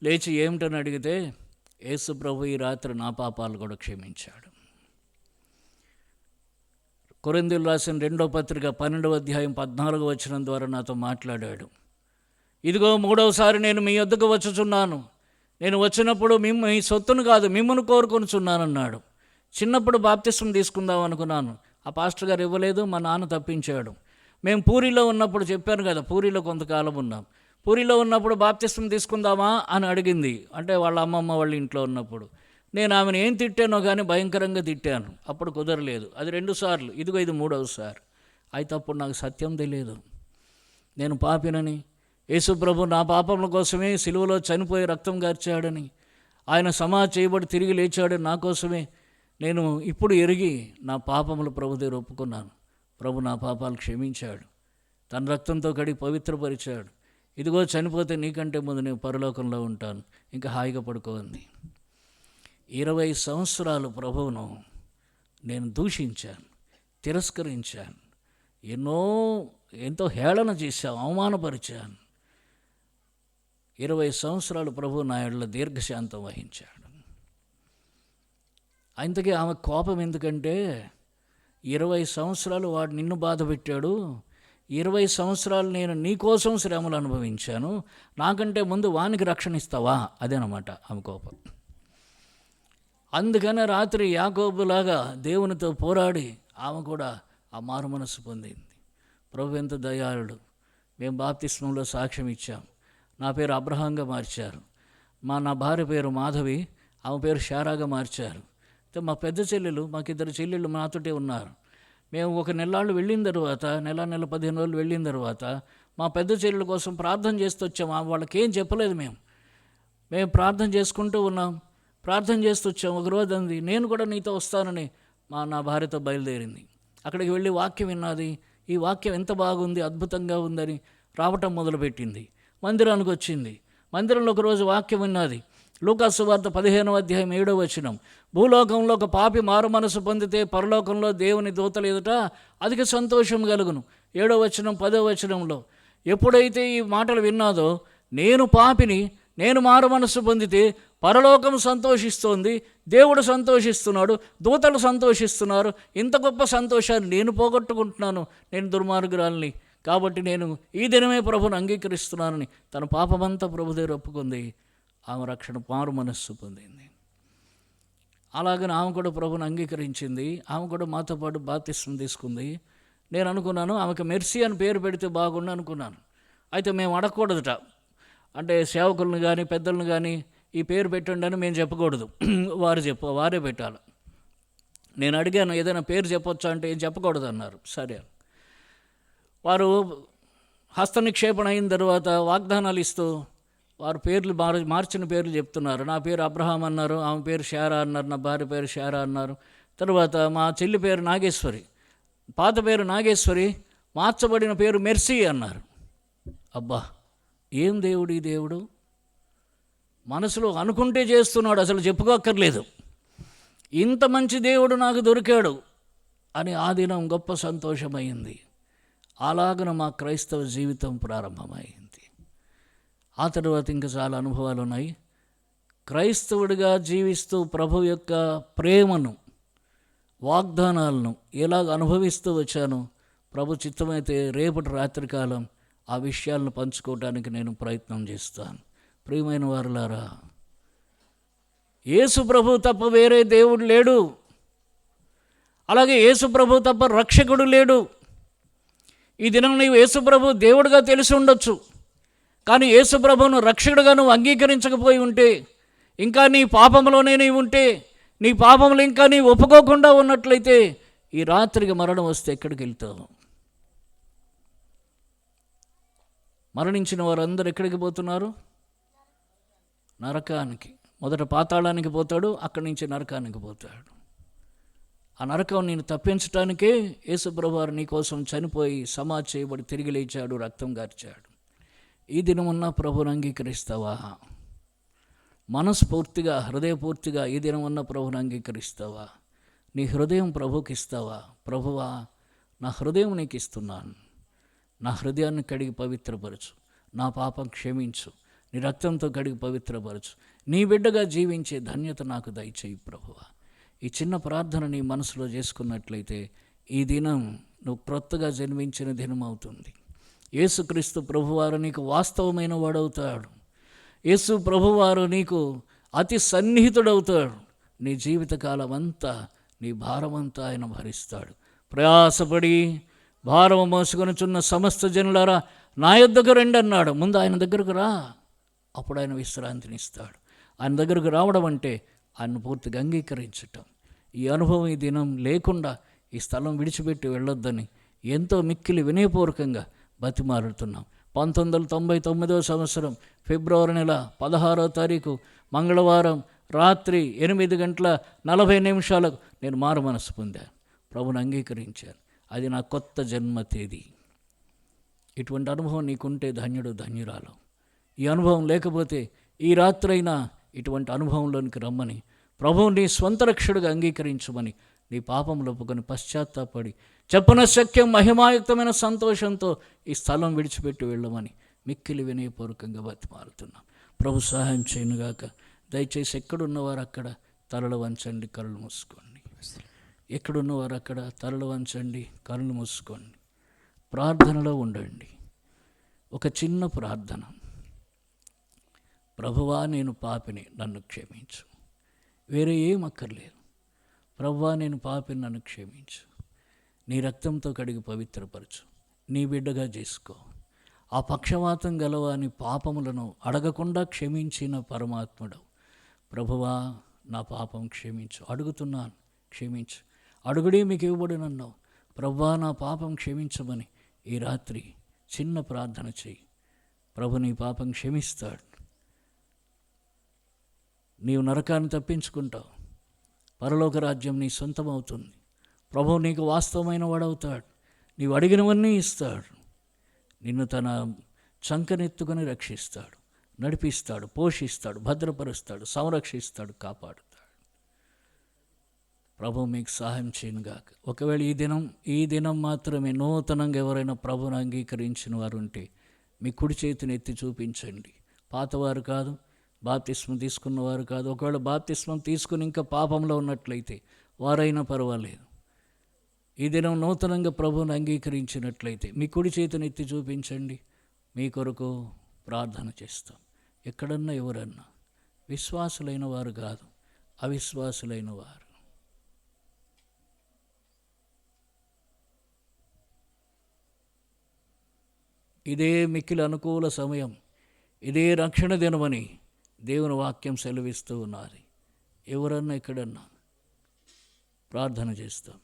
లేచి ఏమిటని అడిగితే, యేసు ప్రభు ఈ రాత్రి నా పాపాలు కూడా క్షమించాడు. కొరింథీయులకు రాసిన 2వ పత్రిక 12వ అధ్యాయం 14వ వచనం ద్వారా నాతో మాట్లాడాడు. ఇదిగో 3వసారి నేను మీ వద్దకు వచ్చుచున్నాను, నేను వచ్చినప్పుడు మీ సొత్తును కాదు మిమ్మల్ని కోరుకొనుచున్నానన్నాడు. చిన్నప్పుడు బాప్తిస్మం తీసుకుందాం అనుకున్నాను, ఆ పాస్టర్ గారు ఇవ్వలేదు, మా నాన్న తప్పించాడు. మేము పూరిలో ఉన్నప్పుడు చెప్పాను కదా, పూరిలో కొంతకాలం ఉన్నాం. పూరిలో ఉన్నప్పుడు బాప్తిస్మం తీసుకుందామా అని అడిగింది, అంటే వాళ్ళ అమ్మమ్మ వాళ్ళ ఇంట్లో ఉన్నప్పుడు. నేను ఆమెను ఏం తిట్టానో కానీ భయంకరంగా తిట్టాను. అప్పుడు కుదరలేదు. అది 2 సార్లు, ఇదిగో ఇది 3వసారి. అయితే అప్పుడు నాకు సత్యం తెలియదు, నేను పాపినని, యేసుప్రభు నా పాపముల కోసమే సిలువలో చనిపోయి రక్తం గార్చాడని, ఆయన సమాధి చేయబడి తిరిగి లేచాడని నా కోసమే నేను ఇప్పుడు ఎరిగి నా పాపములు ప్రభు దగ్గర ఒప్పుకున్నాను. ప్రభు నా పాపాలు క్షమించాడు, తన రక్తంతో కడిగి పవిత్రపరిచాడు. ఇదిగో చనిపోతే నీకంటే ముందు నేను పరలోకంలో ఉంటాను, ఇంకా హాయిగా పడుకోండి. 20 సంవత్సరాలు ప్రభువును నేను దూషించాను, తిరస్కరించాను, ఎంతో హేళన చేశాను, అవమానపరిచాను. 20 సంవత్సరాలు ప్రభు నా ఎడల దీర్ఘశాంతం వహించాడు. ఇంతకీ ఆమె కోపం ఎందుకంటే, 20 సంవత్సరాలు వాడు నిన్ను బాధ పెట్టాడు, 20 సంవత్సరాలు నేను నీ కోసం శ్రమలు అనుభవించాను, నాకంటే ముందు వానికి రక్షణ ఇస్తావా, అదేనమాట ఆమె కోపం. అందుకనే రాత్రి యాకోబులాగా దేవునితో పోరాడి ఆమె కూడా ఆ మారు మనస్సు పొందింది. ప్రభు ఎంత దయాళుడు. మేము బాప్తిస్మంలో సాక్ష్యం ఇచ్చాం, నా పేరు అబ్రహాంగా మార్చారు, నా భార్య పేరు మాధవి, ఆమె పేరు శారాగా మార్చారు. మా పెద్ద చెల్లెలు, మాకు 2 చెల్లెళ్ళు మాతోటే ఉన్నారు. మేము ఒక నెలాళ్ళు వెళ్ళిన తర్వాత, నెల 15 రోజులు వెళ్ళిన తర్వాత మా పెద్ద చెల్లెల కోసం ప్రార్థన చేస్తూ వచ్చాము. వాళ్ళకేం చెప్పలేదు, మేము ప్రార్థన చేసుకుంటూ ఉన్నాం. ప్రార్థన చేస్తూ వచ్చాము. ఒకరోజు అంది, నేను కూడా నీతో వస్తానని నా భార్యతో బయలుదేరింది. అక్కడికి వెళ్ళి వాక్యం విన్నది. ఈ వాక్యం ఎంత బాగుంది, అద్భుతంగా ఉందని రావటం మొదలుపెట్టింది. మందిరానికి వచ్చింది. మందిరంలో ఒకరోజు వాక్యం విన్నది. లూకాసు సువార్త 15వ అధ్యాయం 7వ వచనం, భూలోకంలో ఒక పాపి మారు మనసు పొందితే పరలోకంలో దేవుని దూతల ఎదుట అధిక సంతోషం కలుగును. 7వ వచనం 10వ వచనంలో ఎప్పుడైతే ఈ మాటలు విన్నాదో, నేను పాపిని, నేను మారు మనసు పొందితే పరలోకం సంతోషిస్తోంది, దేవుడు సంతోషిస్తున్నాడు, దూతలు సంతోషిస్తున్నారు, ఇంత గొప్ప సంతోషాన్ని నేను పోగొట్టుకుంటున్నాను, నేను దుర్మార్గురాల్ని, కాబట్టి నేను ఈ దినమే ప్రభుని అంగీకరిస్తున్నానని తన పాపమంతా ప్రభు దగ్గర ఒప్పుకుంది. ఆమె రక్షణ మారు మనస్సు పొందింది. అలాగని ఆమె కూడా ప్రభుని అంగీకరించింది. ఆమె కూడా మాతో పాటు బాప్తిస్మం తీసుకుంది. నేను అనుకున్నాను, ఆమెకు మెర్సీ అని పేరు పెడితే బాగుండు అనుకున్నాను. అయితే మేము అడగకూడదుట, అంటే సేవకులను కానీ పెద్దలను కానీ ఈ పేరు పెట్టండి అని మేము చెప్పకూడదు, వారే పెట్టాలి. నేను అడిగాను, ఏదైనా పేరు చెప్పొచ్చా అంటే ఏం చెప్పకూడదు అన్నారు. సరే, వారు హస్త నిక్షేపణ అయిన తర్వాత వాగ్దానాలు ఇస్తూ వారు పేర్లు మార్చిన పేర్లు చెప్తున్నారు. నా పేరు అబ్రహాం అన్నారు, ఆమె పేరు శారా అన్నారు, నా భార్య పేరు శారా అన్నారు. తర్వాత మా చెల్లి పేరు నాగేశ్వరి, పాత పేరు నాగేశ్వరి, మార్చబడిన పేరు మెర్సీ అన్నారు. అబ్బా, ఏం దేవుడు ఈ దేవుడు! మనసులో అనుకుంటే చేస్తున్నాడు, అసలు చెప్పుకోక్కర్లేదు. ఇంత మంచి దేవుడు నాకు దొరికాడు అని ఆ దినం గొప్ప సంతోషమైంది. అలాగన మా క్రైస్తవ జీవితం ప్రారంభమైంది. ఆ తర్వాత ఇంకా చాలా అనుభవాలు ఉన్నాయి. క్రైస్తవుడిగా జీవిస్తూ ప్రభు యొక్క ప్రేమను, వాగ్దానాలను ఎలాగ అనుభవిస్తూ వచ్చాను, ప్రభు చిత్తమైతే రేపటి రాత్రికాలం ఆ విషయాలను పంచుకోవడానికి నేను ప్రయత్నం చేస్తాను. ప్రియమైన వారులారా, యేసు ప్రభు తప్ప వేరే దేవుడు లేడు, అలాగే యేసు ప్రభు తప్ప రక్షకుడు లేడు. ఈ దినం నీవు యేసు ప్రభు దేవుడుగా తెలిసి ఉండొచ్చు, కానీ యేసు ప్రభువును రక్షకుడుగా నువ్వు అంగీకరించకపోయి ఉంటే, ఇంకా నీ పాపంలోనే నీవు ఉంటే, నీ పాపములు ఇంకా నీ ఒప్పుకోకుండా ఉన్నట్లయితే ఈ రాత్రికి మరణం వస్తే ఎక్కడికి వెళ్తావు? మరణించిన వారందరూ ఎక్కడికి పోతున్నారు? నరకానికి. మొదట పాతాళానికి పోతాడు, అక్కడి నుంచి నరకానికి పోతాడు. ఆ నరకం నేను తప్పించడానికే యేసుప్రభువు వారు నీ కోసం చనిపోయి సమాధి చేయబడి తిరిగి లేచాడు, రక్తం గార్చాడు. ఈ దినమున్న ప్రభువుని అంగీకరిస్తావా? మనస్ఫూర్తిగా, హృదయపూర్తిగా ఈ దినమున్న ప్రభువుని అంగీకరిస్తావా? నీ హృదయం ప్రభువుకి ఇస్తావా? ప్రభువా, నా హృదయం నీకు ఇస్తున్నాను, నా హృదయాన్ని కడిగి పవిత్రపరచు, నా పాపం క్షమించు, నీ రక్తంతో కడిగి పవిత్రపరచు, నీ బిడ్డగా జీవించే ధన్యత నాకు దయచేయి ప్రభువా. ఈ చిన్న ప్రార్థన నీ మనసులో చేసుకున్నట్లయితే ఈ దినం నువ్వు క్రొత్తగా జన్మించిన దినం అవుతుంది. యేసుక్రీస్తు ప్రభువారు నీకు వాస్తవమైన వాడవుతాడు. యేసు ప్రభువారు నీకు అతి సన్నిహితుడవుతాడు. నీ జీవితకాలం అంతా నీ భారమంతా ఆయన భరిస్తాడు. ప్రయాసపడి భారము మోసుకొనుచున్న సమస్త జనులారా నా యొద్దకు రండి అన్నాడు. ముందు ఆయన దగ్గరకు రా, అప్పుడు ఆయన విశ్రాంతిని ఇస్తాడు. ఆయన దగ్గరకు రావడం అంటే ఆయన పూర్తిగా అంగీకరించటం. ఈ అనుభవం ఈ దినం లేకుండా ఈ స్థలం విడిచిపెట్టి వెళ్ళొద్దని ఎంతో మిక్కిలి వినయపూర్వకంగా బతిమాలుతున్నాం. 1999 సంవత్సరం ఫిబ్రవరి నెల 16వ తారీఖు మంగళవారం రాత్రి 8:40 నేను మారు మనసు పొందాను, ప్రభుని అంగీకరించాను. అది నా కొత్త జన్మ తేదీ. ఇటువంటి అనుభవం నీకుంటే ధన్యుడు, ధన్యురాలు. ఈ అనుభవం లేకపోతే ఈ రాత్రైనా ఇటువంటి అనుభవంలోనికి రమ్మని, ప్రభువు నీ స్వంత రక్షకుడిగా అంగీకరించమని, నీ పాపములు ఒప్పుకొని పశ్చాత్తాపడి చెప్పనశక్యం మహిమాయుక్తమైన సంతోషంతో ఈ స్థలం విడిచిపెట్టి వెళ్ళమని మిక్కిలి వినయపూర్వకంగా బతిమాలుతున్నాం. ప్రభు సహాయం చేయనుగాక. దయచేసి ఎక్కడున్నవారు అక్కడ తలలు వంచండి, కళ్ళు మూసుకోండి. ఎక్కడున్నవారు అక్కడ తలలు వంచండి, కళ్ళు మూసుకోండి. ప్రార్థనలో ఉండండి. ఒక చిన్న ప్రార్థన. ప్రభువా, నేను పాపిని, నన్ను క్షమించు. వేరే ఏం అక్కర్లేదు. ప్రభువా, నేను పాపిని, నన్ను క్షమించు. నీ రక్తంతో కడిగి పవిత్రపరచు, నీ బిడ్డగా చేసుకో. ఆ పక్షవాతం గలవాని పాపములను అడగకుండా క్షమించిన పరమాత్ముడు. ప్రభువా, నా పాపం క్షమించు. అడుగుతున్నాను, క్షమించు. అడుగుడే మీకు ఇవ్వబడునన్నావు. ప్రభువా, నా పాపం క్షమించమని ఈ రాత్రి చిన్న ప్రార్థన చెయ్యి. ప్రభు నీ పాపం క్షమిస్తాడు. నీవు నరకాన్ని తప్పించుకుంటావు. పరలోక రాజ్యం నీ సొంతం అవుతుంది. ప్రభువు నీకు వాస్తవమైన వాడవుతాడు. నీవు అడిగినవన్నీ ఇస్తాడు. నిన్ను తన చంకనెత్తుకొని రక్షిస్తాడు, నడిపిస్తాడు, పోషిస్తాడు, భద్రపరుస్తాడు, సంరక్షిస్తాడు, కాపాడుతాడు. ప్రభు మీకు సహాయం చేయనుగాక. ఒకవేళ ఈ దినం మాత్రమే నూతనంగా ఎవరైనా ప్రభువును అంగీకరించిన వారు ఉంటే మీ కుడి చేతిని ఎత్తి చూపించండి. పాతవారు కాదు, బాప్తిస్మం తీసుకున్నవారు కాదు. ఒకవేళ బాప్తిస్మం తీసుకుని ఇంకా పాపంలో ఉన్నట్లయితే వారైనా పర్వాలేదు. ఈ దినం నూతనంగా ప్రభువును అంగీకరించినట్లయితే మీ కుడి చేతిని ఎత్తి చూపించండి. మీ కొరకు ప్రార్థన చేస్తాం. ఎక్కడన్నా ఎవరన్నా విశ్వాసులైన వారు కాదు, అవిశ్వాసులైన వారు. ఇదే మిక్కిలి అనుకూల సమయం, ఇదే రక్షణ దినమని దేవుని వాక్యం సెలవిస్తూ ఉన్నది. ఎవరన్నా ఎక్కడన్నా ప్రార్థన చేస్తాం.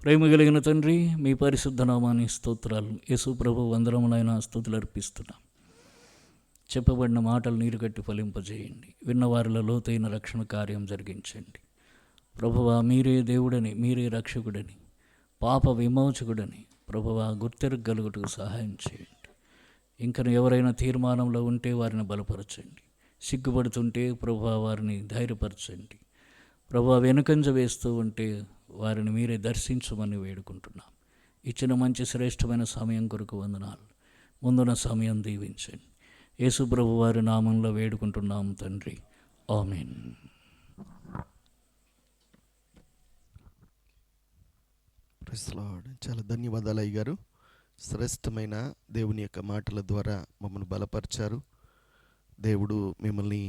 ప్రేమ కలిగిన తండ్రి, మీ పరిశుద్ధ నామాని స్తోత్రాలు. యేసు ప్రభు వందనములైన స్తుతులు అర్పిస్తున్నాం. చెప్పబడిన మాటలు నీరు కట్టి ఫలింపజేయండి. విన్నవారిలో లోతైన రక్షణ కార్యం జరిగించండి. ప్రభువా, మీరే దేవుడని, మీరే రక్షకుడని, పాప విమోచకుడని ప్రభువా గుర్తెరగలుగుటకు సహాయం చేయండి. ఇంకను ఎవరైనా తీర్మానంలో ఉంటే వారిని బలపరచండి. సిగ్గుపడుతుంటే ప్రభువా వారిని ధైర్యపరచండి. ప్రభువా వెనుకంజ వేస్తూ ఉంటే వారిని మీరే దర్శించమని వేడుకుంటున్నాం. ఇచ్చిన మంచి శ్రేష్టమైన సమయం కొరకు వందనాలు. ముందున్న సమయం దీవించండి. యేసు ప్రభు వారి నామంలో వేడుకుంటున్నాం తండ్రి, ఆమేన్. Praise the lord. చాలా ధన్యవాదాలు అయ్యగారు. శ్రేష్టమైన దేవుని యొక్క మాటల ద్వారా మమ్మల్ని బలపరిచారు. దేవుడు మిమ్మల్ని